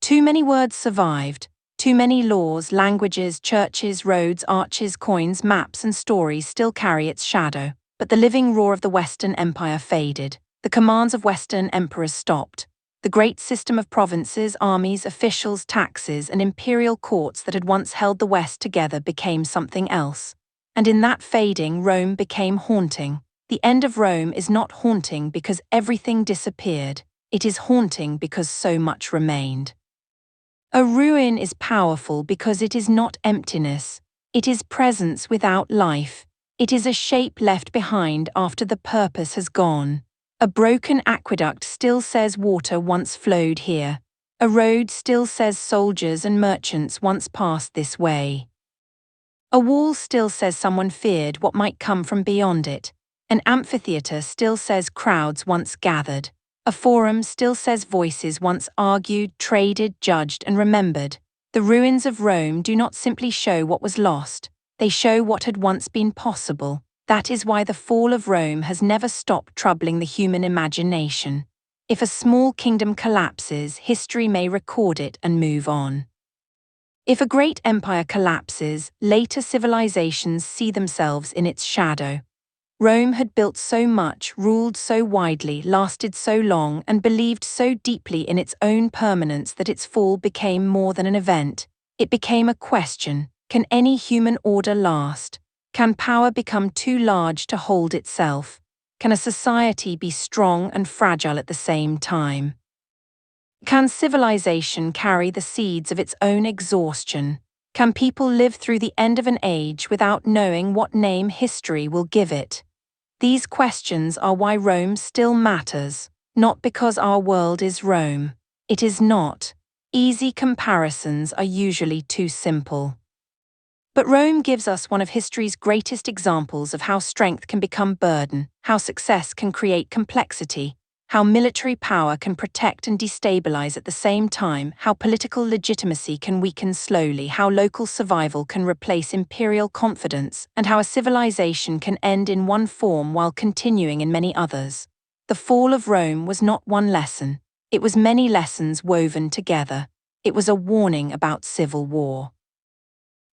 Too many words survived. Too many laws, languages, churches, roads, arches, coins, maps, and stories still carry its shadow. But the living roar of the Western Empire faded. The commands of Western emperors stopped. The great system of provinces, armies, officials, taxes, and imperial courts that had once held the West together became something else. And in that fading, Rome became haunting. The end of Rome is not haunting because everything disappeared. It is haunting because so much remained. A ruin is powerful because it is not emptiness. It is presence without life. It is a shape left behind after the purpose has gone. A broken aqueduct still says water once flowed here. A road still says soldiers and merchants once passed this way. A wall still says someone feared what might come from beyond it. An amphitheater still says crowds once gathered. A forum still says voices once argued, traded, judged, and remembered. The ruins of Rome do not simply show what was lost, they show what had once been possible. That is why the fall of Rome has never stopped troubling the human imagination. If a small kingdom collapses, history may record it and move on. If a great empire collapses, later civilizations see themselves in its shadow. Rome had built so much, ruled so widely, lasted so long, and believed so deeply in its own permanence that its fall became more than an event. It became a question: can any human order last? Can power become too large to hold itself? Can a society be strong and fragile at the same time? Can civilization carry the seeds of its own exhaustion? Can people live through the end of an age without knowing what name history will give it? These questions are why Rome still matters, not because our world is Rome. It is not. Easy comparisons are usually too simple. But Rome gives us one of history's greatest examples of how strength can become burden, how success can create complexity, how military power can protect and destabilize at the same time, how political legitimacy can weaken slowly, how local survival can replace imperial confidence, and how a civilization can end in one form while continuing in many others. The fall of Rome was not one lesson, it was many lessons woven together. It was a warning about civil war.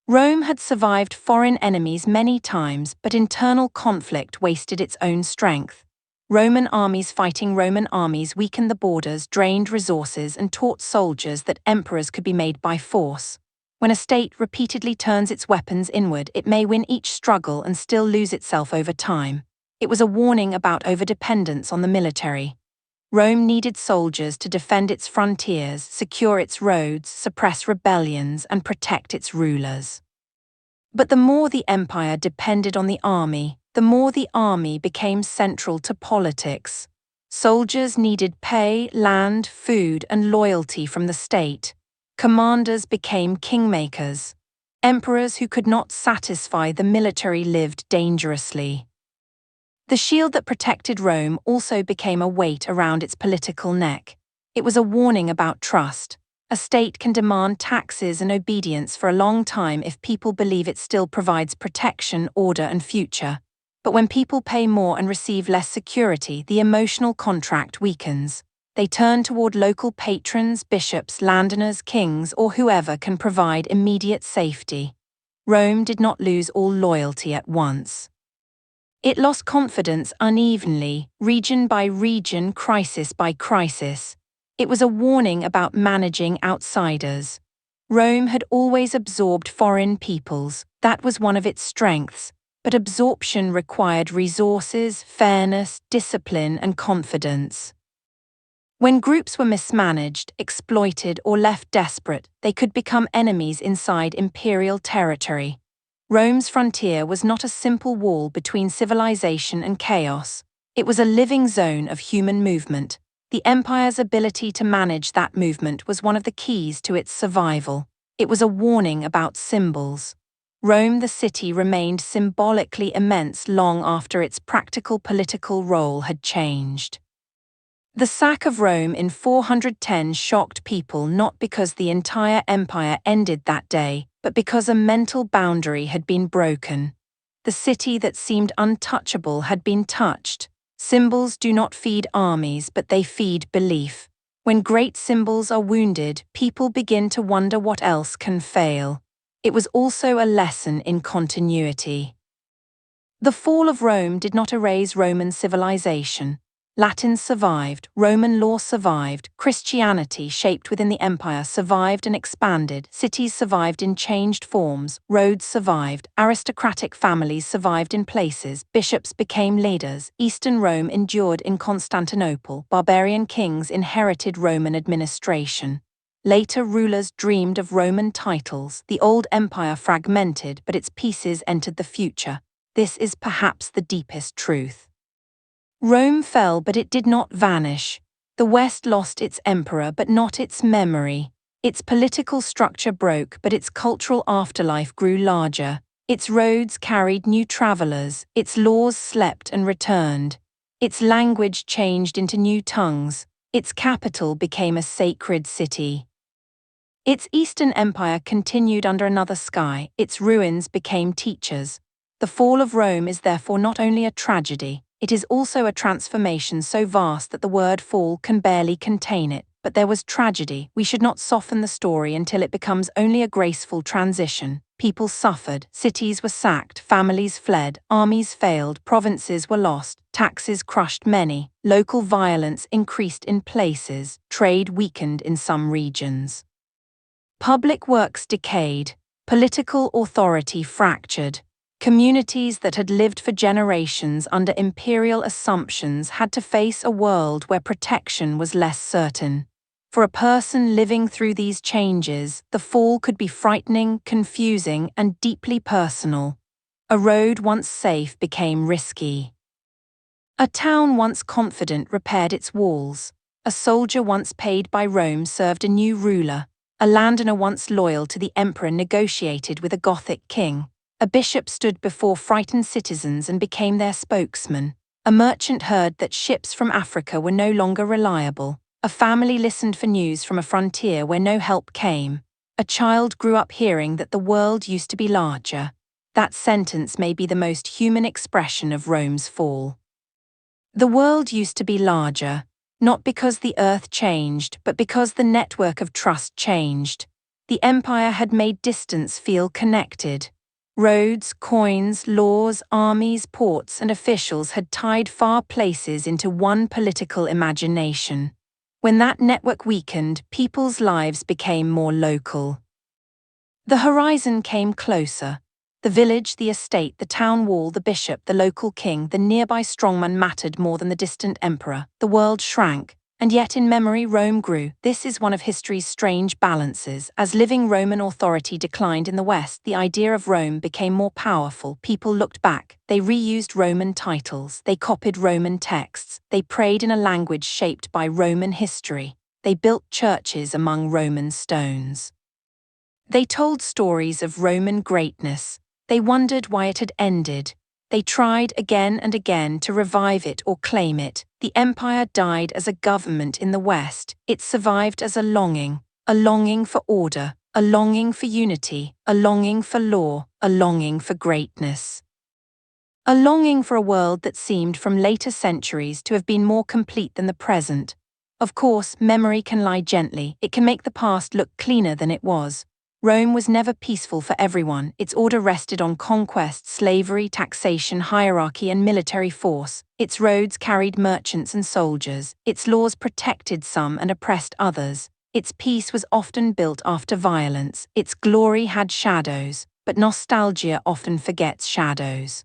Rome had survived foreign enemies many times, but internal conflict wasted its own strength. Roman armies fighting Roman armies weakened the borders, drained resources, and taught soldiers that emperors could be made by force. When a state repeatedly turns its weapons inward, it may win each struggle and still lose itself over time. It was a warning about overdependence on the military. Rome needed soldiers to defend its frontiers, secure its roads, suppress rebellions, and protect its rulers. But the more the empire depended on the army, the more the army became central to politics. Soldiers needed pay, land, food, and loyalty from the state. Commanders became kingmakers. Emperors who could not satisfy the military lived dangerously. The shield that protected Rome also became a weight around its political neck. It was a warning about trust. A state can demand taxes and obedience for a long time if people believe it still provides protection, order, and future. But when people pay more and receive less security, the emotional contract weakens. They turn toward local patrons, bishops, landowners, kings, or whoever can provide immediate safety. Rome did not lose all loyalty at once. It lost confidence unevenly, region by region, crisis by crisis. It was a warning about managing outsiders. Rome had always absorbed foreign peoples, that was one of its strengths, but absorption required resources, fairness, discipline, and confidence. When groups were mismanaged, exploited, or left desperate, they could become enemies inside imperial territory. Rome's frontier was not a simple wall between civilization and chaos. It was a living zone of human movement. The empire's ability to manage that movement was one of the keys to its survival. It was a warning about symbols. Rome, the city, remained symbolically immense long after its practical political role had changed. The sack of Rome in 410 shocked people not because the entire empire ended that day, but because a mental boundary had been broken. The city that seemed untouchable had been touched. Symbols do not feed armies, but they feed belief. When great symbols are wounded, people begin to wonder what else can fail. It was also a lesson in continuity. The fall of Rome did not erase Roman civilization. Latin survived, Roman law survived, Christianity shaped within the empire survived and expanded, cities survived in changed forms, roads survived, aristocratic families survived in places, bishops became leaders, Eastern Rome endured in Constantinople, barbarian kings inherited Roman administration. Later rulers dreamed of Roman titles, the old empire fragmented but its pieces entered the future. This is perhaps the deepest truth. Rome fell, but it did not vanish. The West lost its emperor, but not its memory. Its political structure broke, but its cultural afterlife grew larger. Its roads carried new travelers, its laws slept and returned. Its language changed into new tongues. Its capital became a sacred city. Its Eastern Empire continued under another sky. Its ruins became teachers. The fall of Rome is therefore not only a tragedy, it is also a transformation so vast that the word fall can barely contain it. But there was tragedy. We should not soften the story until it becomes only a graceful transition. People suffered, cities were sacked, families fled, armies failed, provinces were lost, taxes crushed many, local violence increased in places, trade weakened in some regions. Public works decayed, political authority fractured. Communities that had lived for generations under imperial assumptions had to face a world where protection was less certain. For a person living through these changes, the fall could be frightening, confusing, and deeply personal. A road once safe became risky. A town once confident repaired its walls. A soldier once paid by Rome served a new ruler. A landowner once loyal to the emperor negotiated with a Gothic king. A bishop stood before frightened citizens and became their spokesman. A merchant heard that ships from Africa were no longer reliable. A family listened for news from a frontier where no help came. A child grew up hearing that the world used to be larger. That sentence may be the most human expression of Rome's fall. The world used to be larger, not because the earth changed, but because the network of trust changed. The empire had made distance feel connected. Roads, coins, laws, armies, ports, and officials had tied far places into one political imagination. When that network weakened, people's lives became more local. The horizon came closer. The village, the estate, the town wall, the bishop, the local king, the nearby strongman mattered more than the distant emperor. The world shrank, and yet in memory Rome grew. This is one of history's strange balances. As living Roman authority declined in the West, the idea of Rome became more powerful. People looked back. They reused Roman titles. They copied Roman texts. They prayed in a language shaped by Roman history. They built churches among Roman stones. They told stories of Roman greatness. They wondered why it had ended. They tried again and again to revive it or claim it. The empire died as a government in the West. It survived as a longing for order, a longing for unity, a longing for law, a longing for greatness. A longing for a world that seemed from later centuries to have been more complete than the present. Of course, memory can lie gently. It can make the past look cleaner than it was. Rome was never peaceful for everyone. Its order rested on conquest, slavery, taxation, hierarchy, and military force. Its roads carried merchants and soldiers. Its laws protected some and oppressed others. Its peace was often built after violence. Its glory had shadows, but nostalgia often forgets shadows.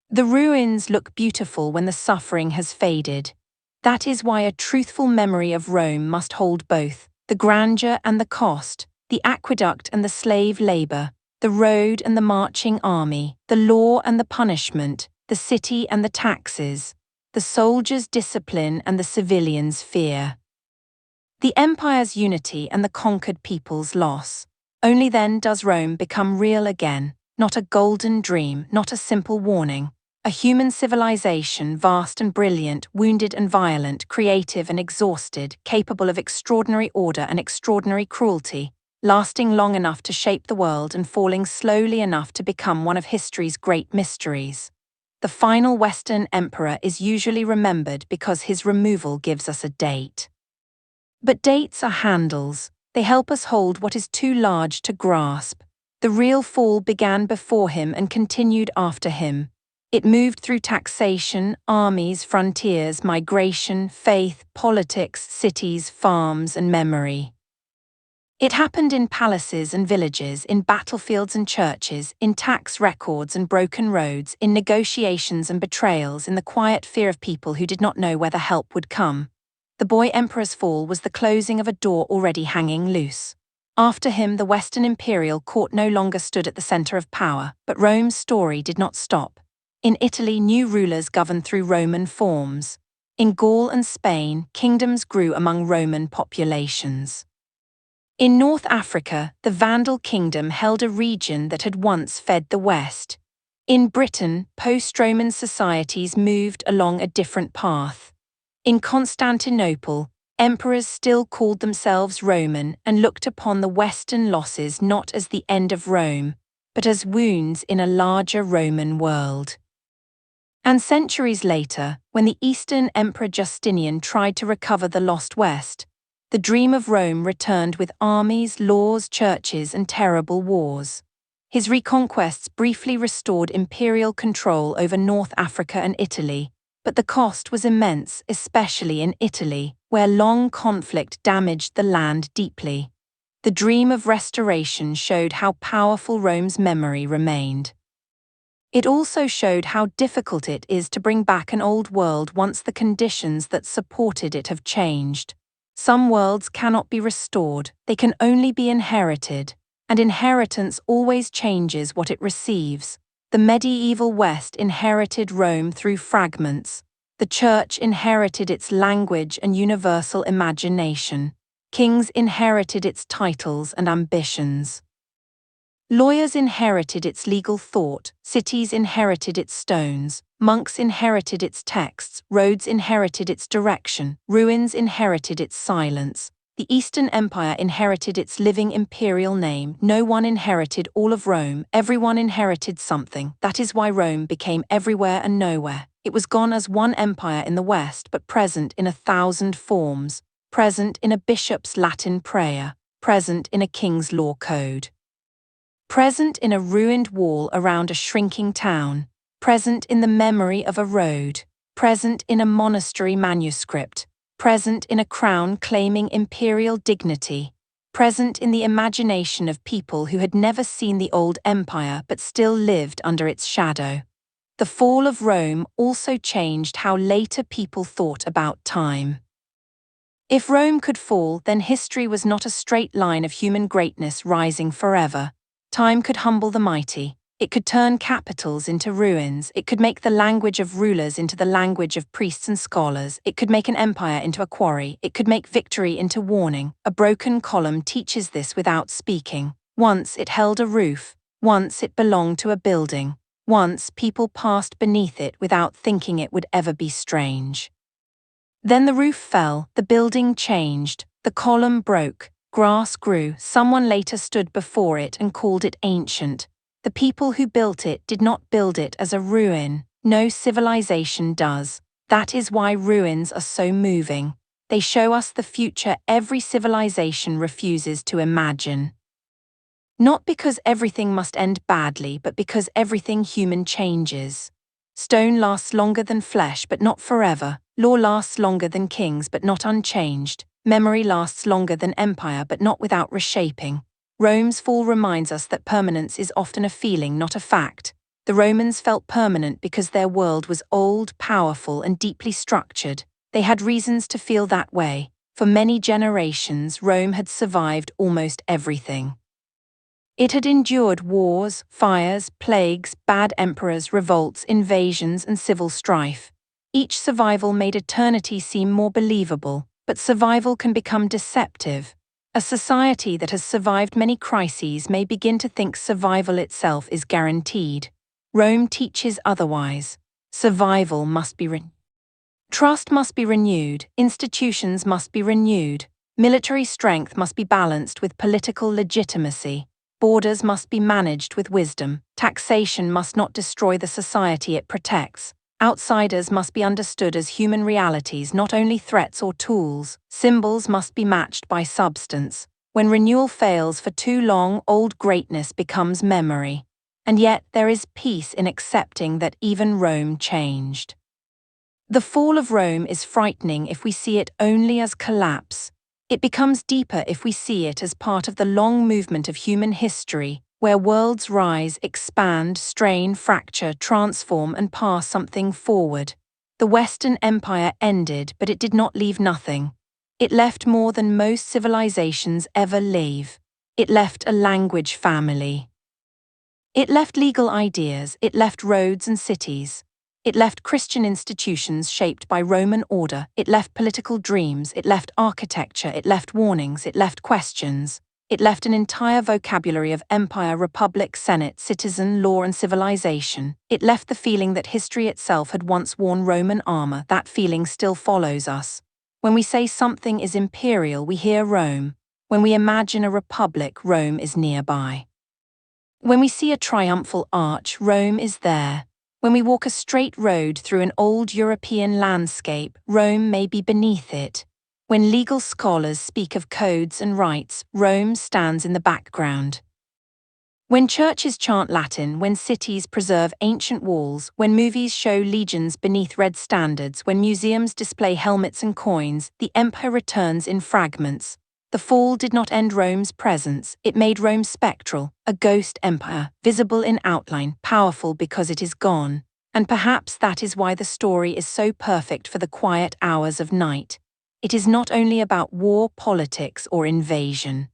The ruins look beautiful when the suffering has faded. That is why a truthful memory of Rome must hold both, the grandeur and the cost, the aqueduct and the slave labor, the road and the marching army, the law and the punishment, the city and the taxes, the soldiers' discipline and the civilians' fear. The empire's unity and the conquered people's loss. Only then does Rome become real again, not a golden dream, not a simple warning. A human civilization, vast and brilliant, wounded and violent, creative and exhausted, capable of extraordinary order and extraordinary cruelty, lasting long enough to shape the world and falling slowly enough to become one of history's great mysteries. The final Western emperor is usually remembered because his removal gives us a date. But dates are handles. They help us hold what is too large to grasp. The real fall began before him and continued after him. It moved through taxation, armies, frontiers, migration, faith, politics, cities, farms, and memory. It happened in palaces and villages, in battlefields and churches, in tax records and broken roads, in negotiations and betrayals, in the quiet fear of people who did not know whether help would come. The boy emperor's fall was the closing of a door already hanging loose. After him, the Western imperial court no longer stood at the center of power, but Rome's story did not stop. In Italy, new rulers governed through Roman forms. In Gaul and Spain, kingdoms grew among Roman populations. In North Africa, the Vandal kingdom held a region that had once fed the West. In Britain, post-Roman societies moved along a different path. In Constantinople, emperors still called themselves Roman and looked upon the Western losses not as the end of Rome, but as wounds in a larger Roman world. And centuries later, when the Eastern Emperor Justinian tried to recover the lost West, the dream of Rome returned with armies, laws, churches, and terrible wars. His reconquests briefly restored imperial control over North Africa and Italy, but the cost was immense, especially in Italy, where long conflict damaged the land deeply. The dream of restoration showed how powerful Rome's memory remained. It also showed how difficult it is to bring back an old world once the conditions that supported it have changed. Some worlds cannot be restored, they can only be inherited, and inheritance always changes what it receives. The medieval West inherited Rome through fragments. The Church inherited its language and universal imagination. Kings inherited its titles and ambitions. Lawyers inherited its legal thought, cities inherited its stones, monks inherited its texts, roads inherited its direction, ruins inherited its silence. The Eastern Empire inherited its living imperial name. No one inherited all of Rome, everyone inherited something. That is why Rome became everywhere and nowhere. It was gone as one empire in the West, but present in 1,000 forms, present in a bishop's Latin prayer, present in a king's law code. Present in a ruined wall around a shrinking town, present in the memory of a road, present in a monastery manuscript, present in a crown claiming imperial dignity, present in the imagination of people who had never seen the old empire but still lived under its shadow. The fall of Rome also changed how later people thought about time. If Rome could fall, then history was not a straight line of human greatness rising forever. Time could humble the mighty. It could turn capitals into ruins. It could make the language of rulers into the language of priests and scholars. It could make an empire into a quarry. It could make victory into warning. A broken column teaches this without speaking. Once it held a roof. Once it belonged to a building. Once people passed beneath it without thinking it would ever be strange. Then the roof fell, the building changed, the column broke. Grass grew. Someone later stood before it and called it ancient. The people who built it did not build it as a ruin. No civilization does. That is why ruins are so moving. They show us the future every civilization refuses to imagine. Not because everything must end badly, but because everything human changes. Stone lasts longer than flesh, but not forever. Law lasts longer than kings, but not unchanged. Memory lasts longer than empire, but not without reshaping. Rome's fall reminds us that permanence is often a feeling, not a fact. The Romans felt permanent because their world was old, powerful, and deeply structured. They had reasons to feel that way. For many generations, Rome had survived almost everything. It had endured wars, fires, plagues, bad emperors, revolts, invasions, and civil strife. Each survival made eternity seem more believable. But survival can become deceptive. A society that has survived many crises may begin to think survival itself is guaranteed. Rome teaches otherwise. Survival must be Trust must be renewed, institutions must be renewed, military strength must be balanced with political legitimacy, borders must be managed with wisdom, taxation must not destroy the society it protects. Outsiders must be understood as human realities, not only threats or tools. Symbols must be matched by substance. When renewal fails for too long, old greatness becomes memory. And yet there is peace in accepting that even Rome changed. The fall of Rome is frightening if we see it only as collapse. It becomes deeper if we see it as part of the long movement of human history, where worlds rise, expand, strain, fracture, transform, and pass something forward. The Western Empire ended, but it did not leave nothing. It left more than most civilizations ever leave. It left a language family. It left legal ideas, it left roads and cities. It left Christian institutions shaped by Roman order, it left political dreams, it left architecture, it left warnings, it left questions. It left an entire vocabulary of empire, republic, senate, citizen, law, and civilization. It left the feeling that history itself had once worn Roman armor. That feeling still follows us. When we say something is imperial, we hear Rome. When we imagine a republic, Rome is nearby. When we see a triumphal arch, Rome is there. When we walk a straight road through an old European landscape, Rome may be beneath it. When legal scholars speak of codes and rights, Rome stands in the background. When churches chant Latin, when cities preserve ancient walls, when movies show legions beneath red standards, when museums display helmets and coins, the empire returns in fragments. The fall did not end Rome's presence, it made Rome spectral, a ghost empire, visible in outline, powerful because it is gone. And perhaps that is why the story is so perfect for the quiet hours of night. It is not only about war, politics, or invasion.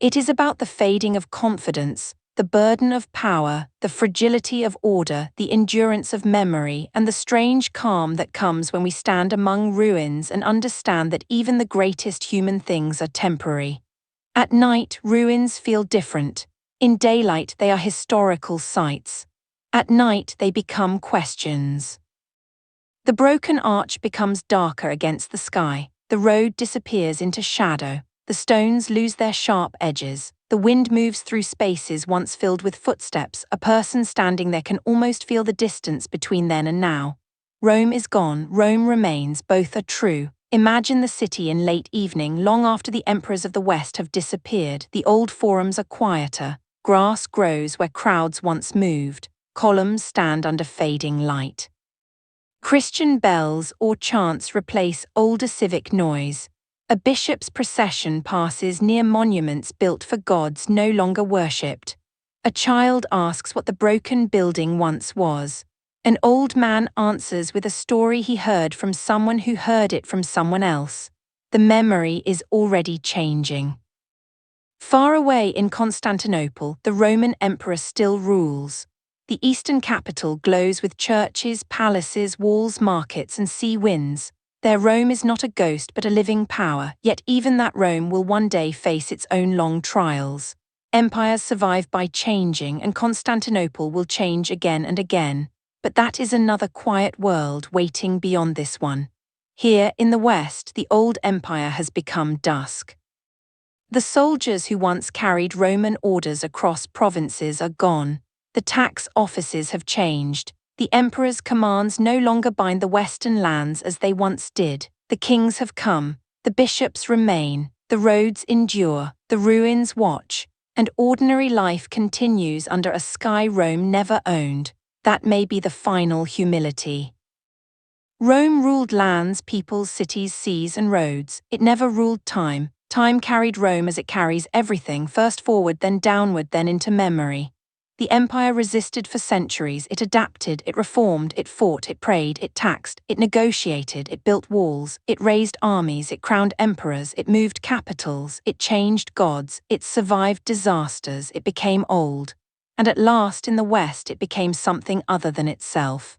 It is about the fading of confidence, the burden of power, the fragility of order, the endurance of memory, and the strange calm that comes when we stand among ruins and understand that even the greatest human things are temporary. At night, ruins feel different. In daylight, they are historical sites. At night, they become questions. The broken arch becomes darker against the sky. The road disappears into shadow. The stones lose their sharp edges. The wind moves through spaces once filled with footsteps. A person standing there can almost feel the distance between then and now. Rome is gone, Rome remains, both are true. Imagine the city in late evening, long after the emperors of the West have disappeared. The old forums are quieter. Grass grows where crowds once moved. Columns stand under fading light. Christian bells or chants replace older civic noise. A bishop's procession passes near monuments built for gods no longer worshipped. A child asks what the broken building once was. An old man answers with a story he heard from someone who heard it from someone else. The memory is already changing. Far away in Constantinople, the Roman emperor still rules. The eastern capital glows with churches, palaces, walls, markets, and sea winds. Their Rome is not a ghost but a living power, yet even that Rome will one day face its own long trials. Empires survive by changing, and Constantinople will change again and again. But that is another quiet world waiting beyond this one. Here, in the West, the old empire has become dusk. The soldiers who once carried Roman orders across provinces are gone. The tax offices have changed. The emperor's commands no longer bind the western lands as they once did. The kings have come. The bishops remain. The roads endure. The ruins watch. And ordinary life continues under a sky Rome never owned. That may be the final humility. Rome ruled lands, peoples, cities, seas, and roads. It never ruled time. Time carried Rome as it carries everything, first forward, then downward, then into memory. The empire resisted for centuries. It adapted, it reformed, it fought, it prayed, it taxed, it negotiated, it built walls, it raised armies, it crowned emperors, it moved capitals, it changed gods, it survived disasters, it became old. And at last, in the West, it became something other than itself.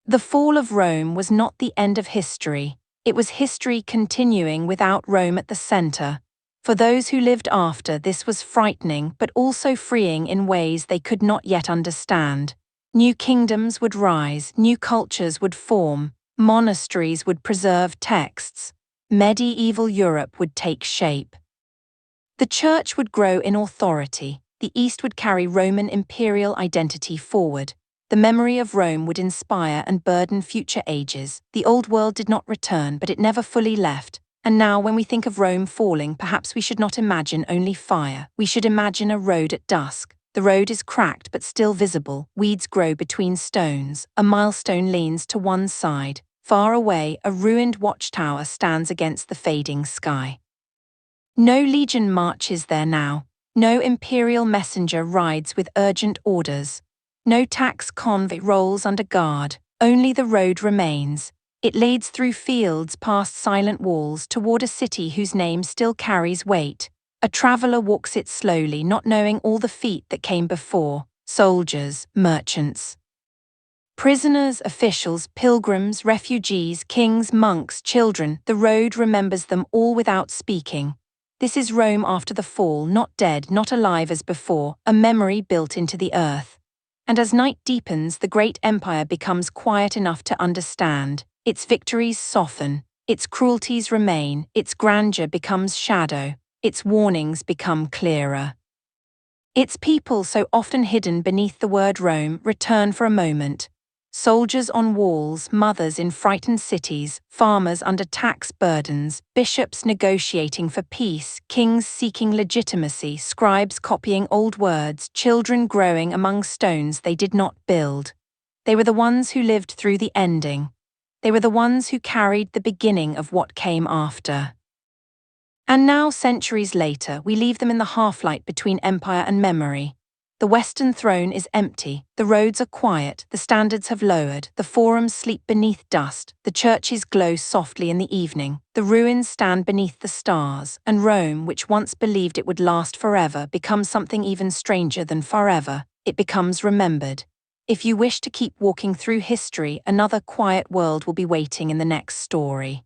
The fall of Rome was not the end of history. It was history continuing without Rome at the center. For those who lived after, this was frightening but also freeing in ways they could not yet understand. New kingdoms would rise, new cultures would form, monasteries would preserve texts. Medieval Europe would take shape. The church would grow in authority. The East would carry Roman imperial identity forward. The memory of Rome would inspire and burden future ages. The old world did not return, but it never fully left. And now, when we think of Rome falling, perhaps we should not imagine only fire. We should imagine a road at dusk. The road is cracked but still visible. Weeds grow between stones. A milestone leans to one side. Far away, a ruined watchtower stands against the fading sky. No legion marches there now. No imperial messenger rides with urgent orders. No tax convoy rolls under guard. Only the road remains. It leads through fields, past silent walls, toward a city whose name still carries weight. A traveler walks it slowly, not knowing all the feet that came before. Soldiers, merchants, prisoners, officials, pilgrims, refugees, kings, monks, children. The road remembers them all without speaking. This is Rome after the fall, not dead, not alive as before, a memory built into the earth. And as night deepens, the great empire becomes quiet enough to understand. Its victories soften, its cruelties remain, its grandeur becomes shadow, its warnings become clearer. Its people, so often hidden beneath the word Rome, return for a moment. Soldiers on walls, mothers in frightened cities, farmers under tax burdens, bishops negotiating for peace, kings seeking legitimacy, scribes copying old words, children growing among stones they did not build. They were the ones who lived through the ending. They were the ones who carried the beginning of what came after. And now, centuries later, we leave them in the half-light between empire and memory. The Western throne is empty, the roads are quiet, the standards have lowered, the forums sleep beneath dust, the churches glow softly in the evening, the ruins stand beneath the stars, and Rome, which once believed it would last forever, becomes something even stranger than forever. It becomes remembered. If you wish to keep walking through history, another quiet world will be waiting in the next story.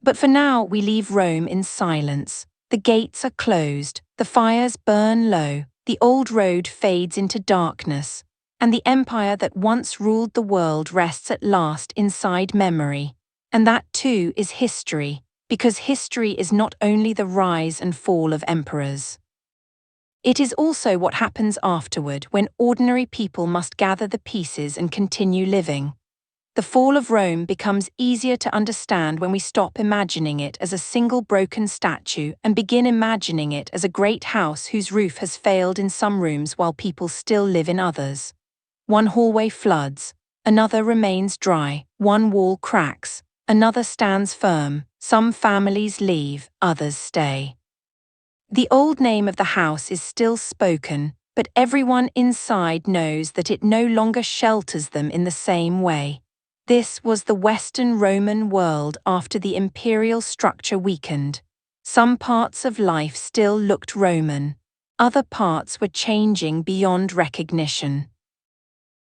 But for now, we leave Rome in silence. The gates are closed, the fires burn low, The old road fades into darkness, and the empire that once ruled the world rests at last inside memory. And that too is history, because history is not only the rise and fall of emperors. It is also what happens afterward when ordinary people must gather the pieces and continue living. The fall of Rome becomes easier to understand when we stop imagining it as a single broken statue and begin imagining it as a great house whose roof has failed in some rooms while people still live in others. One hallway floods, another remains dry, one wall cracks, another stands firm, some families leave, others stay. The old name of the house is still spoken, but everyone inside knows that it no longer shelters them in the same way. This was the Western Roman world after the imperial structure weakened. Some parts of life still looked Roman. Other parts were changing beyond recognition.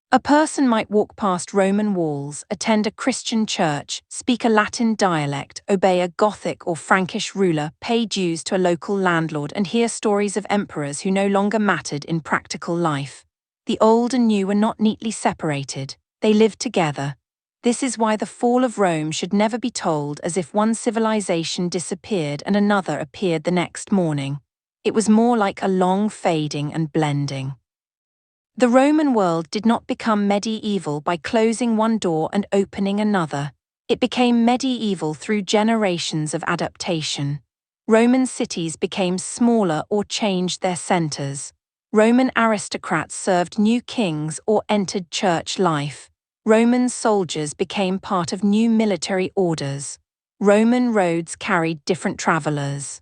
A person might walk past Roman walls, attend a Christian church, speak a Latin dialect, obey a Gothic or Frankish ruler, pay dues to a local landlord, and hear stories of emperors who no longer mattered in practical life. The old and new were not neatly separated. They lived together. This is why the fall of Rome should never be told as if one civilization disappeared and another appeared the next morning. It was more like a long fading and blending. The Roman world did not become medieval by closing one door and opening another. It became medieval through generations of adaptation. Roman cities became smaller or changed their centers. Roman aristocrats served new kings or entered church life. Roman soldiers became part of new military orders. Roman roads carried different travelers.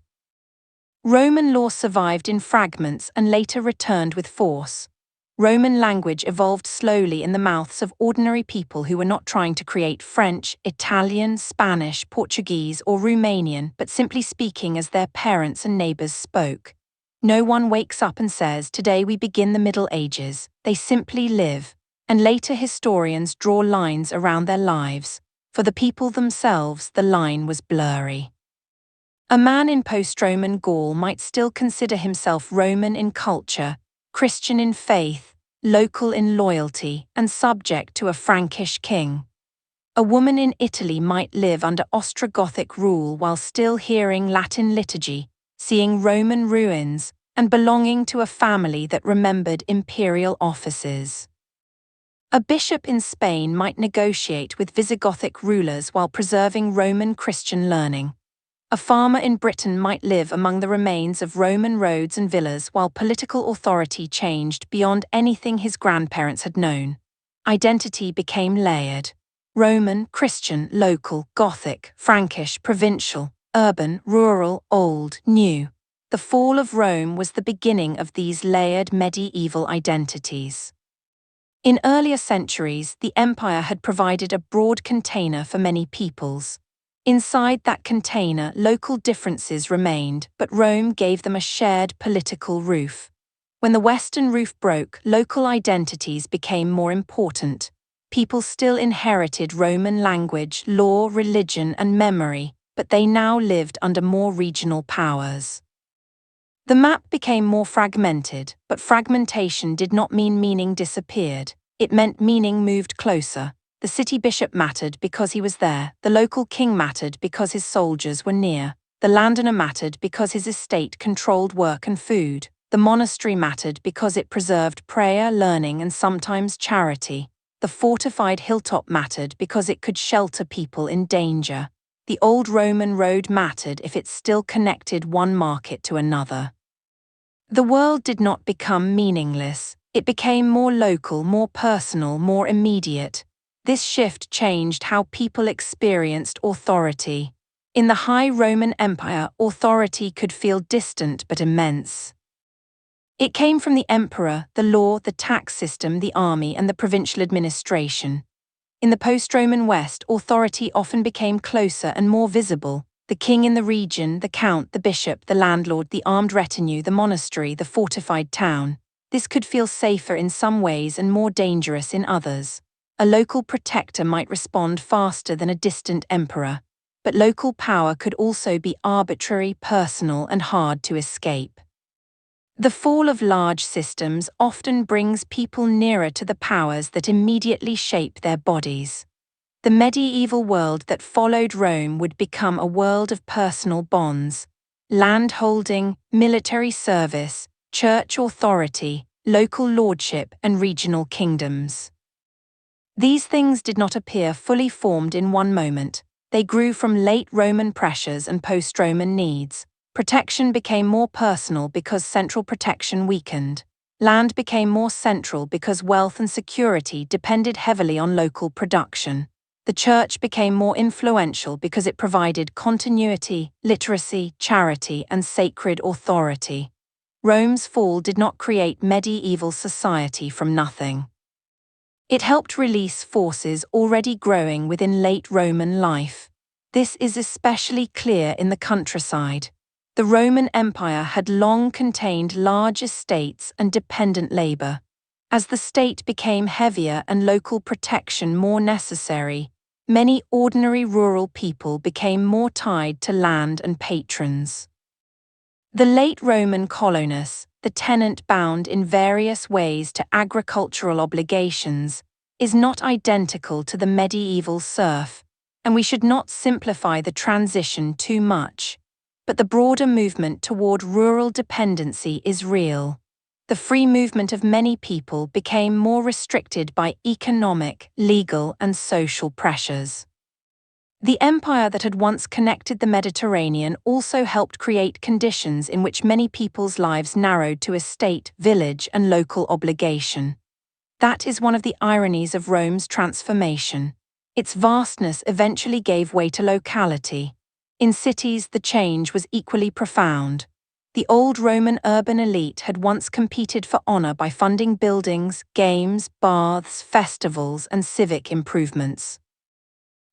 Roman law survived in fragments and later returned with force. Roman language evolved slowly in the mouths of ordinary people who were not trying to create French, Italian, Spanish, Portuguese, or Romanian, but simply speaking as their parents and neighbors spoke. No one wakes up and says, "Today we begin the Middle Ages." They simply live, and later historians draw lines around their lives. For the people themselves, the line was blurry. A man in post-Roman Gaul might still consider himself Roman in culture, Christian in faith, local in loyalty, and subject to a Frankish king. A woman in Italy might live under Ostrogothic rule while still hearing Latin liturgy, seeing Roman ruins, and belonging to a family that remembered imperial offices. A bishop in Spain might negotiate with Visigothic rulers while preserving Roman Christian learning. A farmer in Britain might live among the remains of Roman roads and villas while political authority changed beyond anything his grandparents had known. Identity became layered. Roman, Christian, local, Gothic, Frankish, provincial, urban, rural, old, new. The fall of Rome was the beginning of these layered medieval identities. In earlier centuries, the empire had provided a broad container for many peoples. Inside that container, local differences remained, but Rome gave them a shared political roof. When the Western roof broke, local identities became more important. People still inherited Roman language, law, religion, and memory, but they now lived under more regional powers. The map became more fragmented, but fragmentation did not mean meaning disappeared. It meant meaning moved closer. The city bishop mattered because he was there, the local king mattered because his soldiers were near, the landowner mattered because his estate controlled work and food, the monastery mattered because it preserved prayer, learning, and sometimes charity, the fortified hilltop mattered because it could shelter people in danger. The old Roman road mattered if it still connected one market to another. The world did not become meaningless, it became more local, more personal, more immediate. This shift changed how people experienced authority. In the High Roman Empire, authority could feel distant but immense. It came from the emperor, the law, the tax system, the army, and the provincial administration. In the post-Roman West, authority often became closer and more visible. The king in the region, the count, the bishop, the landlord, the armed retinue, the monastery, the fortified town. This could feel safer in some ways and more dangerous in others. A local protector might respond faster than a distant emperor, but local power could also be arbitrary, personal, and hard to escape. The fall of large systems often brings people nearer to the powers that immediately shape their bodies. The medieval world that followed Rome would become a world of personal bonds: landholding, military service, church authority, local lordship, and regional kingdoms. These things did not appear fully formed in one moment. They grew from late Roman pressures and post-Roman needs. Protection became more personal because central protection weakened. Land became more central because wealth and security depended heavily on local production. The church became more influential because it provided continuity, literacy, charity, and sacred authority. Rome's fall did not create medieval society from nothing. It helped release forces already growing within late Roman life. This is especially clear in the countryside. The Roman Empire had long contained large estates and dependent labor. As the state became heavier and local protection more necessary, many ordinary rural people became more tied to land and patrons. The late Roman colonus, the tenant bound in various ways to agricultural obligations, is not identical to the medieval serf, and we should not simplify the transition too much. But the broader movement toward rural dependency is real. The free movement of many people became more restricted by economic, legal, and social pressures. The empire that had once connected the Mediterranean also helped create conditions in which many people's lives narrowed to estate, village, and local obligation. That is one of the ironies of Rome's transformation. Its vastness eventually gave way to locality. In cities, the change was equally profound. The old Roman urban elite had once competed for honor by funding buildings, games, baths, festivals, and civic improvements.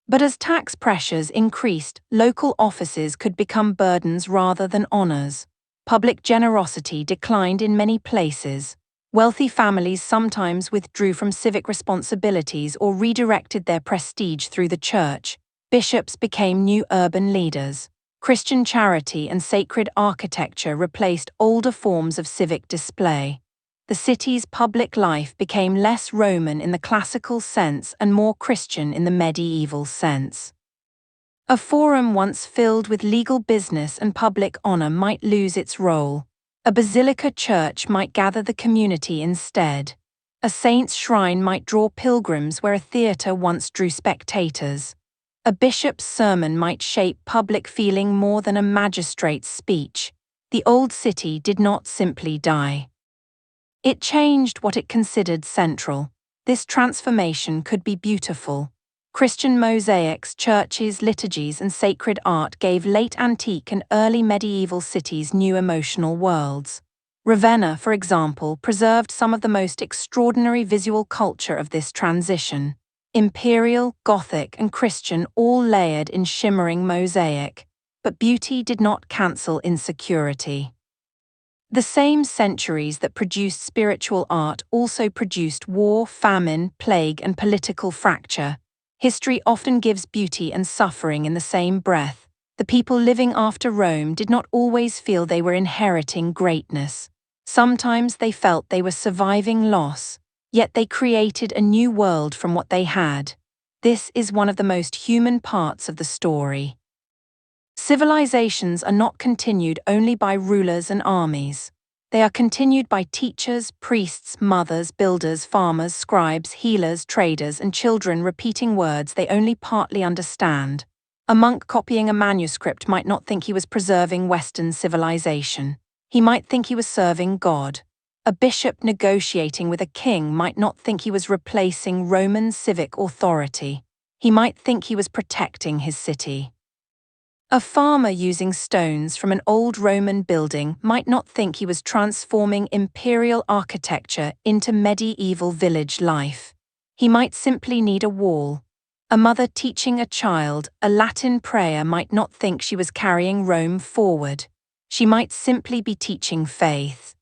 But as tax pressures increased, local offices could become burdens rather than honors. Public generosity declined in many places. Wealthy families sometimes withdrew from civic responsibilities or redirected their prestige through the church. Bishops became new urban leaders. Christian charity and sacred architecture replaced older forms of civic display. The city's public life became less Roman in the classical sense and more Christian in the medieval sense. A forum once filled with legal business and public honor might lose its role. A basilica church might gather the community instead. A saint's shrine might draw pilgrims where a theater once drew spectators. A bishop's sermon might shape public feeling more than a magistrate's speech. The old city did not simply die. It changed what it considered central. This transformation could be beautiful. Christian mosaics, churches, liturgies, and sacred art gave late antique and early medieval cities new emotional worlds. Ravenna, for example, preserved some of the most extraordinary visual culture of this transition. Imperial, Gothic, and Christian all layered in shimmering mosaic. But beauty did not cancel insecurity. The same centuries that produced spiritual art also produced war, famine, plague, and political fracture. History often gives beauty and suffering in the same breath. The people living after Rome did not always feel they were inheriting greatness. Sometimes they felt they were surviving loss, yet they created a new world from what they had. This is one of the most human parts of the story. Civilizations are not continued only by rulers and armies. They are continued by teachers, priests, mothers, builders, farmers, scribes, healers, traders, and children repeating words they only partly understand. A monk copying a manuscript might not think he was preserving Western civilization. He might think he was serving God. A bishop negotiating with a king might not think he was replacing Roman civic authority. He might think he was protecting his city. A farmer using stones from an old Roman building might not think he was transforming imperial architecture into medieval village life. He might simply need a wall. A mother teaching a child a Latin prayer might not think she was carrying Rome forward. She might simply be teaching faith.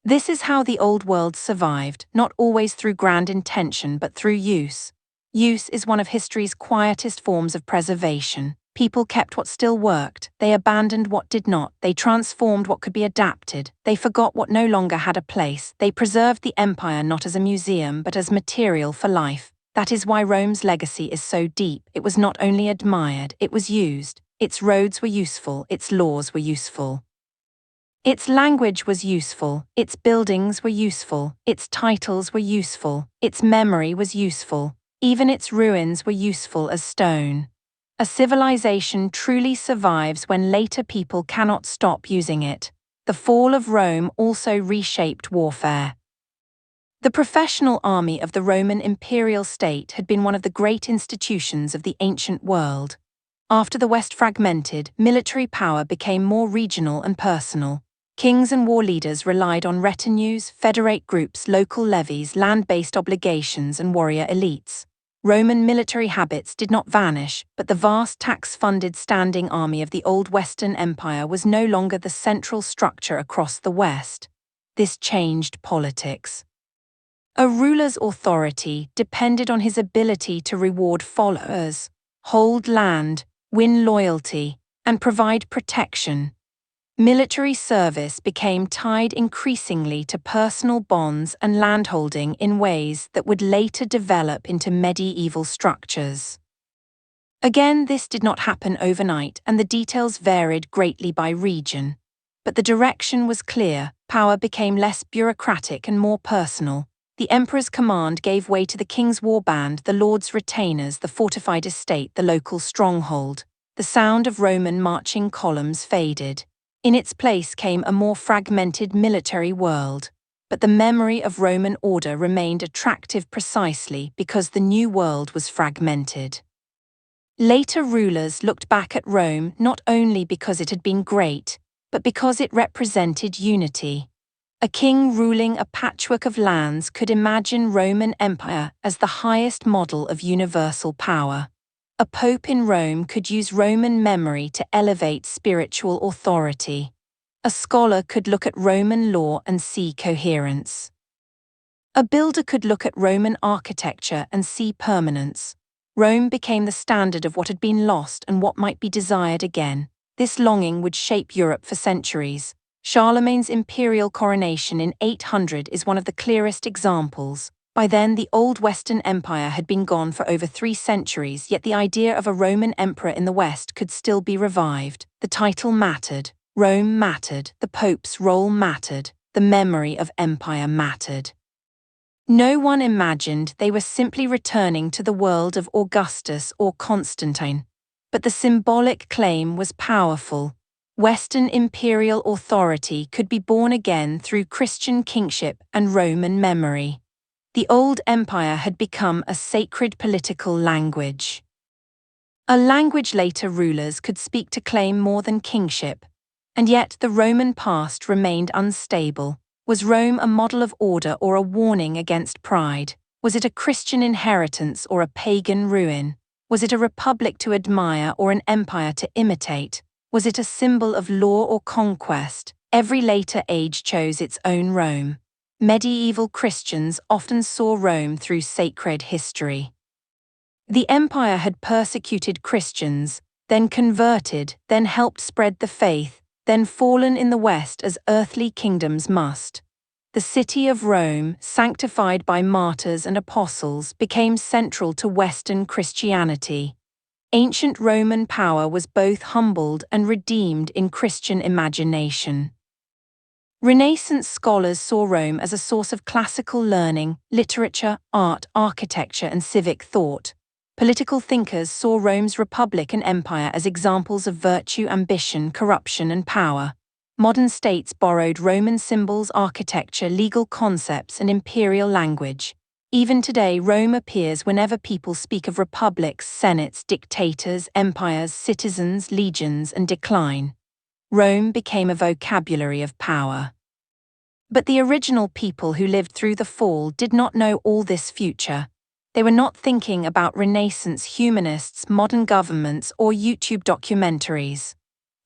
This is how the old world survived, not always through grand intention but through use. Use is one of history's quietest forms of preservation. People kept what still worked, they abandoned what did not, they transformed what could be adapted, they forgot what no longer had a place, they preserved the empire not as a museum but as material for life. That is why Rome's legacy is so deep. It was not only admired, it was used. Its roads were useful, its laws were useful. Its language was useful, its buildings were useful, its titles were useful, its memory was useful, even its ruins were useful as stone. A civilization truly survives when later people cannot stop using it. The fall of Rome also reshaped warfare. The professional army of the Roman imperial state had been one of the great institutions of the ancient world. After the West fragmented, military power became more regional and personal. Kings and war leaders relied on retinues, federate groups, local levies, land-based obligations, and warrior elites. Roman military habits did not vanish, but the vast tax-funded standing army of the old Western Empire was no longer the central structure across the West. This changed politics. A ruler's authority depended on his ability to reward followers, hold land, win loyalty, and provide protection. Military service became tied increasingly to personal bonds and landholding in ways that would later develop into medieval structures. Again, this did not happen overnight, and the details varied greatly by region. But the direction was clear: power became less bureaucratic and more personal. The emperor's command gave way to the king's warband, the lord's retainers, the fortified estate, the local stronghold. The sound of Roman marching columns faded. In its place came a more fragmented military world. But the memory of Roman order remained attractive precisely because the new world was fragmented. Later rulers looked back at Rome not only because it had been great, but because it represented unity. A king ruling a patchwork of lands could imagine Roman Empire as the highest model of universal power. A pope in Rome could use Roman memory to elevate spiritual authority. A scholar could look at Roman law and see coherence. A builder could look at Roman architecture and see permanence. Rome became the standard of what had been lost and what might be desired again. This longing would shape Europe for centuries. Charlemagne's imperial coronation in 800 is one of the clearest examples. By then, the old Western Empire had been gone for over 3 centuries, yet the idea of a Roman emperor in the West could still be revived. The title mattered, Rome mattered, the Pope's role mattered, the memory of empire mattered. No one imagined they were simply returning to the world of Augustus or Constantine. But the symbolic claim was powerful. Western imperial authority could be born again through Christian kingship and Roman memory. The old empire had become a sacred political language. A language later rulers could speak to claim more than kingship. And yet the Roman past remained unstable. Was Rome a model of order or a warning against pride? Was it a Christian inheritance or a pagan ruin? Was it a republic to admire or an empire to imitate? Was it a symbol of law or conquest? Every later age chose its own Rome. Medieval Christians often saw Rome through sacred history. The empire had persecuted Christians, then converted, then helped spread the faith, then fallen in the West as earthly kingdoms must. The city of Rome, sanctified by martyrs and apostles, became central to Western Christianity. Ancient Roman power was both humbled and redeemed in Christian imagination. Renaissance scholars saw Rome as a source of classical learning, literature, art, architecture, and civic thought. Political thinkers saw Rome's republic and empire as examples of virtue, ambition, corruption, and power. Modern states borrowed Roman symbols, architecture, legal concepts, and imperial language. Even today, Rome appears whenever people speak of republics, senates, dictators, empires, citizens, legions, and decline. Rome became a vocabulary of power. But the original people who lived through the fall did not know all this future. They were not thinking about Renaissance humanists, modern governments, or YouTube documentaries.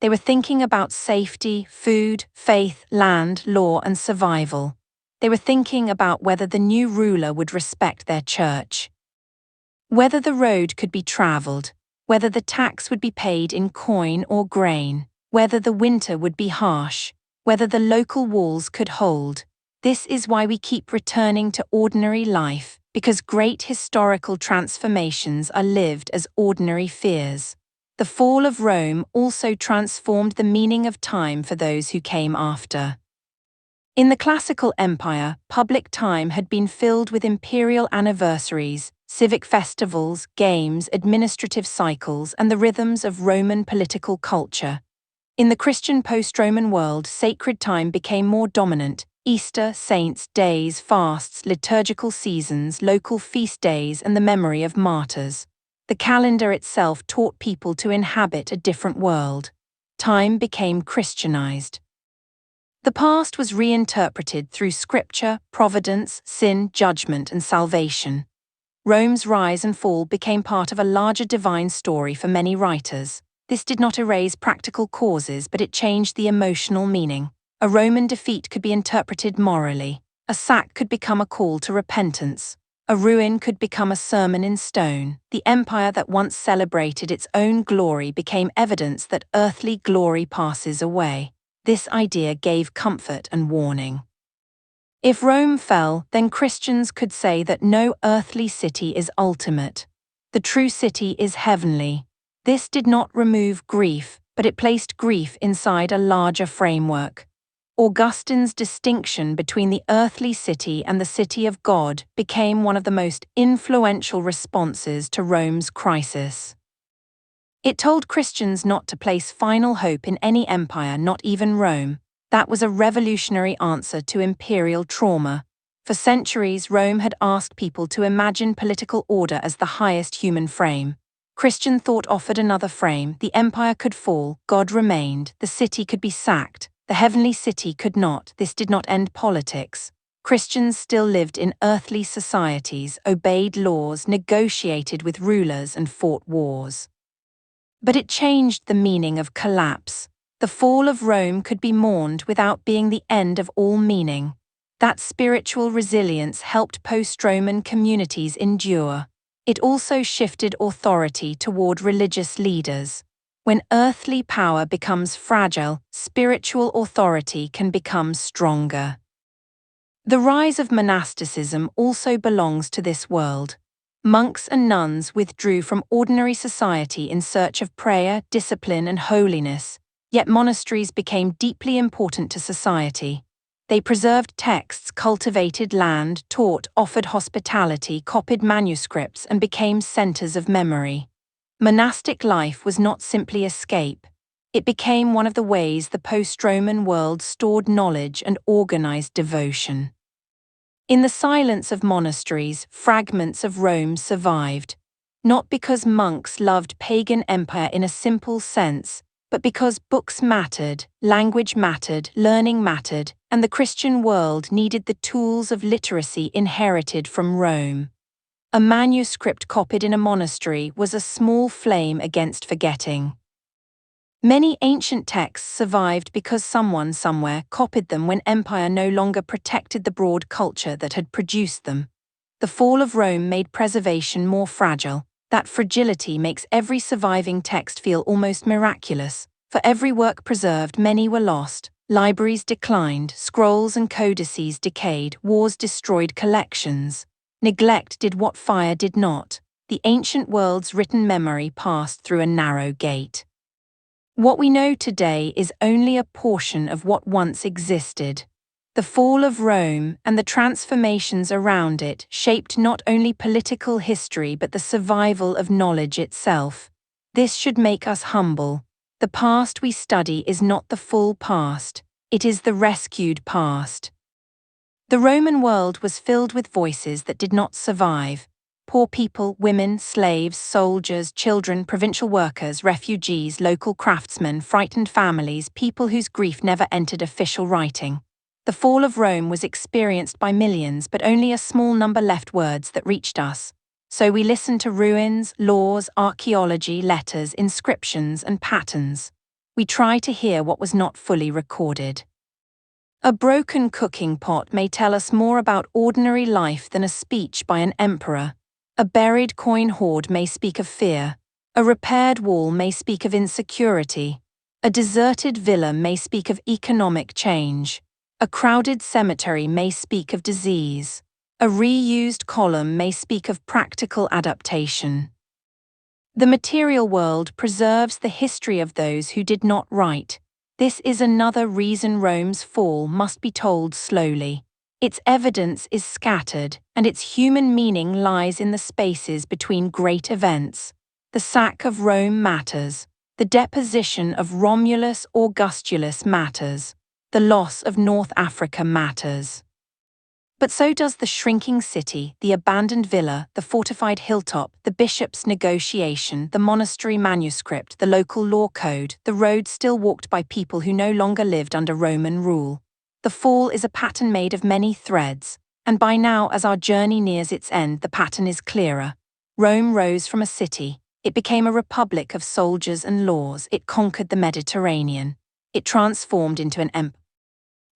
They were thinking about safety, food, faith, land, law, and survival. They were thinking about whether the new ruler would respect their church. Whether the road could be traveled, whether the tax would be paid in coin or grain, whether the winter would be harsh, whether the local walls could hold. This is why we keep returning to ordinary life, because great historical transformations are lived as ordinary fears. The fall of Rome also transformed the meaning of time for those who came after. In the classical empire, public time had been filled with imperial anniversaries, civic festivals, games, administrative cycles, and the rhythms of Roman political culture. In the Christian post-Roman world, sacred time became more dominant. Easter, saints' days, fasts, liturgical seasons, local feast days, and the memory of martyrs. The calendar itself taught people to inhabit a different world. Time became Christianized. The past was reinterpreted through scripture, providence, sin, judgment, and salvation. Rome's rise and fall became part of a larger divine story for many writers. This did not erase practical causes, but it changed the emotional meaning. A Roman defeat could be interpreted morally. A sack could become a call to repentance. A ruin could become a sermon in stone. The empire that once celebrated its own glory became evidence that earthly glory passes away. This idea gave comfort and warning. If Rome fell, then Christians could say that no earthly city is ultimate. The true city is heavenly. This did not remove grief, but it placed grief inside a larger framework. Augustine's distinction between the earthly city and the city of God became one of the most influential responses to Rome's crisis. It told Christians not to place final hope in any empire, not even Rome. That was a revolutionary answer to imperial trauma. For centuries, Rome had asked people to imagine political order as the highest human frame. Christian thought offered another frame. The empire could fall, God remained, the city could be sacked, the heavenly city could not. This did not end politics. Christians still lived in earthly societies, obeyed laws, negotiated with rulers, and fought wars. But it changed the meaning of collapse. The fall of Rome could be mourned without being the end of all meaning. That spiritual resilience helped post-Roman communities endure. It also shifted authority toward religious leaders. When earthly power becomes fragile, spiritual authority can become stronger. The rise of monasticism also belongs to this world. Monks and nuns withdrew from ordinary society in search of prayer, discipline, and holiness, yet monasteries became deeply important to society. They preserved texts, cultivated land, taught, offered hospitality, copied manuscripts, and became centers of memory. Monastic life was not simply escape. It became one of the ways the post-Roman world stored knowledge and organized devotion. In the silence of monasteries, fragments of Rome survived, not because monks loved pagan empire in a simple sense, but because books mattered, language mattered, learning mattered, and the Christian world needed the tools of literacy inherited from Rome. A manuscript copied in a monastery was a small flame against forgetting. Many ancient texts survived because someone somewhere copied them when empire no longer protected the broad culture that had produced them. The fall of Rome made preservation more fragile. That fragility makes every surviving text feel almost miraculous. For every work preserved, many were lost. Libraries declined, scrolls and codices decayed, wars destroyed collections. Neglect did what fire did not. The ancient world's written memory passed through a narrow gate. What we know today is only a portion of what once existed. The fall of Rome and the transformations around it shaped not only political history but the survival of knowledge itself. This should make us humble. The past we study is not the full past, it is the rescued past. The Roman world was filled with voices that did not survive. Poor people, women, slaves, soldiers, children, provincial workers, refugees, local craftsmen, frightened families, people whose grief never entered official writing. The fall of Rome was experienced by millions, but only a small number left words that reached us. So we listen to ruins, laws, archaeology, letters, inscriptions, and patterns. We try to hear what was not fully recorded. A broken cooking pot may tell us more about ordinary life than a speech by an emperor. A buried coin hoard may speak of fear. A repaired wall may speak of insecurity. A deserted villa may speak of economic change. A crowded cemetery may speak of disease. A reused column may speak of practical adaptation. The material world preserves the history of those who did not write. This is another reason Rome's fall must be told slowly. Its evidence is scattered, and its human meaning lies in the spaces between great events. The sack of Rome matters. The deposition of Romulus Augustulus matters. The loss of North Africa matters. But so does the shrinking city, the abandoned villa, the fortified hilltop, the bishop's negotiation, the monastery manuscript, the local law code, the road still walked by people who no longer lived under Roman rule. The fall is a pattern made of many threads, and by now, as our journey nears its end, the pattern is clearer. Rome rose from a city. It became a republic of soldiers and laws. It conquered the Mediterranean. It transformed into an empire.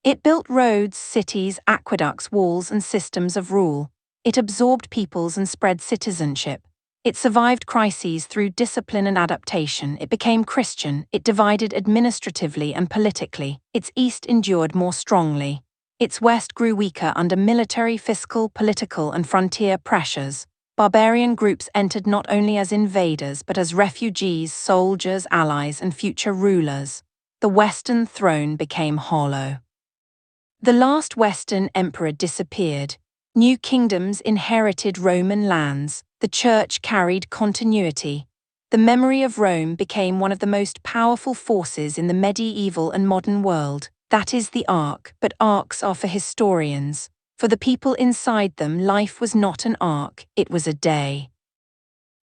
It built roads, cities, aqueducts, walls, and systems of rule. It absorbed peoples and spread citizenship. It survived crises through discipline and adaptation. It became Christian. It divided administratively and politically. Its east endured more strongly. Its west grew weaker under military, fiscal, political, and frontier pressures. Barbarian groups entered not only as invaders but as refugees, soldiers, allies, and future rulers. The Western throne became hollow. The last Western emperor disappeared. New kingdoms inherited Roman lands. The church carried continuity. The memory of Rome became one of the most powerful forces in the medieval and modern world. That is the arc, but arcs are for historians. For the people inside them, life was not an arc, it was a day.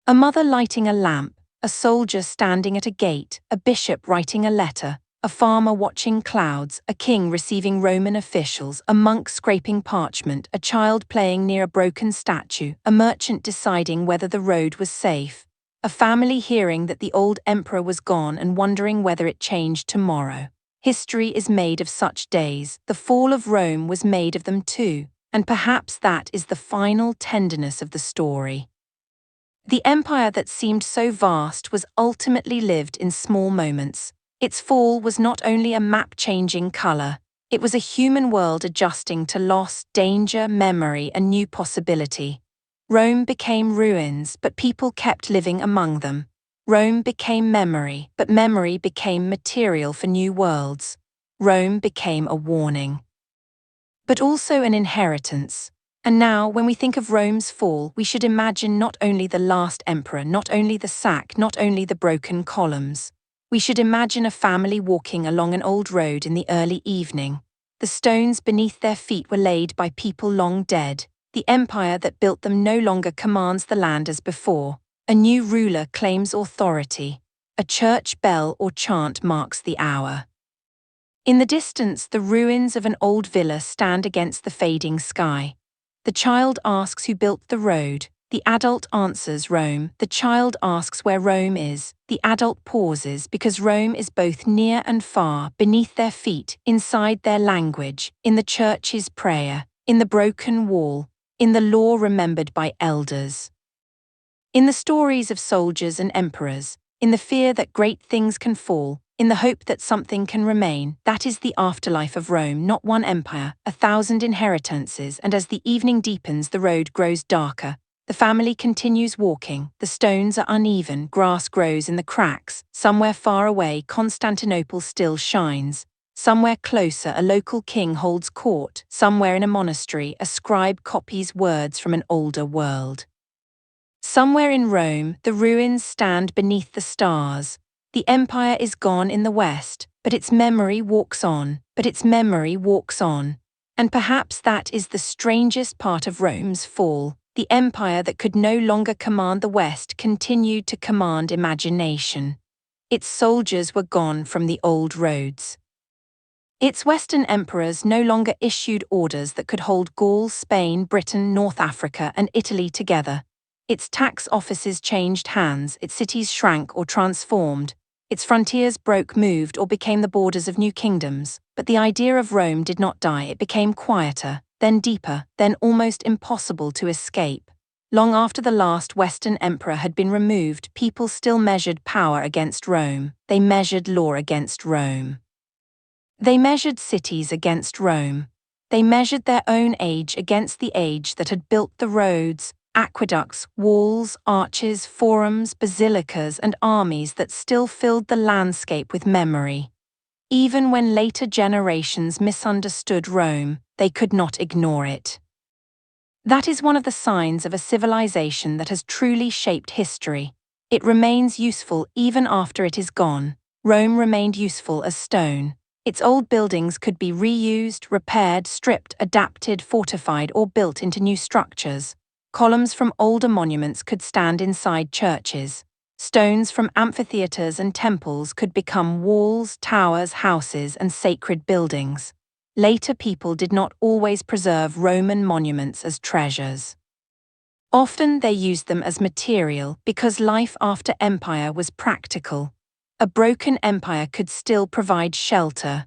A mother lighting a lamp, a soldier standing at a gate, a bishop writing a letter, a farmer watching clouds, a king receiving Roman officials, a monk scraping parchment, a child playing near a broken statue, a merchant deciding whether the road was safe, a family hearing that the old emperor was gone and wondering whether it changed tomorrow. History is made of such days. The fall of Rome was made of them too, and perhaps that is the final tenderness of the story. The empire that seemed so vast was ultimately lived in small moments. Its fall was not only a map-changing color, it was a human world adjusting to loss, danger, memory, and new possibility. Rome became ruins, but people kept living among them. Rome became memory, but memory became material for new worlds. Rome became a warning, but also an inheritance. And now, when we think of Rome's fall, we should imagine not only the last emperor, not only the sack, not only the broken columns. We should imagine a family walking along an old road in the early evening. The stones beneath their feet were laid by people long dead. The empire that built them no longer commands the land as before. A new ruler claims authority. A church bell or chant marks the hour. In the distance, the ruins of an old villa stand against the fading sky. The child asks who built the road. The adult answers Rome. The child asks where Rome is. The adult pauses because Rome is both near and far, beneath their feet, inside their language, in the church's prayer, in the broken wall, in the law remembered by elders. In the stories of soldiers and emperors, in the fear that great things can fall, in the hope that something can remain, that is the afterlife of Rome, not one empire, 1,000 inheritances, and as the evening deepens, the road grows darker. The family continues walking, the stones are uneven, grass grows in the cracks. Somewhere far away, Constantinople still shines. Somewhere closer, a local king holds court. Somewhere in a monastery, a scribe copies words from an older world. Somewhere in Rome, the ruins stand beneath the stars. The empire is gone in the west, but its memory walks on, And perhaps that is the strangest part of Rome's fall. The empire that could no longer command the west continued to command imagination. Its soldiers were gone from the old roads. Its western emperors no longer issued orders that could hold Gaul, Spain, Britain, North Africa, and Italy together. Its tax offices changed hands, its cities shrank or transformed, its frontiers broke, moved, or became the borders of new kingdoms. But the idea of Rome did not die, it became quieter, then deeper, then almost impossible to escape. Long after the last Western emperor had been removed, people still measured power against Rome. They measured law against Rome. They measured cities against Rome. They measured their own age against the age that had built the roads, aqueducts, walls, arches, forums, basilicas, and armies that still filled the landscape with memory. Even when later generations misunderstood Rome, they could not ignore it. That is one of the signs of a civilization that has truly shaped history. It remains useful even after it is gone. Rome remained useful as stone. Its old buildings could be reused, repaired, stripped, adapted, fortified, or built into new structures. Columns from older monuments could stand inside churches. Stones from amphitheaters and temples could become walls, towers, houses, and sacred buildings. Later people did not always preserve Roman monuments as treasures. Often they used them as material because life after empire was practical. A broken empire could still provide shelter.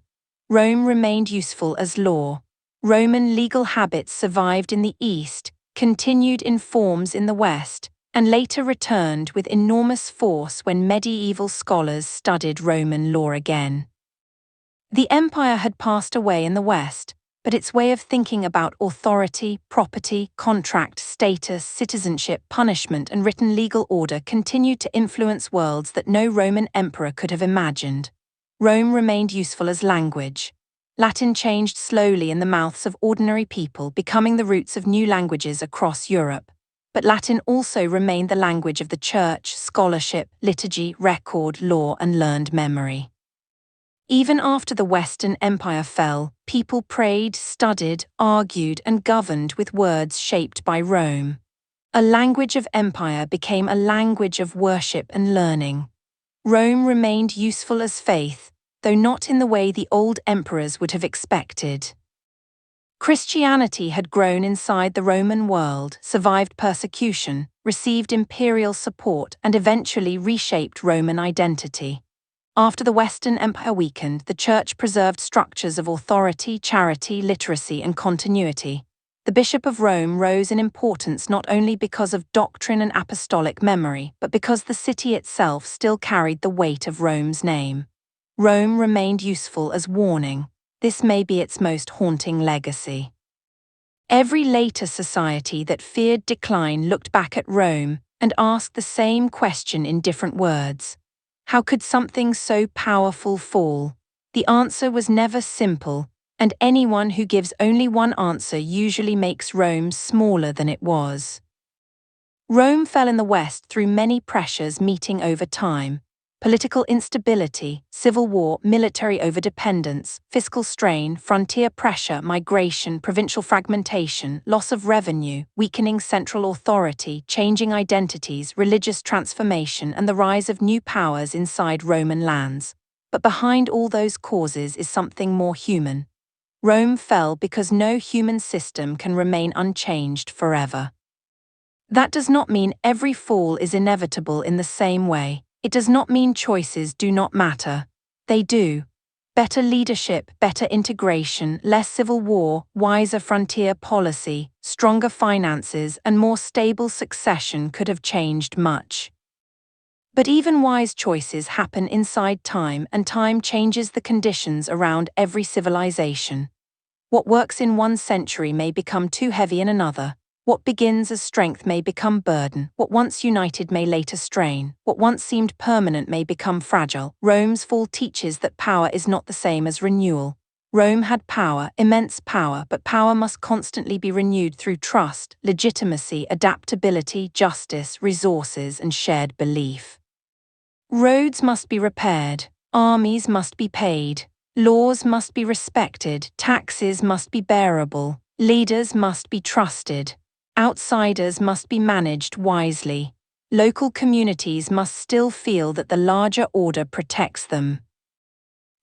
Rome remained useful as law. Roman legal habits survived in the East, continued in forms in the West, and later returned with enormous force when medieval scholars studied Roman law again. The empire had passed away in the West, but its way of thinking about authority, property, contract, status, citizenship, punishment, and written legal order continued to influence worlds that no Roman emperor could have imagined. Rome remained useful as language. Latin changed slowly in the mouths of ordinary people, becoming the roots of new languages across Europe. But Latin also remained the language of the church, scholarship, liturgy, record, law, and learned memory. Even after the Western Empire fell, people prayed, studied, argued, and governed with words shaped by Rome. A language of empire became a language of worship and learning. Rome remained useful as faith, though not in the way the old emperors would have expected. Christianity had grown inside the Roman world, survived persecution, received imperial support, and eventually reshaped Roman identity. After the Western Empire weakened, the Church preserved structures of authority, charity, literacy, and continuity. The Bishop of Rome rose in importance not only because of doctrine and apostolic memory, but because the city itself still carried the weight of Rome's name. Rome remained useful as warning. This may be its most haunting legacy. Every later society that feared decline looked back at Rome and asked the same question in different words. How could something so powerful fall? The answer was never simple, and anyone who gives only one answer usually makes Rome smaller than it was. Rome fell in the West through many pressures meeting over time: political instability, civil war, military overdependence, fiscal strain, frontier pressure, migration, provincial fragmentation, loss of revenue, weakening central authority, changing identities, religious transformation, and the rise of new powers inside Roman lands. But behind all those causes is something more human. Rome fell because no human system can remain unchanged forever. That does not mean every fall is inevitable in the same way. It does not mean choices do not matter. They do. Better leadership, better integration, less civil war, wiser frontier policy, stronger finances, and more stable succession could have changed much. But even wise choices happen inside time, and time changes the conditions around every civilization. What works in one century may become too heavy in another. What begins as strength may become burden. What once united may later strain. What once seemed permanent may become fragile. Rome's fall teaches that power is not the same as renewal. Rome had power, immense power, but power must constantly be renewed through trust, legitimacy, adaptability, justice, resources, and shared belief. Roads must be repaired. Armies must be paid. Laws must be respected. Taxes must be bearable. Leaders must be trusted. Outsiders must be managed wisely. Local communities must still feel that the larger order protects them.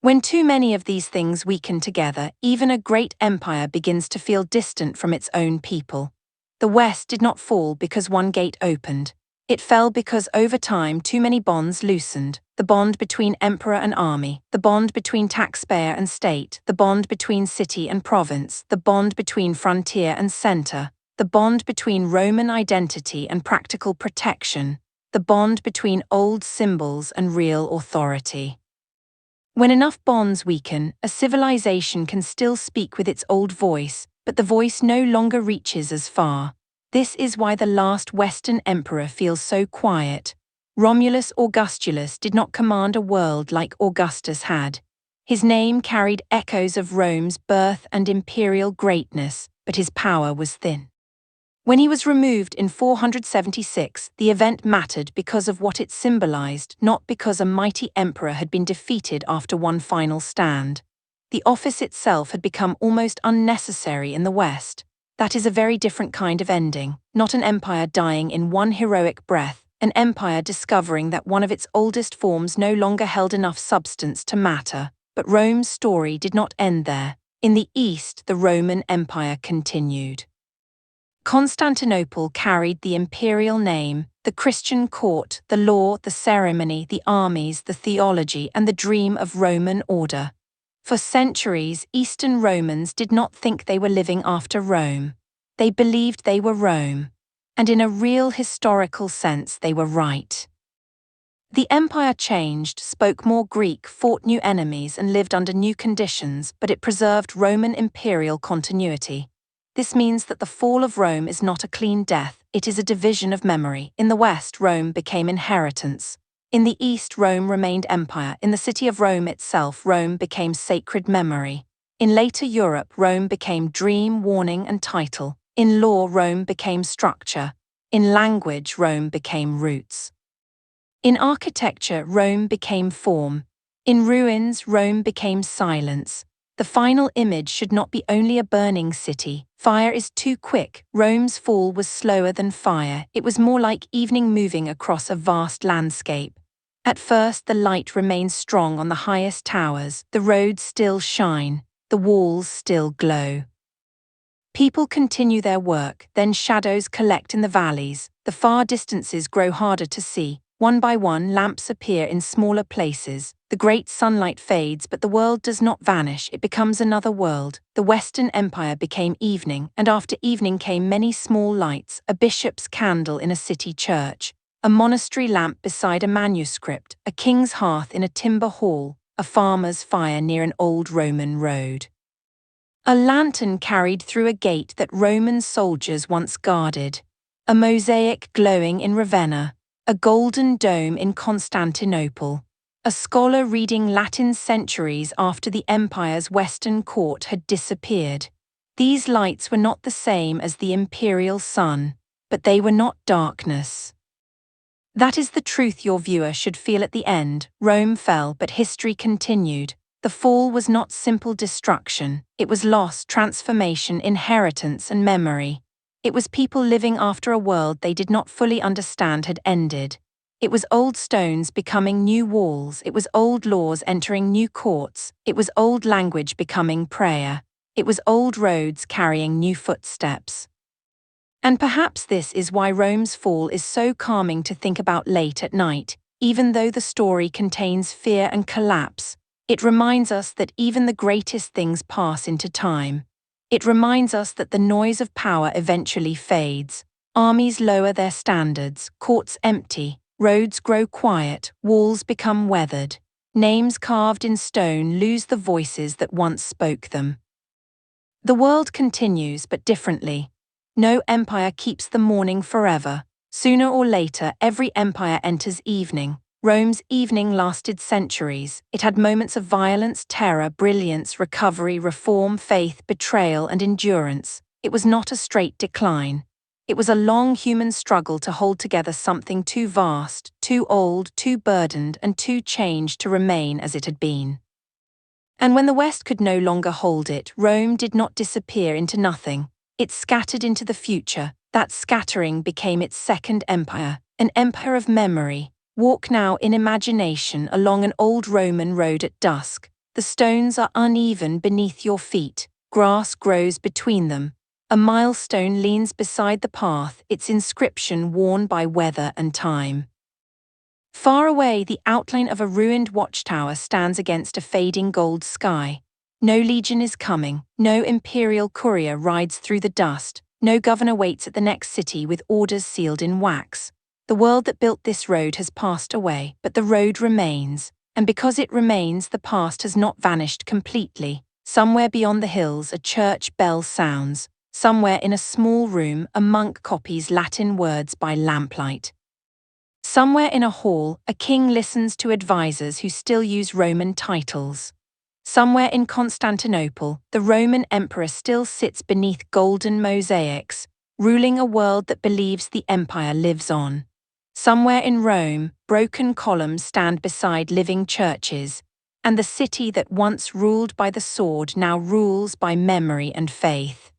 When too many of these things weaken together, even a great empire begins to feel distant from its own people. The West did not fall because one gate opened. It fell because over time too many bonds loosened. The bond between emperor and army, the bond between taxpayer and state, the bond between city and province, the bond between frontier and center. the bond between Roman identity and practical protection, the bond between old symbols and real authority. When enough bonds weaken, a civilization can still speak with its old voice, but the voice no longer reaches as far. This is why the last Western emperor feels so quiet. Romulus Augustulus did not command a world like Augustus had. His name carried echoes of Rome's birth and imperial greatness, but his power was thin. When he was removed in 476, the event mattered because of what it symbolized, not because a mighty emperor had been defeated after one final stand. The office itself had become almost unnecessary in the West. That is a very different kind of ending, not an empire dying in one heroic breath, an empire discovering that one of its oldest forms no longer held enough substance to matter. But Rome's story did not end there. In the East, the Roman Empire continued. Constantinople carried the imperial name, the Christian court, the law, the ceremony, the armies, the theology, and the dream of Roman order. For centuries, Eastern Romans did not think they were living after Rome. They believed they were Rome. And in a real historical sense, they were right. The empire changed, spoke more Greek, fought new enemies, and lived under new conditions, but it preserved Roman imperial continuity. This means that the fall of Rome is not a clean death, it is a division of memory. In the West, Rome became inheritance. In the East, Rome remained empire. In the city of Rome itself, Rome became sacred memory. In later Europe, Rome became dream, warning, and title. In law, Rome became structure. In language, Rome became roots. In architecture, Rome became form. In ruins, Rome became silence. The final image should not be only a burning city. Fire is too quick. Rome's fall was slower than fire. It was more like evening moving across a vast landscape. At first, the light remains strong on the highest towers. The roads still shine. The walls still glow. People continue their work, then shadows collect in the valleys. The far distances grow harder to see. One by one, lamps appear in smaller places. The great sunlight fades, but the world does not vanish. It becomes another world. The Western Empire became evening, and after evening came many small lights, a bishop's candle in a city church, a monastery lamp beside a manuscript, a king's hearth in a timber hall, a farmer's fire near an old Roman road. A lantern carried through a gate that Roman soldiers once guarded, a mosaic glowing in Ravenna, a golden dome in Constantinople, a scholar reading Latin centuries after the empire's western court had disappeared. These lights were not the same as the imperial sun, but they were not darkness. That is the truth your viewer should feel at the end. Rome fell, but history continued. The fall was not simple destruction. It was loss, transformation, inheritance, and memory. It was people living after a world they did not fully understand had ended. It was old stones becoming new walls. It was old laws entering new courts. It was old language becoming prayer. It was old roads carrying new footsteps. And perhaps this is why Rome's fall is so calming to think about late at night. Even though the story contains fear and collapse, it reminds us that even the greatest things pass into time. It reminds us that the noise of power eventually fades. Armies lower their standards, courts empty, roads grow quiet, walls become weathered. Names carved in stone lose the voices that once spoke them. The world continues, but differently. No empire keeps the morning forever. Sooner or later, every empire enters evening. Rome's evening lasted centuries. It had moments of violence, terror, brilliance, recovery, reform, faith, betrayal, and endurance. It was not a straight decline. It was a long human struggle to hold together something too vast, too old, too burdened, and too changed to remain as it had been. And when the West could no longer hold it, Rome did not disappear into nothing. It scattered into the future. That scattering became its second empire, an empire of memory. Walk now in imagination along an old Roman road at dusk. The stones are uneven beneath your feet. Grass grows between them. A milestone leans beside the path, its inscription worn by weather and time. Far away, the outline of a ruined watchtower stands against a fading gold sky. No legion is coming, no imperial courier rides through the dust, No governor waits at the next city with orders sealed in wax. The world that built this road has passed away, but the road remains, and because it remains, the past has not vanished completely. Somewhere beyond the hills, a church bell sounds. Somewhere in a small room, a monk copies Latin words by lamplight. Somewhere in a hall, a king listens to advisors who still use Roman titles. Somewhere in Constantinople, the Roman emperor still sits beneath golden mosaics, ruling a world that believes the empire lives on. Somewhere in Rome, broken columns stand beside living churches, and the city that once ruled by the sword now rules by memory and faith.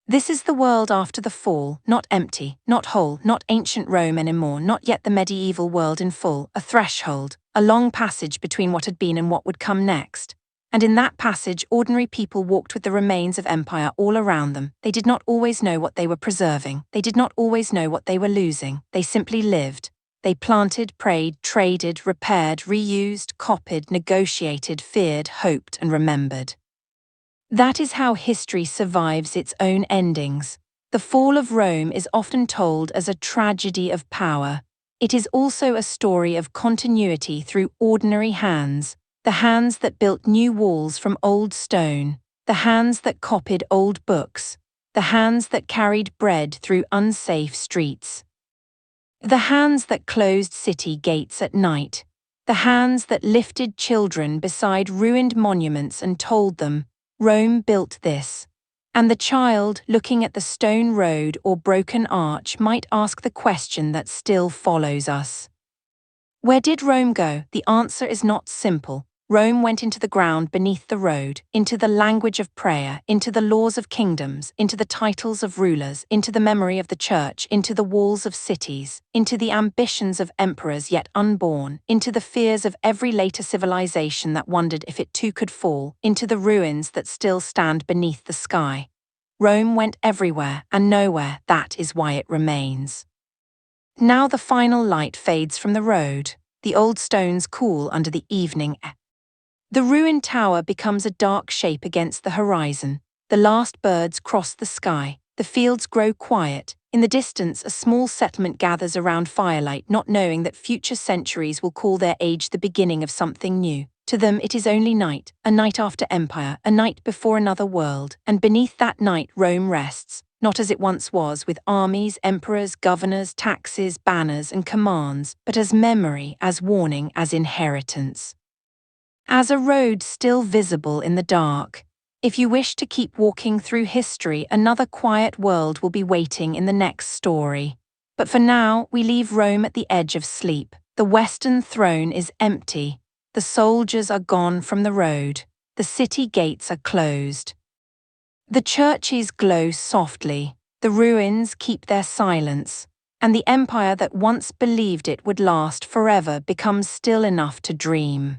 This is the world after the fall, not empty, not whole, not ancient Rome anymore, not yet the medieval world in full, a threshold, a long passage between what had been and what would come next. And in that passage, ordinary people walked with the remains of empire all around them. They did not always know what they were preserving. They did not always know what they were losing. They simply lived. They planted, prayed, traded, repaired, reused, copied, negotiated, feared, hoped, and remembered. That is how history survives its own endings. The fall of Rome is often told as a tragedy of power. It is also a story of continuity through ordinary hands, the hands that built new walls from old stone, the hands that copied old books, the hands that carried bread through unsafe streets. The hands that closed city gates at night, the hands that lifted children beside ruined monuments and told them, Rome built this. And the child, looking at the stone road or broken arch, might ask the question that still follows us. Where did Rome go? The answer is not simple. Rome went into the ground beneath the road, into the language of prayer, into the laws of kingdoms, into the titles of rulers, into the memory of the church, into the walls of cities, into the ambitions of emperors yet unborn, into the fears of every later civilization that wondered if it too could fall, into the ruins that still stand beneath the sky. Rome went everywhere and nowhere, that is why it remains. Now the final light fades from the road, the old stones cool under the evening air. The ruined tower becomes a dark shape against the horizon. The last birds cross the sky. The fields grow quiet. In the distance, a small settlement gathers around firelight, not knowing that future centuries will call their age the beginning of something new. To them, it is only night, a night after empire, a night before another world, and beneath that night Rome rests, not as it once was, with armies, emperors, governors, taxes, banners, and commands, but as memory, as warning, as inheritance. As a road still visible in the dark. If you wish to keep walking through history, another quiet world will be waiting in the next story. But for now, we leave Rome at the edge of sleep. The Western throne is empty. The soldiers are gone from the road. The city gates are closed. The churches glow softly. The ruins keep their silence. And the empire that once believed it would last forever becomes still enough to dream.